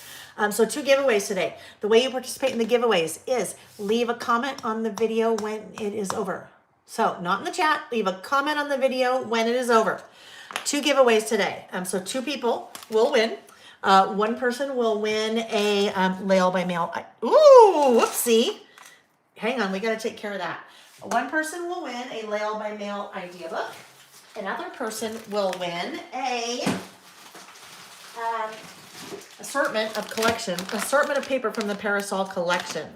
so 2 giveaways today. The way you participate in the giveaways is leave a comment on the video when it is over. So not in the chat, leave a comment on the video when it is over. 2 giveaways today. So 2 people will win. One person will win a Lail by Mail. Ooh, whoopsie. Hang on, we got to take care of that. One person will win a Lail by Mail idea book. Another person will win a assortment of paper from the Parasol collection.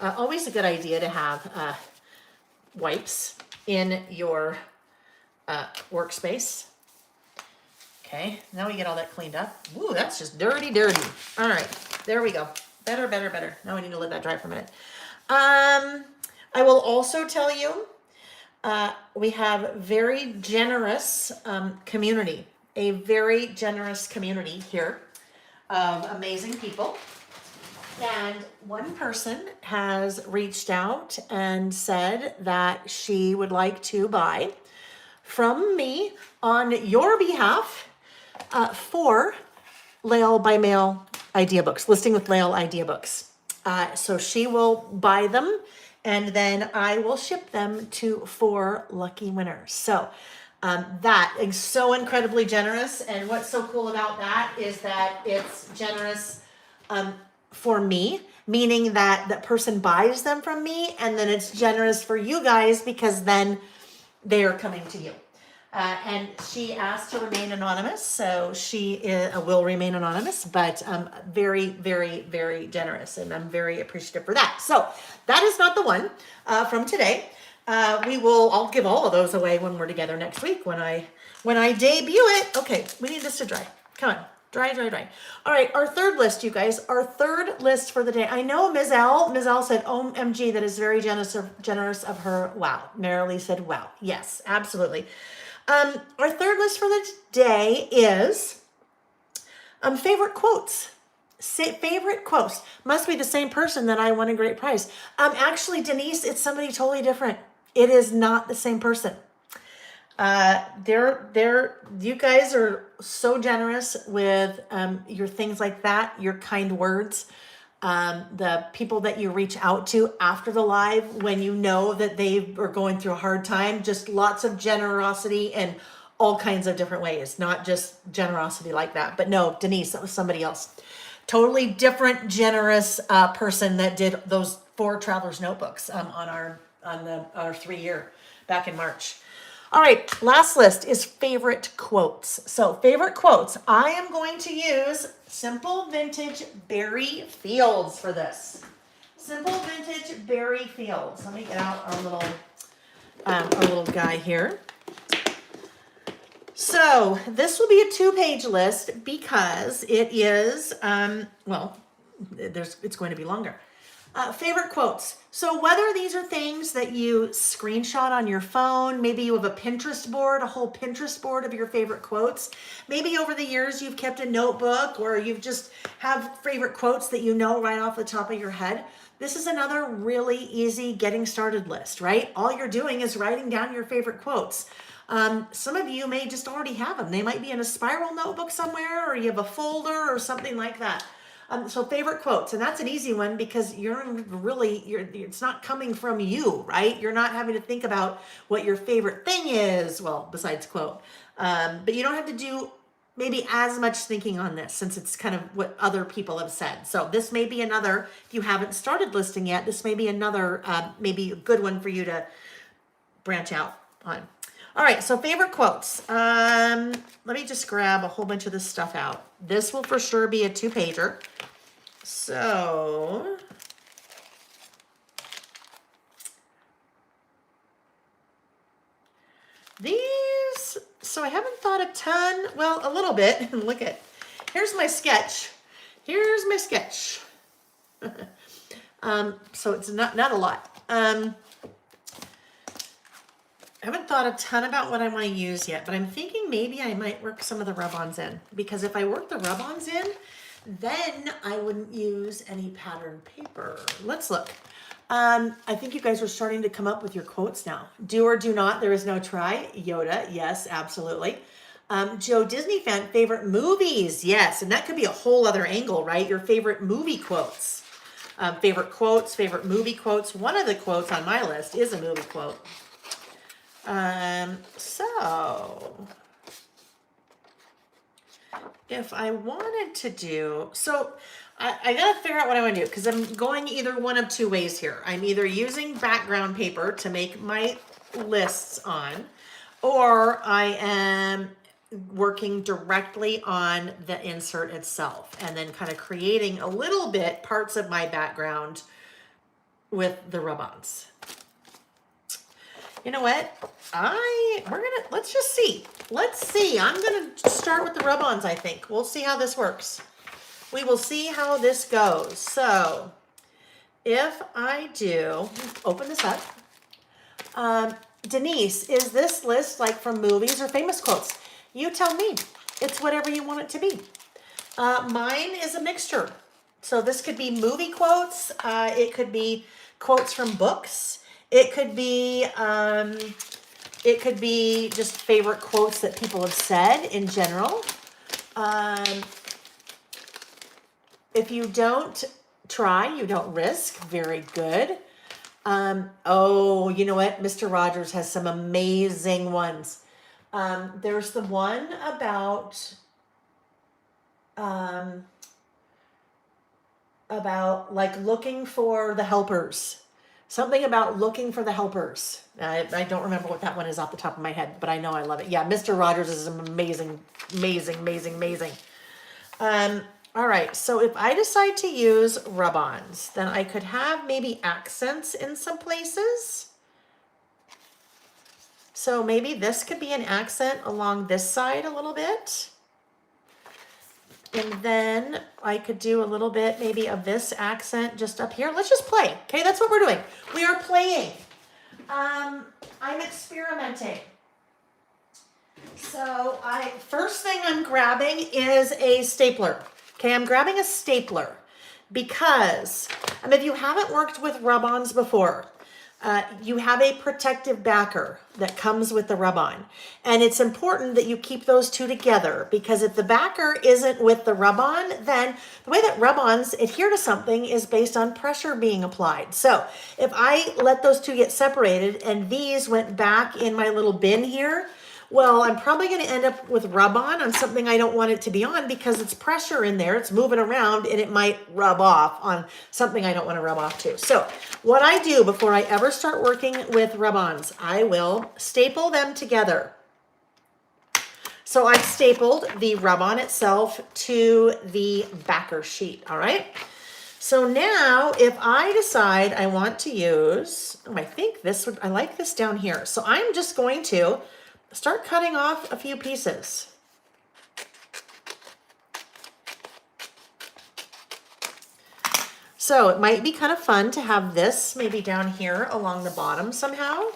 Always a good idea to have wipes in your workspace. Okay, now we get all that cleaned up. Ooh, that's just dirty. All right, there we go. Better. Now we need to let that dry for a minute. I will also tell you, we have very generous community, a very generous community here of amazing people. And one person has reached out and said that she would like to buy from me on your behalf 4 Lail by Mail idea books, listing with Lail idea books. So she will buy them, and then I will ship them to 4 lucky winners. So that is so incredibly generous. And what's so cool about that is that it's generous for me, meaning that that person buys them from me, and then it's generous for you guys because then they are coming to you. And she asked to remain anonymous, so she will remain anonymous, but very, very, very generous, and I'm very appreciative for that. So that is not the one from today. I'll give all of those away when we're together next week when I debut it. Okay, we need this to dry. Come on. Dry. All right, our third list, you guys. Our third list for the day. I know Ms. L said, OMG, that is very generous of her. Wow. Marilee said, wow. Yes, absolutely. Our third list for the day is favorite quotes. Favorite quotes. Must be the same person that I won a great prize. Actually, Denise, it's somebody totally different. It is not the same person. You guys are so generous with your things like that, your kind words, the people that you reach out to after the live when you know that they are going through a hard time, just lots of generosity in all kinds of different ways, not just generosity like that. But no, Denise, that was somebody else. Totally different, generous person that did those 4 traveler's notebooks on our 3-year back in March. All right, last list is favorite quotes. So favorite quotes. I am going to use Simple Vintage Barry Fields for this. Simple Vintage Barry Fields. Let me get out our little guy here. So this will be a 2-page list because it is, it's going to be longer. Favorite quotes. So whether these are things that you screenshot on your phone, maybe you have a Pinterest board, a whole Pinterest board of your favorite quotes. Maybe over the years you've kept a notebook, or you've just have favorite quotes that you know right off the top of your head. This is another really easy getting started list, right? All you're doing is writing down your favorite quotes. Some of you may just already have them. They might be in a spiral notebook somewhere, or you have a folder or something like that. So favorite quotes, and that's an easy one because it's not coming from you, right? You're not having to think about what your favorite thing is, well, besides quote. But you don't have to do maybe as much thinking on this, since it's kind of what other people have said. So this may be another, if you haven't started listing yet, this may be another, maybe a good one for you to branch out on. All right, so favorite quotes. Let me just grab a whole bunch of this stuff out. This will for sure be a 2-pager. So these, so I haven't thought a ton, well, a little bit. Look at, here's my sketch. Here's my sketch. So it's not a lot. I haven't thought a ton about what I want to use yet, but I'm thinking maybe I might work some of the rub-ons in, because if I work the rub-ons in, then I wouldn't use any pattern paper. Let's look. I think you guys are starting to come up with your quotes now. Do or do not, there is no try. Yoda, yes, absolutely. Joe Disney fan, favorite movies, yes, and that could be a whole other angle, right? Your favorite movie quotes. Favorite quotes, favorite movie quotes. One of the quotes on my list is a movie quote. So if I wanted to do, so I gotta figure out what I want to do, because I'm going either one of two ways here. I'm either using background paper to make my lists on, or I am working directly on the insert itself and then kind of creating a little bit parts of my background with the rub-ons. You know what? Let's just see. Let's see. I'm gonna start with the rub-ons, I think. We'll see how this works. We will see how this goes. So if I do, open this up. Denise, is this list like from movies or famous quotes? You tell me. It's whatever you want it to be. Mine is a mixture. So this could be movie quotes. It could be quotes from books. It could be just favorite quotes that people have said in general. If you don't try, you don't risk. Very good. Oh, you know what? Mr. Rogers has some amazing ones. There's the one about like looking for the helpers. Something about looking for the helpers. I don't remember what that one is off the top of my head, but I know I love it. Yeah, Mr. Rogers is amazing, amazing, amazing, amazing. All right, so if I decide to use rub-ons, then I could have maybe accents in some places. So maybe this could be an accent along this side a little bit. And then I could do a little bit maybe of this accent just up here. Let's just play. Okay, that's what we're doing. We are playing. I'm experimenting. So first thing I'm grabbing is a stapler. Okay, I'm grabbing a stapler because if you haven't worked with rub-ons before, you have a protective backer that comes with the rub-on. And it's important that you keep those two together, because if the backer isn't with the rub-on, then the way that rub-ons adhere to something is based on pressure being applied. So if I let those two get separated and these went back in my little bin here, well, I'm probably going to end up with rub-on on something I don't want it to be on, because it's pressure in there, it's moving around, and it might rub off on something I don't want to rub off to. So what I do before I ever start working with rub-ons, I will staple them together. So I've stapled the rub-on itself to the backer sheet, all right? So now if I decide I want to use, I think I like this down here. So I'm just going to start cutting off a few pieces. So it might be kind of fun to have this maybe down here along the bottom somehow.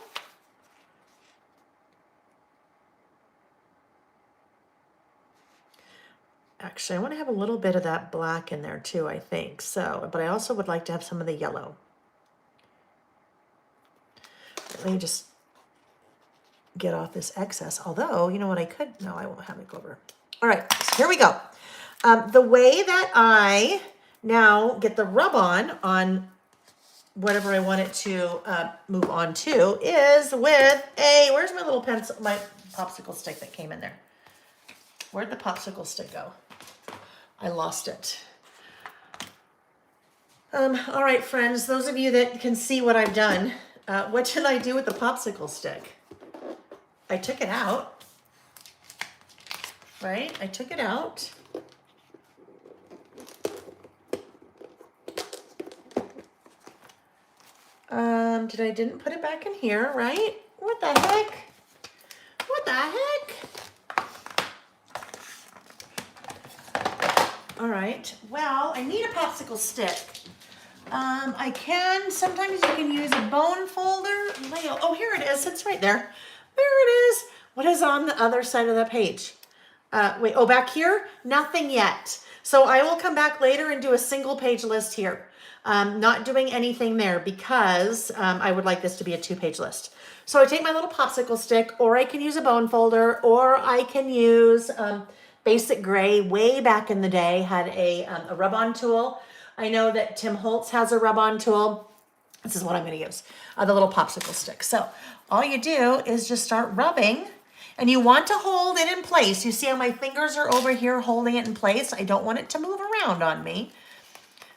Actually, I want to have a little bit of that black in there too, I think. So, but I also would like to have some of the yellow. Let me just get off this excess. Although, you know what I could, no, I won't have it go over. All right, so here we go. The way that I now get the rub on whatever I want it to move on to is with a, where's my little pencil, my popsicle stick that came in there? Where'd the popsicle stick go? I lost it. All right, friends, those of you that can see what I've done, what did I do with the popsicle stick? I took it out, right? I took it out. Didn't put it back in here, right? What the heck? What the heck? All right, well, I need a popsicle stick. Sometimes you can use a bone folder. Oh, here it is, it's right there. There it is. What is on the other side of the page? Wait, oh, back here? Nothing yet. So I will come back later and do a single page list here. Not doing anything there because I would like this to be a 2-page list. So I take my little popsicle stick, or I can use a bone folder, or I can use Basic Gray. Way back in the day had a rub-on tool. I know that Tim Holtz has a rub-on tool. This is what I'm going to use, the little popsicle stick. So all you do is just start rubbing, and you want to hold it in place. You see how my fingers are over here holding it in place? I don't want it to move around on me.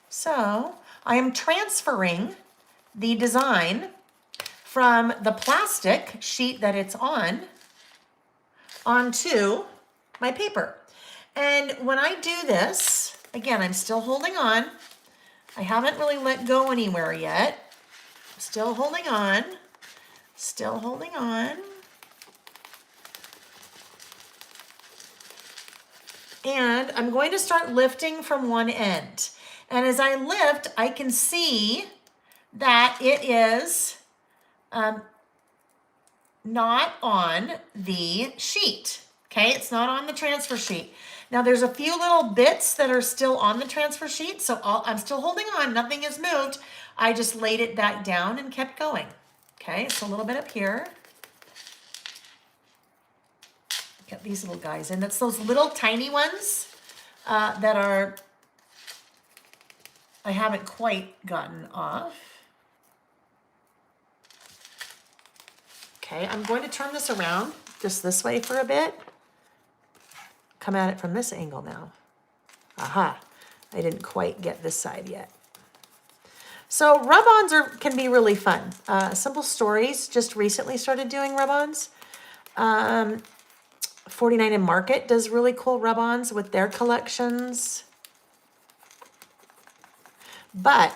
So I am transferring the design from the plastic sheet that it's on onto my paper. And when I do this, again, I'm still holding on. I haven't really let go anywhere yet. Still holding on. Still holding on. And I'm going to start lifting from one end. And as I lift, I can see that it is not on the sheet. Okay, it's not on the transfer sheet. Now there's a few little bits that are still on the transfer sheet, so I'm still holding on, nothing has moved. I just laid it back down and kept going. Okay, so a little bit up here. Get these little guys in. That's those little tiny ones that are, I haven't quite gotten off. Okay, I'm going to turn this around just this way for a bit. Come at it from this angle now. Aha, I didn't quite get this side yet. So rub-ons can be really fun. Simple Stories just recently started doing rub-ons. 49 and Market does really cool rub-ons with their collections. But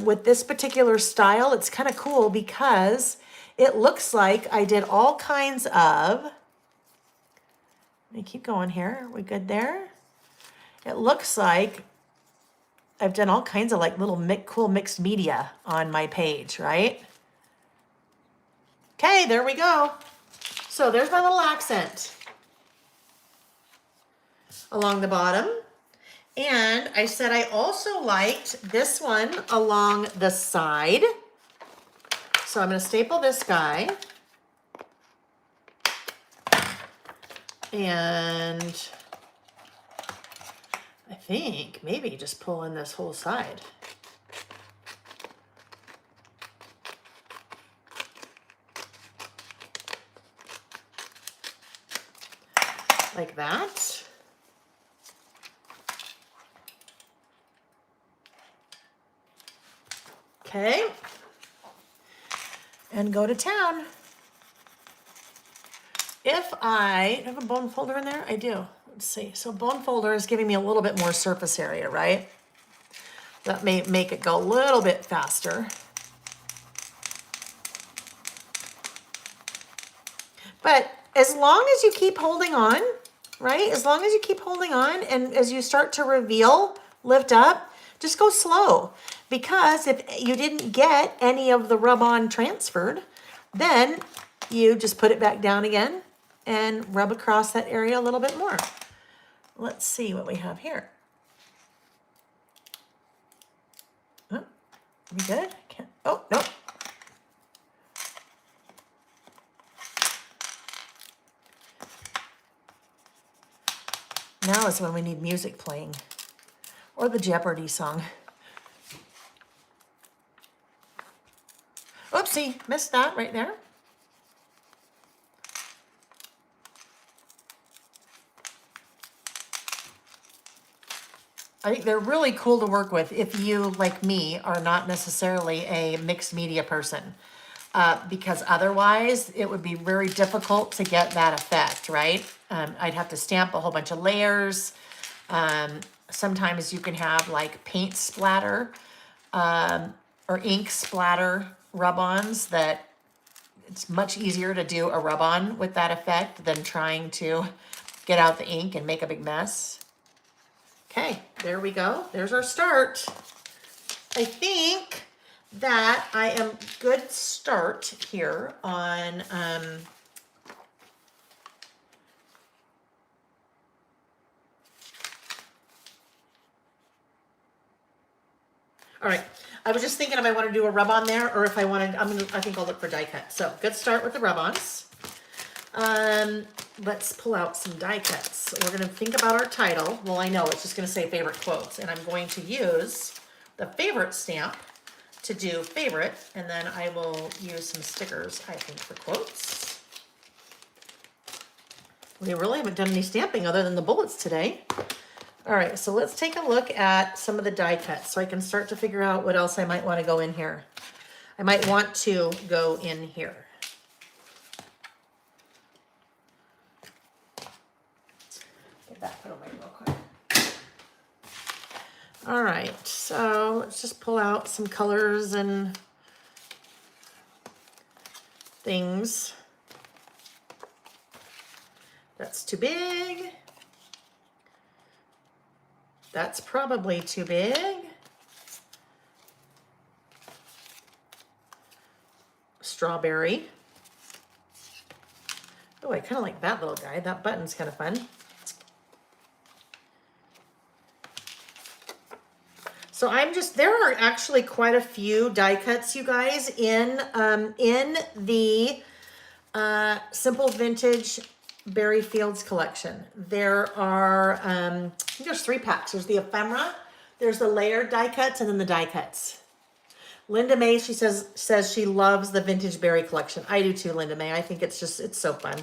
with this particular style, it's kind of cool because it looks like I did all kinds of, let me keep going here. Are we good there? It looks like I've done all kinds of like little cool mixed media on my page, right? Okay, there we go. So there's my little accent along the bottom. And I said I also liked this one along the side. So I'm going to staple this guy. And I think maybe just pull in this whole side. Like that. Okay. And go to town. If I have a bone folder in there, I do. Let's see. So bone folder is giving me a little bit more surface area, right? That may make it go a little bit faster. But as long as you keep holding on, right? As long as you keep holding on and as you start to reveal, lift up, just go slow. because if you didn't get any of the rub-on transferred, then you just put it back down again and rub across that area a little bit more. Let's see what we have here. Oh, we good? Can't, oh, no. Now is when we need music playing, or the Jeopardy song. Oopsie, missed that right there. I think they're really cool to work with if you, like me, are not necessarily a mixed media person. Because otherwise it would be very difficult to get that effect, right? I'd have to stamp a whole bunch of layers. Sometimes you can have like paint splatter or ink splatter rub-ons that it's much easier to do a rub-on with that effect than trying to get out the ink and make a big mess. Okay, there we go. There's our start. I think that I am good start here on all right. I was just thinking if I want to do a rub on there or if I wanted, I think I'll look for die cut. So good start with the rub-ons. Let's pull out some die cuts. We're going to think about our title. Well, I know it's just going to say favorite quotes, and I'm going to use the favorite stamp to do favorite, and then I will use some stickers, I think, for quotes. We really haven't done any stamping other than the bullets today. All right, so let's take a look at some of the die cuts so I can start to figure out what else I might want to go in here. I might want to go in here. Get that put away real quick. All right, so let's just pull out some colors and things. That's too big. That's probably too big. Strawberry. Oh, I kind of like that little guy. That button's kind of fun. So there are actually quite a few die cuts, you guys, in the Simple Vintage Barry Fields collection. There are, I think there's 3 packs. There's the ephemera, there's the layered die cuts, and then the die cuts. Linda May, she says she loves the Vintage Barry collection. I do too, Linda May. I think it's so fun.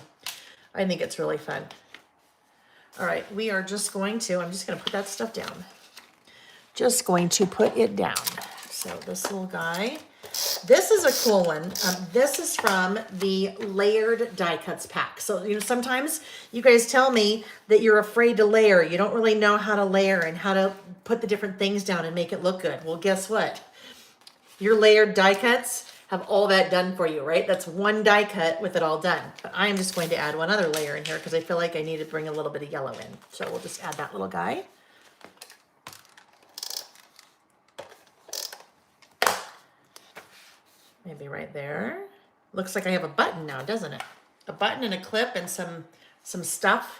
I think it's really fun. All right, we are just going to, I'm just going to put that stuff down. Just going to put it down. So this little guy, this is a cool one. This is from the layered die cuts pack. So, you know, sometimes you guys tell me that you're afraid to layer. You don't really know how to layer and how to put the different things down and make it look good. Well, guess what? Your layered die cuts have all that done for you, right? That's one die cut with it all done. But I am just going to add one other layer in here because I feel like I need to bring a little bit of yellow in. So we'll just add that little guy. Maybe right there. Looks like I have a button now, doesn't it? A button and a clip and some stuff,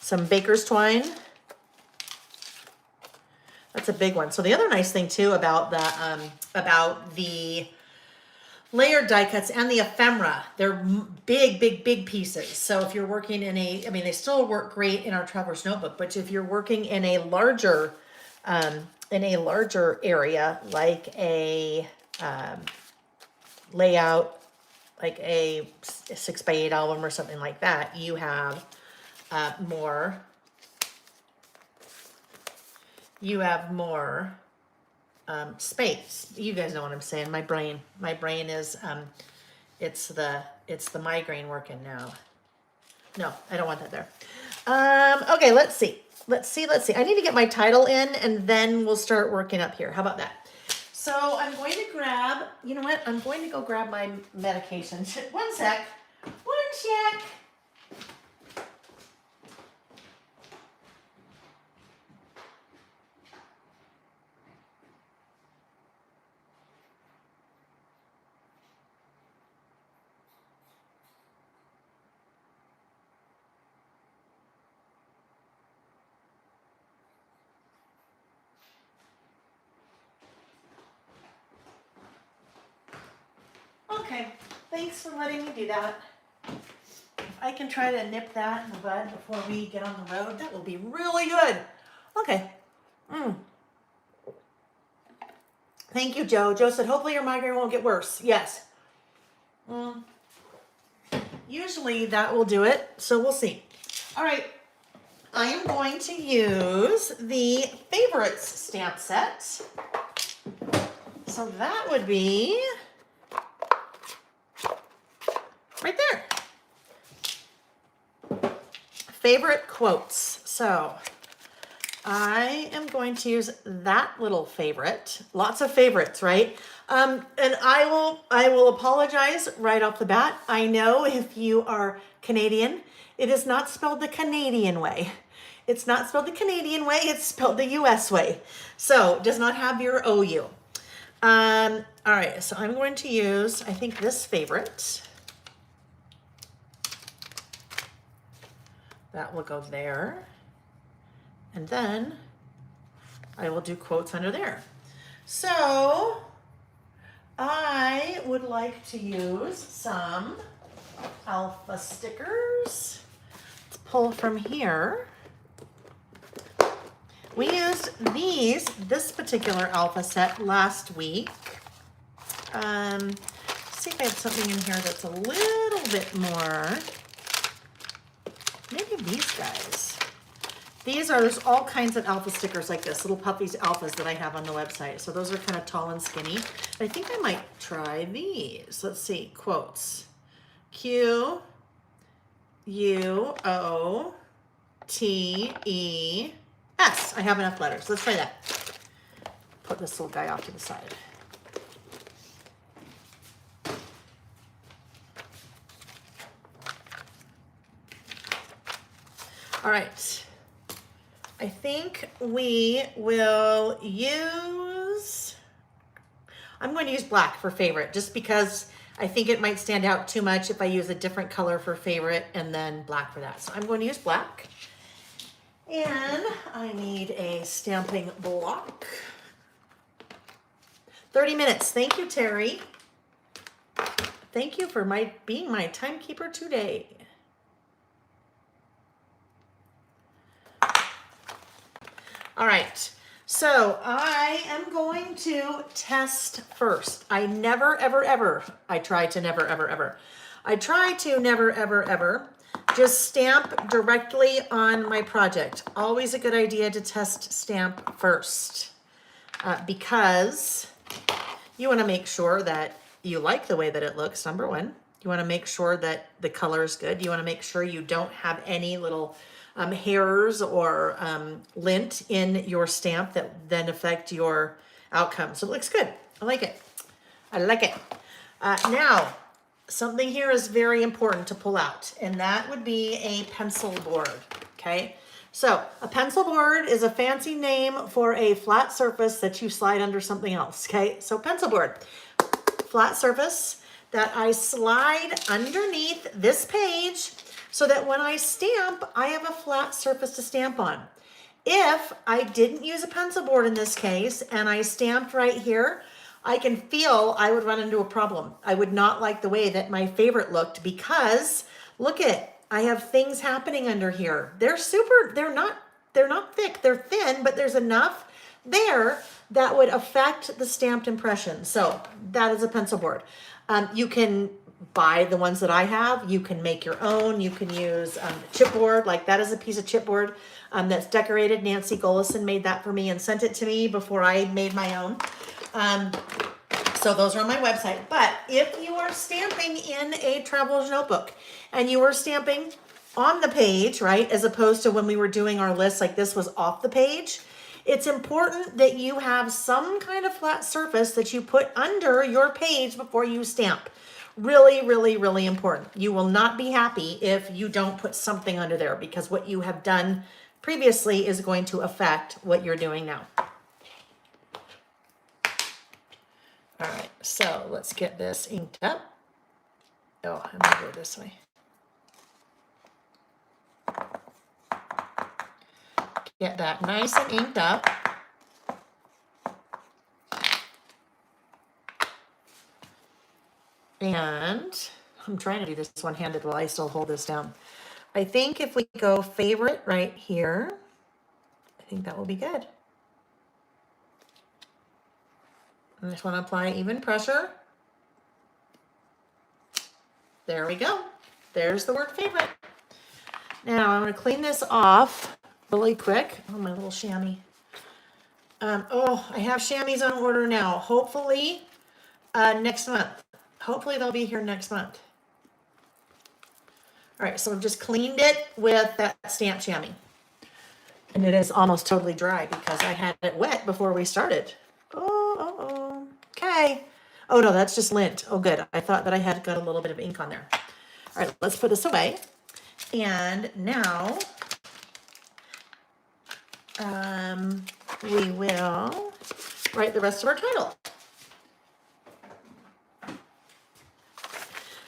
some baker's twine. That's a big one. So the other nice thing too about the layered die cuts and the ephemera, they're big pieces. So if you're working in they still work great in our Traveler's Notebook, but if you're working in a larger area, like a layout, like a 6x8 album or something like that, you have more space. You guys know what I'm saying. My brain is it's the migraine working now. No, I don't want that there. Okay, let's see. I need to get my title in and then we'll start working up here. How about that? So I'm going to grab, you know what? I'm going to go grab my medication. One sec. One check. Okay, thanks for letting me do that. If I can try to nip that in the bud before we get on the road, that will be really good. Okay. Thank you, Joe. Joe said, hopefully your migraine won't get worse. Yes. Usually that will do it, so we'll see. All right. I am going to use the favorites stamp set. So that would be right there. Favorite quotes. So I am going to use that little favorite. Lots of favorites, right? And I will apologize right off the bat. I know if you are Canadian, it is not spelled the Canadian way. It's not spelled the Canadian way, it's spelled the US way. So it does not have your OU. All right, so I'm going to use, I think, this favorite. That will go there. And then I will do quotes under there. So I would like to use some alpha stickers. Let's pull from here. We used this particular alpha set last week. Let's see if I have something in here that's a little bit more. Maybe these guys. There's all kinds of alpha stickers like this, little puppies alphas that I have on the website. So those are kind of tall and skinny. I think I might try these. Let's see, quotes. Q, U, O, T, E, S. I have enough letters. Let's try that. Put this little guy off to the side. All right. I think we will use, I'm going to use black for favorite just because I think it might stand out too much if I use a different color for favorite and then black for that. So I'm going to use black. And I need a stamping block. 30 minutes. Thank you, Terry. Thank you for being my timekeeper today. All right, so I am going to test first. I never, ever, ever, I try to never, ever, ever. I try to never, ever, ever just stamp directly on my project. Always a good idea to test stamp first because you want to make sure that you like the way that it looks, number one. You want to make sure that the color is good. You want to make sure you don't have any little hairs or lint in your stamp that then affect your outcome. So it looks good. I like it. I like it. Now, something here is very important to pull out, and that would be a pencil board, okay? So a pencil board is a fancy name for a flat surface that you slide under something else, okay? So pencil board, flat surface that I slide underneath this page so that when I stamp, I have a flat surface to stamp on. If I didn't use a pencil board in this case and I stamped right here, I can feel I would run into a problem. I would not like the way that my favorite looked because look at, I have things happening under here. They're not thick, they're thin, but there's enough there that would affect the stamped impression. So that is a pencil board. You can buy the ones that I have. You can make your own. You can use chipboard. Like that is a piece of chipboard that's decorated. Nancy Golison made that for me and sent it to me before I made my own. So those are on my website. But if you are stamping in a traveler's notebook and you are stamping on the page, right, as opposed to when we were doing our list, like this was off the page, it's important that you have some kind of flat surface that you put under your page before you stamp. Really, really, really important. You will not be happy if you don't put something under there because what you have done previously is going to affect what you're doing now. All right, so let's get this inked up. Oh, I'm gonna go this way. Get that nice and inked up. And I'm trying to do this one-handed while I still hold this down. I think if we go favorite right here, I think that will be good. I just want to apply even pressure. There we go. There's the word favorite. Now I'm going to clean this off really quick. Oh, my little chamois. I have chamois on order now. Hopefully next month. Hopefully they'll be here next month. All right, so I've just cleaned it with that stamp chamois. And it is almost totally dry because I had it wet before we started. Okay. Oh no, that's just lint. Oh good. I thought that I had got a little bit of ink on there. All right, let's put this away. And now we will write the rest of our title.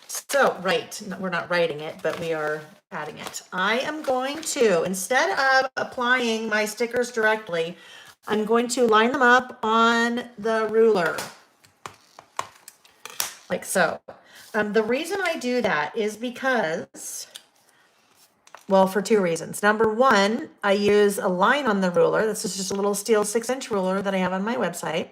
So, we're not writing it, but we are adding it. I am going to, instead of applying my stickers directly, I'm going to line them up on the ruler, like so. The reason I do that is because, well, for two reasons. Number one, I use a line on the ruler. This is just a little steel 6-inch ruler that I have on my website.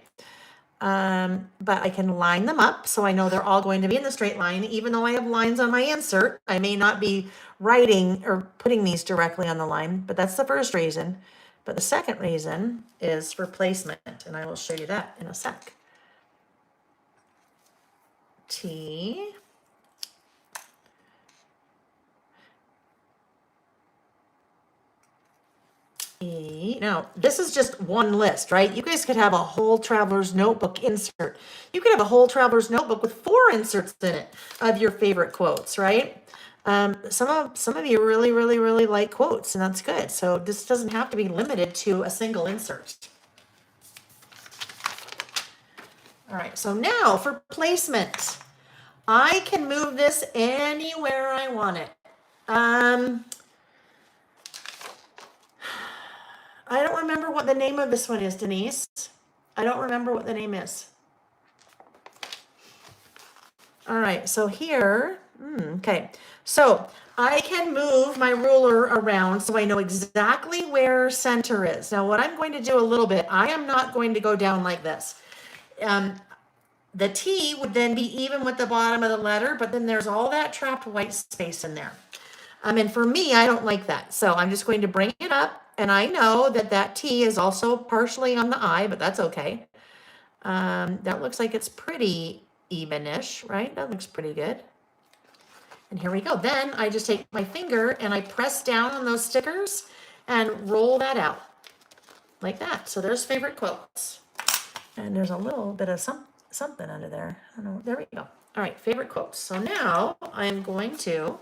But I can line them up so I know they're all going to be in the straight line. Even though I have lines on my insert, I may not be writing or putting these directly on the line, but that's the first reason. But the second reason is for placement, and I will show you that in a sec. T. E. Now, this is just one list, right? You guys could have a whole traveler's notebook insert. You could have a whole traveler's notebook with 4 inserts in it of your favorite quotes, right? Some of you really like quotes, and that's good. So this doesn't have to be limited to a single insert. All right, so now for placement. I can move this anywhere I want it. I don't remember what the name of this one is, Denise. I don't remember what the name is. All right, so here, okay. So I can move my ruler around so I know exactly where center is. Now what I'm going to do a little bit, I am not going to go down like this. The T would then be even with the bottom of the letter, but then there's all that trapped white space in there. And for me, I don't like that. So I'm just going to bring it up. And I know that that T is also partially on the I, but that's okay. That looks like it's pretty even-ish, right? That looks pretty good. And here we go. Then I just take my finger and I press down on those stickers and roll that out like that. So there's favorite quotes. And there's a little bit of something under there. I don't know. There we go. All right, favorite quotes. So now I'm going to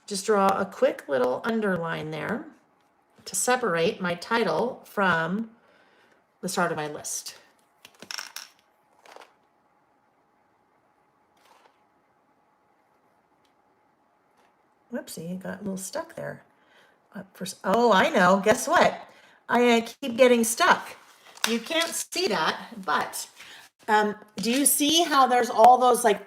just draw a quick little underline there to separate my title from the start of my list. Whoopsie, it got a little stuck there. Oh, I know. Guess what? I keep getting stuck. You can't see that, but do you see how there's all those like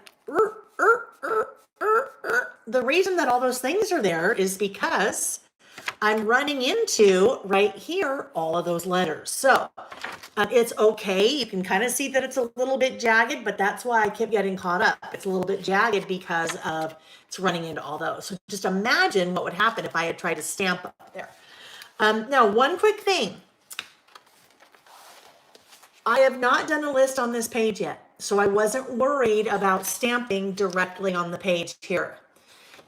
the reason that all those things are there is because I'm running into right here all of those letters. So it's okay. You can kind of see that it's a little bit jagged, but that's why I kept getting caught up. It's a little bit jagged because of it's running into all those. So just imagine what would happen if I had tried to stamp up there. Now, one quick thing. I have not done a list on this page yet, so I wasn't worried about stamping directly on the page here.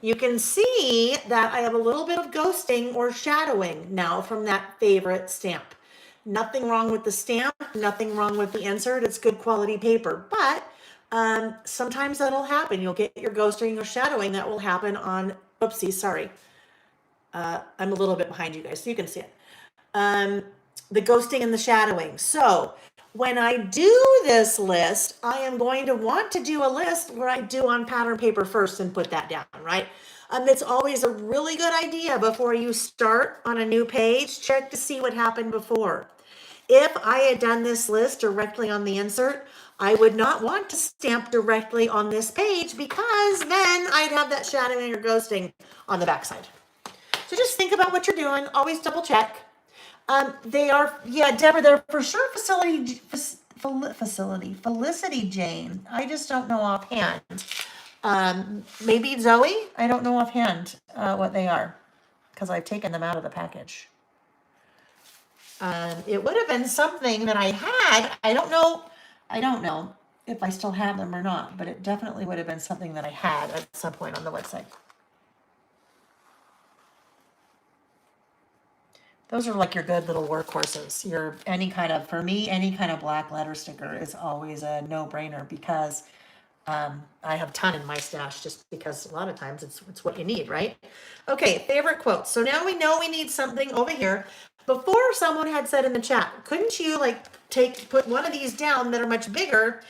You can see that I have a little bit of ghosting or shadowing now from that favorite stamp. Nothing wrong with the stamp, nothing wrong with the insert. It's good quality paper, but sometimes that'll happen. You'll get your ghosting or shadowing. That will happen on, oopsie, sorry. I'm a little bit behind you guys, so you can see it. The ghosting and the shadowing. So when I do this list, I am going to want to do a list where I do on pattern paper first and put that down, right? It's always a really good idea before you start on a new page, check to see what happened before. If I had done this list directly on the insert, I would not want to stamp directly on this page because then I'd have that shadowing or ghosting on the backside. So just think about what you're doing. Always double check. They are, yeah, Deborah, they're for sure Felicity Jane. I just don't know offhand. Maybe Zoe. I don't know offhand what they are because I've taken them out of the package. It would have been something that I had. I don't know if I still have them or not, but it definitely would have been something that I had at some point on the website. Those are like your good little workhorses. For me, any kind of black letter sticker is always a no-brainer because I have a ton in my stash just because a lot of times it's what you need, right? Okay, favorite quotes. So now we know we need something over here. Before someone had said in the chat, couldn't you put one of these down that are much bigger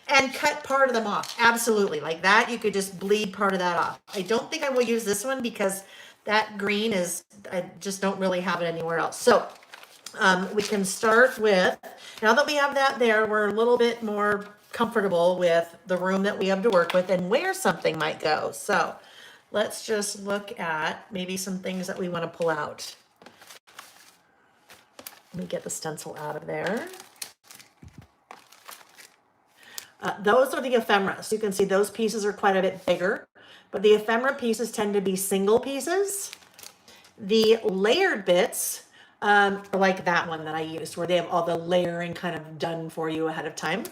and cut part of them off? Absolutely. Like that, you could just bleed part of that off. I don't think I will use this one because that green I just don't really have it anywhere else. So we can start with, now that we have that there, we're a little bit more comfortable with the room that we have to work with and where something might go. So let's just look at maybe some things that we want to pull out. Let me get the stencil out of there. Those are the ephemera. So you can see those pieces are quite a bit bigger, but the ephemera pieces tend to be single pieces. The layered bits are like that one that I used, where they have all the layering kind of done for you ahead of time.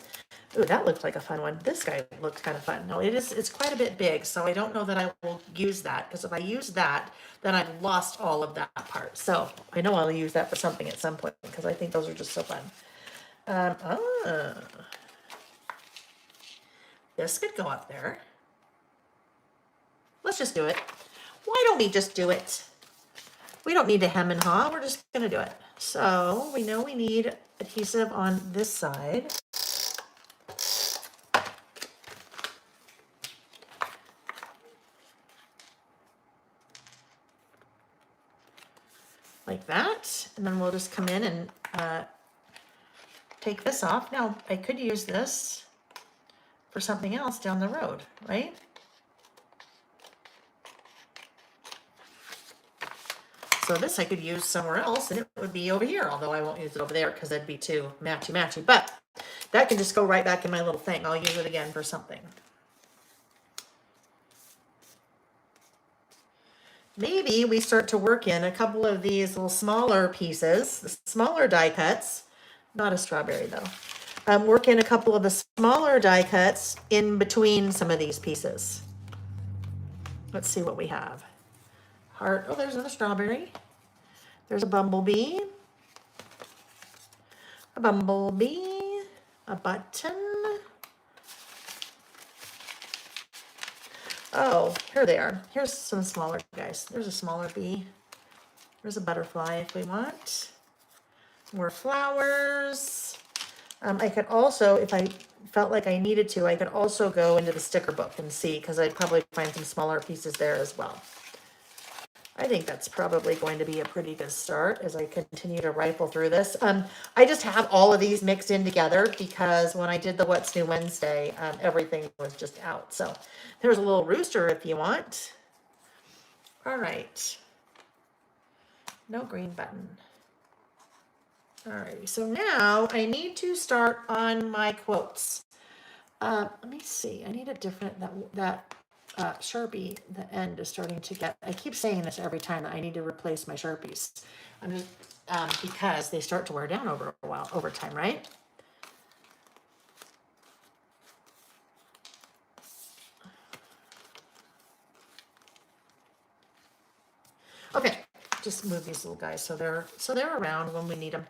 Ooh, that looked like a fun one. This guy looked kind of fun. No, it's quite a bit big, so I don't know that I will use that, because if I use that, then I've lost all of that part. So I know I'll use that for something at some point, because I think those are just so fun. This could go up there. Let's just do it. Why don't we just do it? We don't need to hem and haw. We're just going to do it. So we know we need adhesive on this side. Like that. And then we'll just come in and take this off. Now, I could use this for something else down the road, right? So this I could use somewhere else and it would be over here, although I won't use it over there because that'd be too matchy-matchy. But that can just go right back in my little thing. I'll use it again for something. Maybe we start to work in a couple of these little smaller pieces, the smaller die cuts, not a strawberry though. Work in a couple of the smaller die cuts in between some of these pieces. Let's see what we have. Heart, oh, there's another strawberry. There's a bumblebee, a button. Oh, here they are. Here's some smaller guys. There's a smaller bee. There's a butterfly if we want. More flowers. I could also, if I felt like I needed to, I could also go into the sticker book and see, because I'd probably find some smaller pieces there as well. I think that's probably going to be a pretty good start as I continue to rifle through this. I just have all of these mixed in together because when I did the What's New Wednesday, everything was just out. So there's a little rooster if you want. All right. No green button. All right, so now I need to start on my quotes. Let me see, I need a different, that Sharpie, the end is starting to get, I keep saying this every time that I need to replace my Sharpies. I'm just, because they start to wear down over time, right? Okay, just move these little guys so they're around when we need them.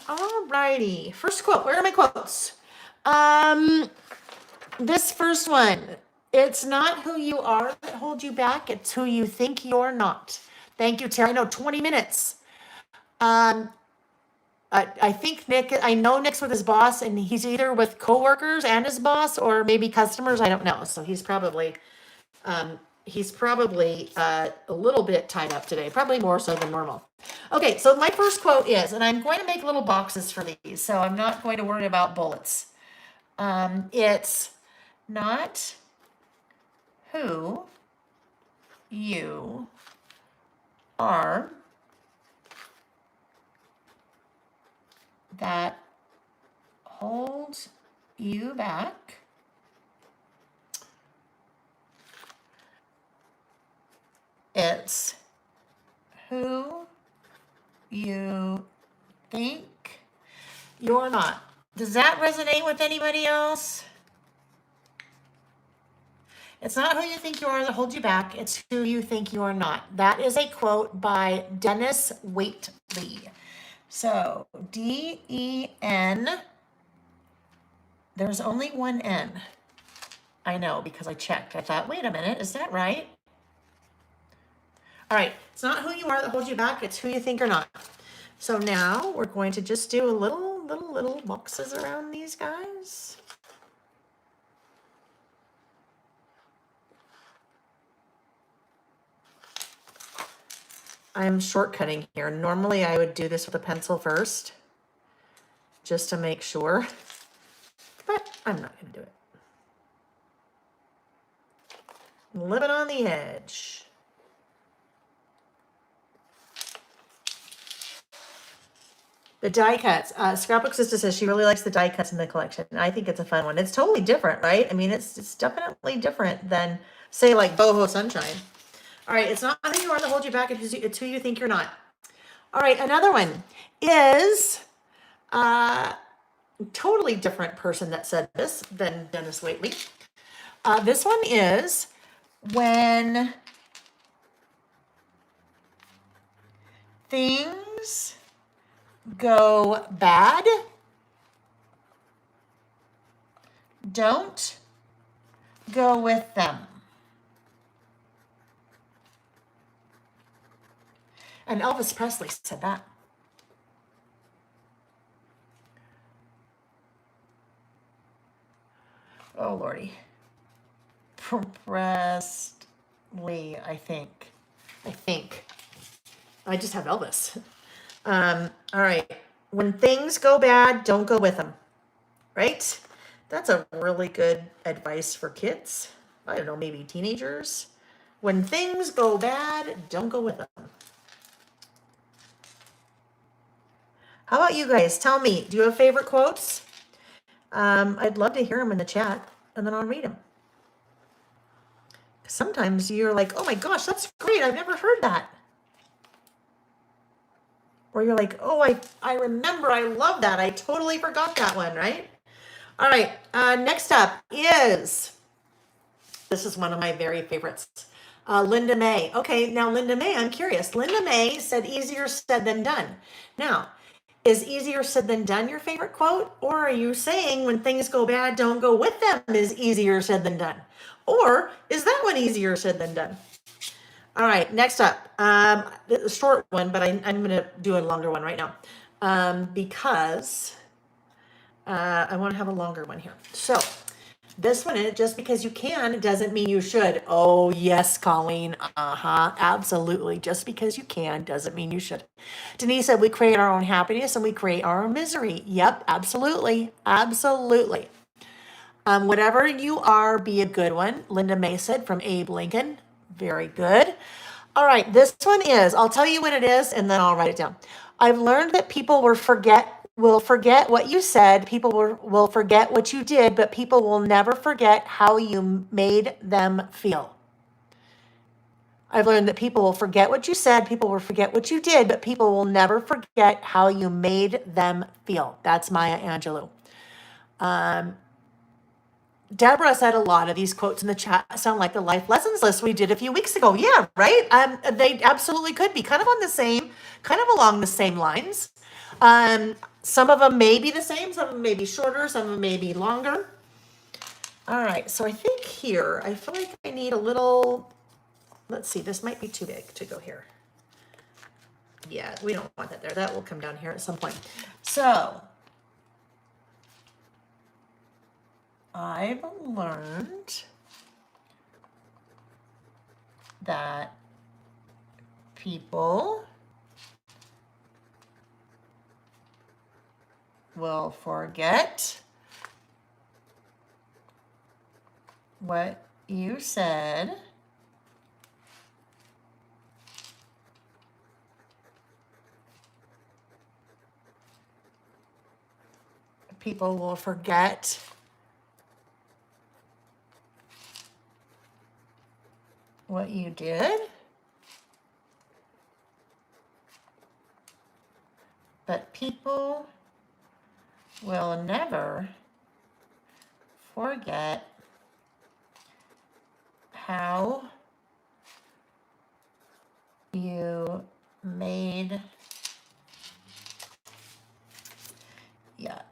Alrighty. First quote. Where are my quotes? This first one. It's not who you are that holds you back. It's who you think you're not. Thank you, Terry. No, 20 minutes. I think I know Nick's with his boss, and he's either with coworkers and his boss, or maybe customers. I don't know. So he's probably he's probably a little bit tied up today, probably more so than normal. Okay, so my first quote is, and I'm going to make little boxes for these, so I'm not going to worry about bullets. It's not who you are that holds you back. It's who you think you're not. Does that resonate with anybody else? It's not who you think you are that holds you back. It's who you think you are not. That is a quote by Dennis Waitley. So D-E-N. There's only one N. I know because I checked. I thought, wait a minute, is that right? All right, it's not who you are that holds you back. It's who you think you're not. So now we're going to just do a little boxes around these guys. I'm shortcutting here. Normally I would do this with a pencil first, just to make sure, but I'm not going to do it. Living on the edge. The die cuts. Scrapbook Sister says she really likes the die cuts in the collection. I think it's a fun one. It's totally different, right? I mean, it's definitely different than, say, like Boho Sunshine. All right, it's not who you are that holds you back. It's who you think you're not. All right, another one is totally different person that said this than Dennis Waitley. This one is when things go bad, don't go with them. And Elvis Presley said that. Oh, Lordy. Presley, I think. I just have Elvis. All right. When things go bad, don't go with them. Right? That's a really good advice for kids. I don't know, maybe teenagers. When things go bad, don't go with them. How about you guys? Tell me, do you have favorite quotes? I'd love to hear them in the chat, and then I'll read them. Sometimes you're like, oh my gosh, that's great. I've never heard that. Or you're like, oh, I remember. I love that. I totally forgot that one, right? All right. Next up is, this is one of my very favorites. Linda May. Okay, now Linda May, I'm curious. Linda May said easier said than done. Now, is easier said than done your favorite quote? Or are you saying when things go bad, don't go with them is easier said than done? Or is that one easier said than done? All right, next up, a short one, but I'm going to do a longer one right now because I want to have a longer one here. So this one, just because you can doesn't mean you should. Oh, yes, Colleen. Absolutely. Just because you can doesn't mean you should. Denise said we create our own happiness and we create our own misery. Yep, absolutely. Absolutely. Whatever you are, be a good one. Linda May said from Abe Lincoln. Very good. All right, this one is, I'll tell you what it is and then I'll write it down. I've learned that people will forget what you said, people will forget what you did, but people will never forget how you made them feel. I've learned that people will forget what you said, people will forget what you did, but people will never forget how you made them feel. That's Maya Angelou. Deborah said a lot of these quotes in the chat sound like the life lessons list we did a few weeks ago. Yeah, right? They absolutely could be kind of along the same lines. Some of them may be the same, some of them may be shorter, some of them may be longer. All right, so I think here, I feel like I need a little, let's see, this might be too big to go here. Yeah, we don't want that there. That will come down here at some point. So I've learned that people will forget what you said people will forget what you did, but people will never forget how you made, yeah,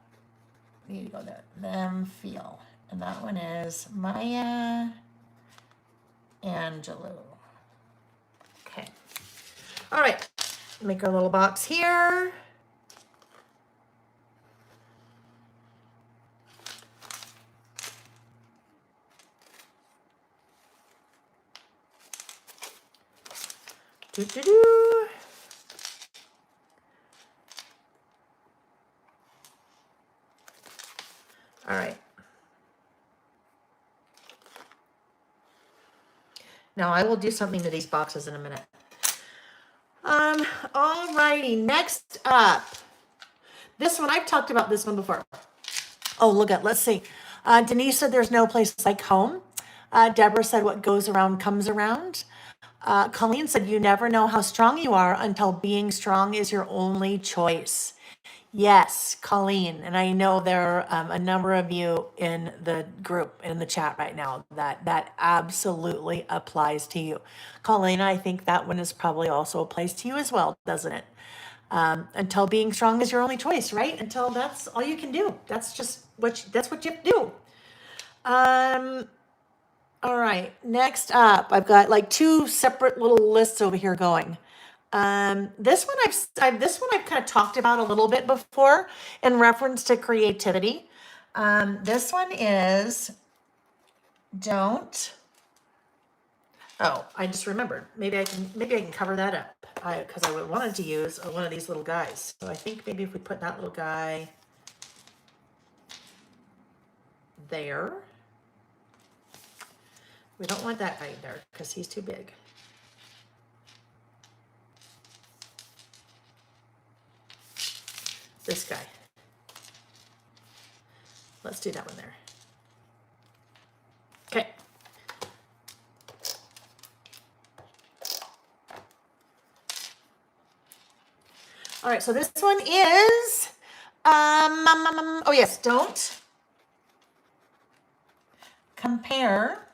need to go there, them feel. And that one is Maya Angelou. Okay. All right. Make our little box here. Doo-doo-doo. All right. Now I will do something to these boxes in a minute. All righty, next up. This one, I've talked about this one before. Oh, look at, let's see. Denise said there's no place like home. Deborah said what goes around comes around. Colleen said you never know how strong you are until being strong is your only choice. Yes, Colleen, and I know there are a number of you in the group, in the chat right now, that absolutely applies to you. Colleen, I think that one is probably also applies to you as well, doesn't it? Until being strong is your only choice, right? Until that's all you can do. That's just that's what you have to do. All right, next up, I've got like two separate little lists over here going. This one I've kind of talked about a little bit before in reference to creativity. This one is don't. Oh, I just remembered. Maybe I can cover that up because I wanted to use one of these little guys. So I think maybe if we put that little guy there, we don't want that guy there because he's too big. This guy. Let's do that one there. Okay. All right, so this one is, oh yes, don't compare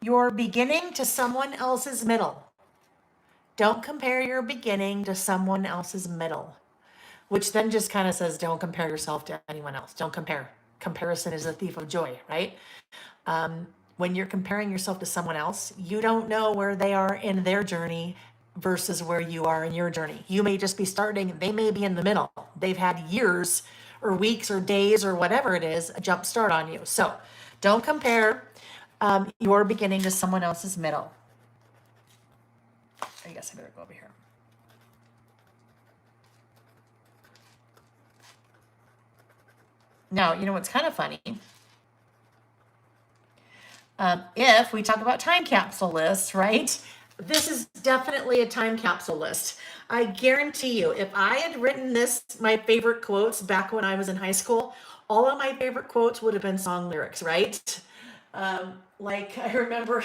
your beginning to someone else's middle. Don't compare your beginning to someone else's middle, which then just kind of says, don't compare yourself to anyone else. Don't compare. Comparison is a thief of joy, right? When you're comparing yourself to someone else, you don't know where they are in their journey versus where you are in your journey. You may just be starting, they may be in the middle. They've had years or weeks or days or whatever it is, a jump start on you. So don't compare your beginning to someone else's middle. I guess I better go over here. Now, you know what's kind of funny? If we talk about time capsule lists, right? This is definitely a time capsule list. I guarantee you, if I had written this, my favorite quotes back when I was in high school, all of my favorite quotes would have been song lyrics, right? Like I remember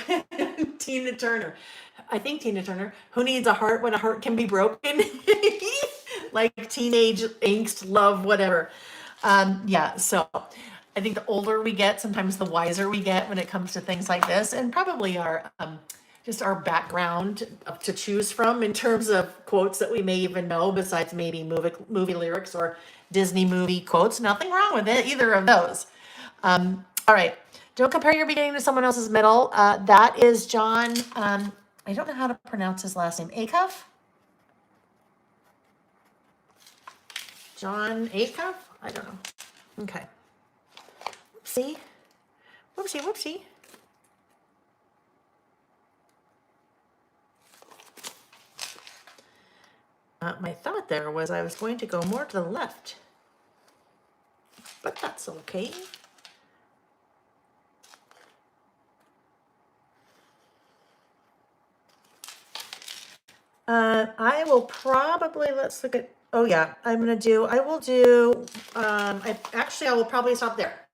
Tina Turner. I think Tina Turner, who needs a heart when a heart can be broken? Like teenage angst, love, whatever. Yeah, so I think the older we get, sometimes the wiser we get when it comes to things like this, and probably our just our background to choose from in terms of quotes that we may even know, besides maybe movie lyrics or Disney movie quotes. Nothing wrong with it, either of those. All right, don't compare your beginning to someone else's middle. That is John. I don't know how to pronounce his last name. Acuff? John Acuff? I don't know. Okay. Whoopsie. Whoopsie, whoopsie. my thought there was I was going to go more to the left, but that's okay. I will probably, let's look at, oh yeah, I will do, I will probably stop there.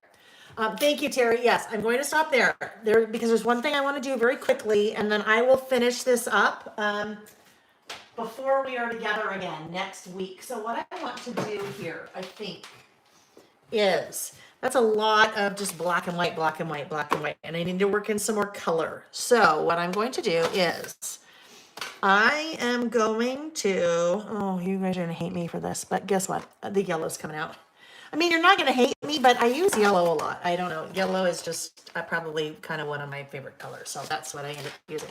Thank you, Terry. Yes, I'm going to stop there. Because there's one thing I want to do very quickly, and then I will finish this up before we are together again next week. So what I want to do here, I think, is that's a lot of just black and white, black and white, black and white, and I need to work in some more color. So what I'm going to do is I am going to, oh, you guys are gonna hate me for this, but guess what? The yellow's coming out. I mean, you're not gonna hate me, but I use yellow a lot. I don't know. Yellow is just probably kind of one of my favorite colors. So that's what I end up using.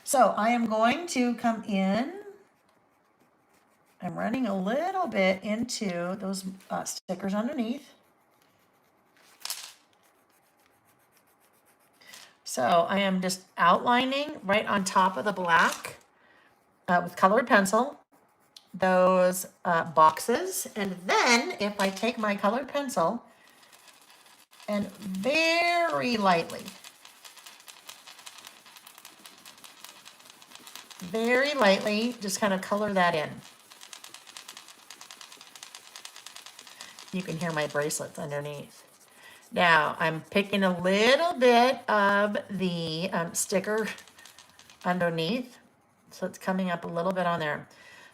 So I am going to come in. I'm running a little bit into those stickers underneath. So I am just outlining right on top of the black with colored pencil those boxes. And then if I take my colored pencil and very lightly just kind of color that in. You can hear my bracelets underneath. Now I'm picking a little bit of the sticker underneath. So it's coming up a little bit on there.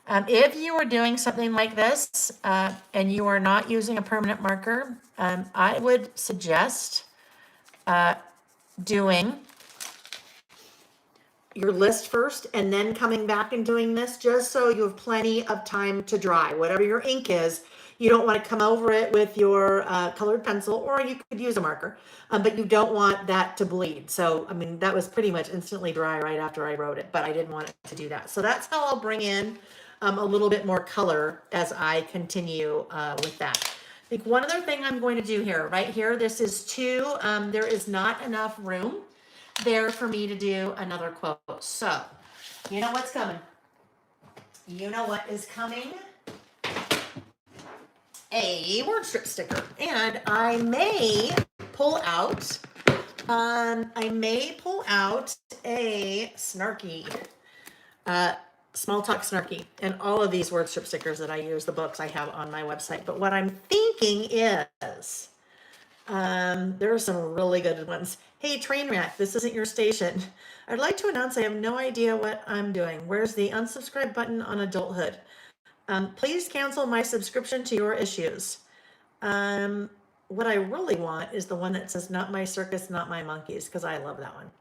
If you are doing something like this and you are not using a permanent marker, I would suggest doing your list first and then coming back and doing this, just so you have plenty of time to dry. Whatever your ink is, you don't want to come over it with your colored pencil, or you could use a marker, but you don't want that to bleed. So, I mean, that was pretty much instantly dry right after I wrote it, but I didn't want it to do that. So that's how I'll bring in a little bit more color as I continue with that. I think one other thing I'm going to do here, right here, this is two, there is not enough room there for me to do another quote. So, you know what's coming. You know what is coming? A word strip sticker. And I may pull out, a snarky, small talk snarky. And all of these word strip stickers that I use, the books I have on my website. But what I'm thinking is, there are some really good ones. Hey, Trainwreck, this isn't your station. I'd like to announce I have no idea what I'm doing. Where's the unsubscribe button on adulthood? Please cancel my subscription to your issues. What I really want is the one that says not my circus, not my monkeys, because I love that one.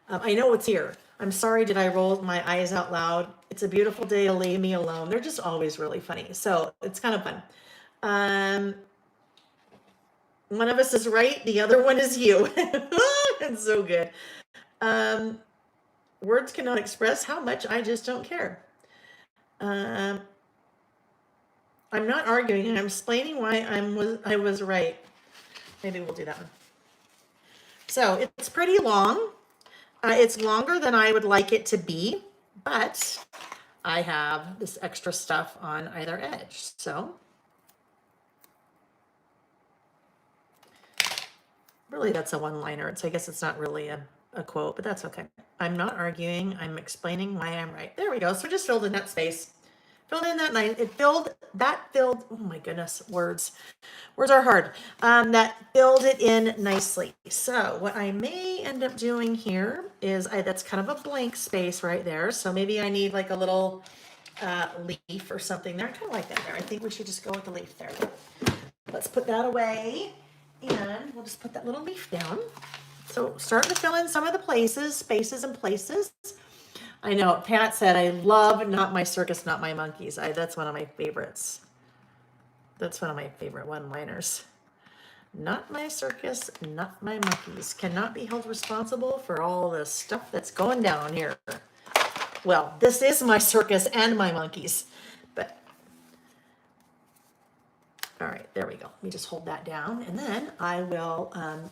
I know it's here. I'm sorry, did I roll my eyes out loud? It's a beautiful day to leave me alone. They're just always really funny. So it's kind of fun. One of us is right, the other one is you. It's so good. Words cannot express how much I just don't care. I'm not arguing, I'm explaining why I was right. Maybe we'll do that one. So it's pretty long. It's longer than I would like it to be, but I have this extra stuff on either edge. So really, that's a one-liner. I guess it's not really a quote, but that's okay. I'm not arguing. I'm explaining why I'm right. There we go. So just filled in that space. Filled in that nice. Oh my goodness, words. Words are hard. That filled it in nicely. So what I may end up doing here is, that's kind of a blank space right there. So maybe I need like a little leaf or something there. I kind of like that there. I think we should just go with the leaf there. Let's put that away. And we'll just put that little leaf down. So starting to fill in some of the spaces and places. I know Pat said, I love not my circus, not my monkeys. That's one of my favorites. That's one of my favorite one-liners. Not my circus, not my monkeys. Cannot be held responsible for all the stuff that's going down here. Well, this is my circus and my monkeys. But all right, there we go. Let me just hold that down, and then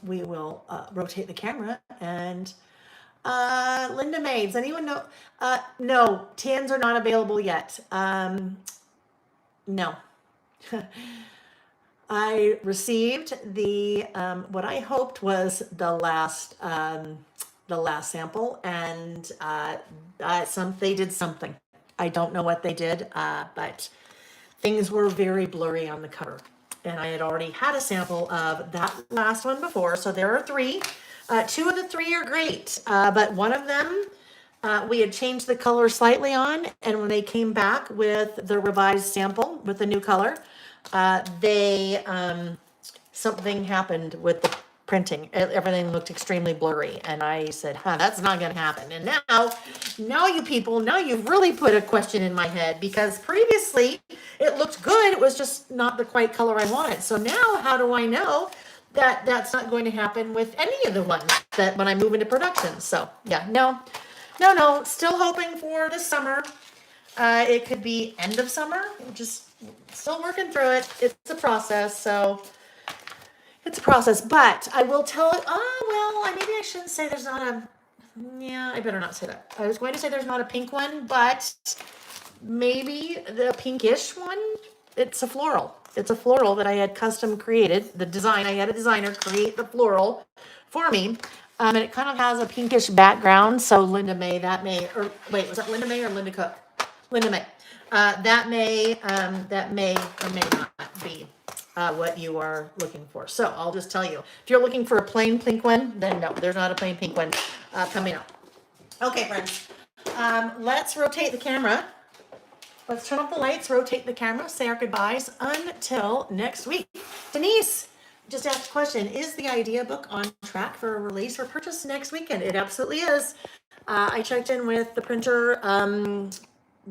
we will rotate the camera, and Linda May, does anyone know? No, tans are not available yet. No. I received the what I hoped was the last sample, and they did something. I don't know what they did, but things were very blurry on the cover, and I had already had a sample of that last one before. So there are three. Two of the three are great, but one of them we had changed the color slightly on, and when they came back with the revised sample with the new color, they something happened with the printing. Everything looked extremely blurry, and I said, "Huh, that's not going to happen." And now you people, now you've really put a question in my head, because previously it looked good. It was just not the quite color I wanted. So now, how do I know that that's not going to happen with any of the ones that when I move into production? So yeah, no, still hoping for this summer. It could be end of summer. Just still working through it. It's a process, so it's a process. But I will tell it. Oh well, maybe I shouldn't say there's not a. Yeah, I better not say that. I was going to say there's not a pink one, but maybe the pinkish one. It's a floral. It's a floral that I had custom created. The design, I had a designer create the floral for me. And it kind of has a pinkish background. So Linda May, or wait, was that Linda May or Linda Cook? Linda May. That may or may not be what you are looking for. So I'll just tell you, if you're looking for a plain pink one, then no, there's not a plain pink one coming up. Okay, friends, let's rotate the camera. Let's turn off the lights, rotate the camera, say our goodbyes until next week. Denise just asked a question. Is the idea book on track for a release or purchase next weekend? It absolutely is. I checked in with the printer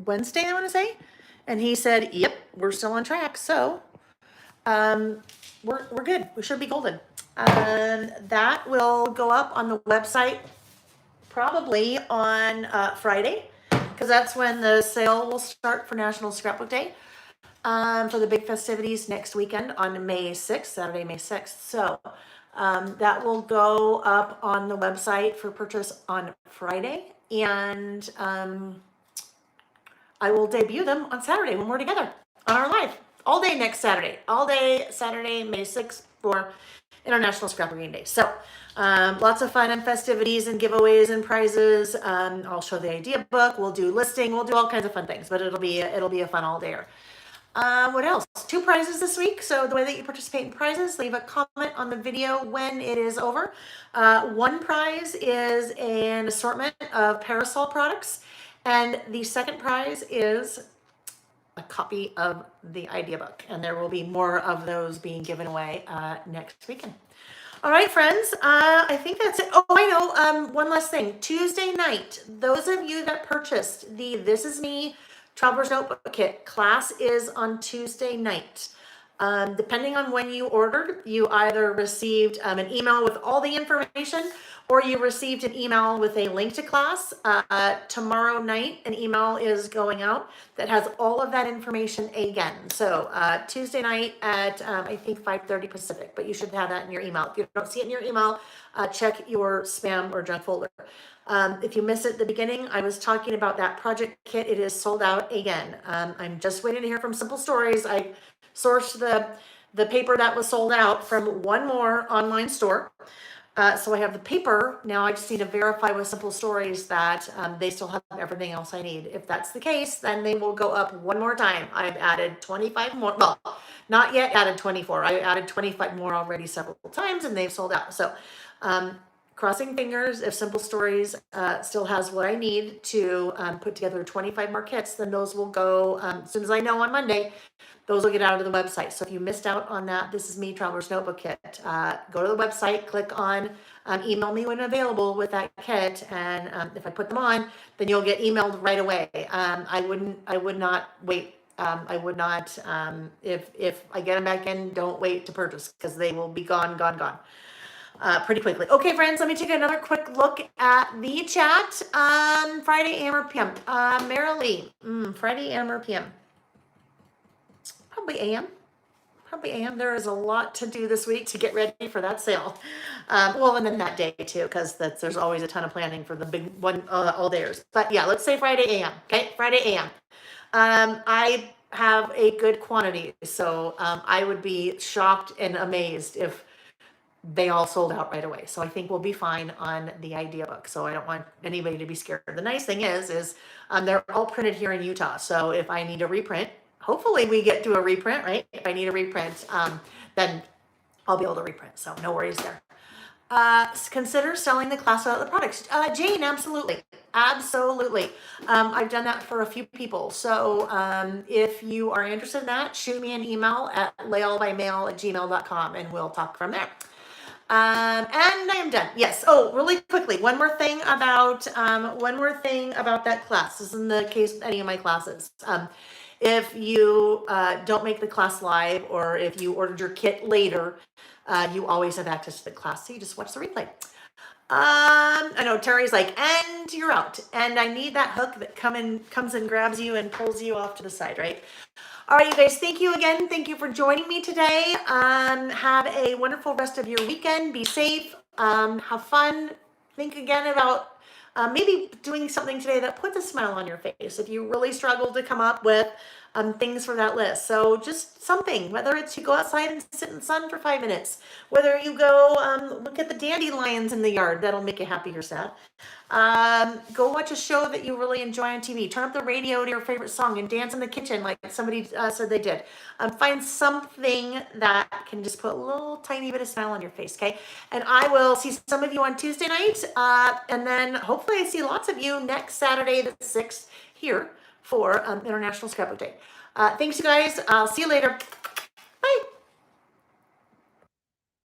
Wednesday, I want to say, and he said, yep, we're still on track. So we're good. We should be golden. That will go up on the website probably on Friday, because that's when the sale will start for National Scrapbook Day, for the big festivities next weekend on May 6th, Saturday, May 6th. So that will go up on the website for purchase on Friday, and I will debut them on Saturday when we're together on our live. All day next Saturday. All day Saturday, May 6th for International Scrapbooking Day. So lots of fun and festivities and giveaways and prizes. I'll show the idea book. We'll do listing. We'll do all kinds of fun things, but it'll be a fun all dayer. What else? 2 prizes this week. So the way that you participate in prizes, leave a comment on the video when it is over. One prize is an assortment of parasol products, and the second prize is a copy of the idea book, and there will be more of those being given away next weekend. All right, friends, I think that's it. Oh, I know, one last thing. Tuesday night, those of you that purchased the This Is Me Traveler's Notebook Kit, class is on Tuesday night. Depending on when you ordered, you either received an email with all the information, or you received an email with a link to class. Tomorrow night, an email is going out that has all of that information again. So Tuesday night at, I think 5:30 Pacific, but you should have that in your email. If you don't see it in your email, check your spam or junk folder. If you missed it at the beginning, I was talking about that project kit. It is sold out again. I'm just waiting to hear from Simple Stories. I sourced the paper that was sold out from one more online store. So I have the paper. Now I just need to verify with Simple Stories that they still have everything else I need. If that's the case, then they will go up one more time. I've added 25 more. Well, not yet added 24. I added 25 more already several times, and they've sold out. So crossing fingers, if Simple Stories still has what I need to put together 25 more kits, then those will go, as soon as I know on Monday, those will get out of the website. So if you missed out on that, This Is Me Traveler's Notebook Kit, go to the website, click on email me when available with that kit, and if I put them on, then you'll get emailed right away. I would not wait. I would not, if I get them back in, don't wait to purchase, because they will be gone pretty quickly. Okay, friends, let me take another quick look at the chat. Friday AM or PM. Marilee, Friday AM or PM. Probably AM. probably am. There is a lot to do this week to get ready for that sale. Well, and then that day too, because there's always a ton of planning for the big one, all dayers. But yeah, let's say Friday AM. Okay, Friday AM. I have a good quantity, so I would be shocked and amazed if they all sold out right away. So I think we'll be fine on the idea book. So I don't want anybody to be scared. The nice thing is they're all printed here in Utah. So if I need a reprint, hopefully we get to a reprint, right? If I need a reprint, then I'll be able to reprint. So no worries there. Consider selling the class without the products. Jane, absolutely. Absolutely. I've done that for a few people. So if you are interested in that, shoot me an email at layallbymail@gmail.com and we'll talk from there. And I am done. Yes. Oh, really quickly, one more thing about that class. This is in the case of any of my classes. If you don't make the class live, or if you ordered your kit later, you always have access to the class. So you just watch the replay. I know Terry's like, and you're out. And I need that hook that comes and grabs you and pulls you off to the side, right? All right, you guys, thank you again. Thank you for joining me today. Have a wonderful rest of your weekend. Be safe. Have fun. Think again about maybe doing something today that puts a smile on your face if you really struggle to come up with things for that list. So just something, whether it's you go outside and sit in the sun for 5 minutes, whether you go look at the dandelions in the yard, that'll make you happy or sad. Go watch a show that you really enjoy on TV. Turn up the radio to your favorite song and dance in the kitchen like somebody said they did. Find something that can just put a little tiny bit of smile on your face, okay? And I will see some of you on Tuesday night, and then hopefully I see lots of you next Saturday the 6th here for International Scrapbook Day. Thanks, you guys. I'll see you later.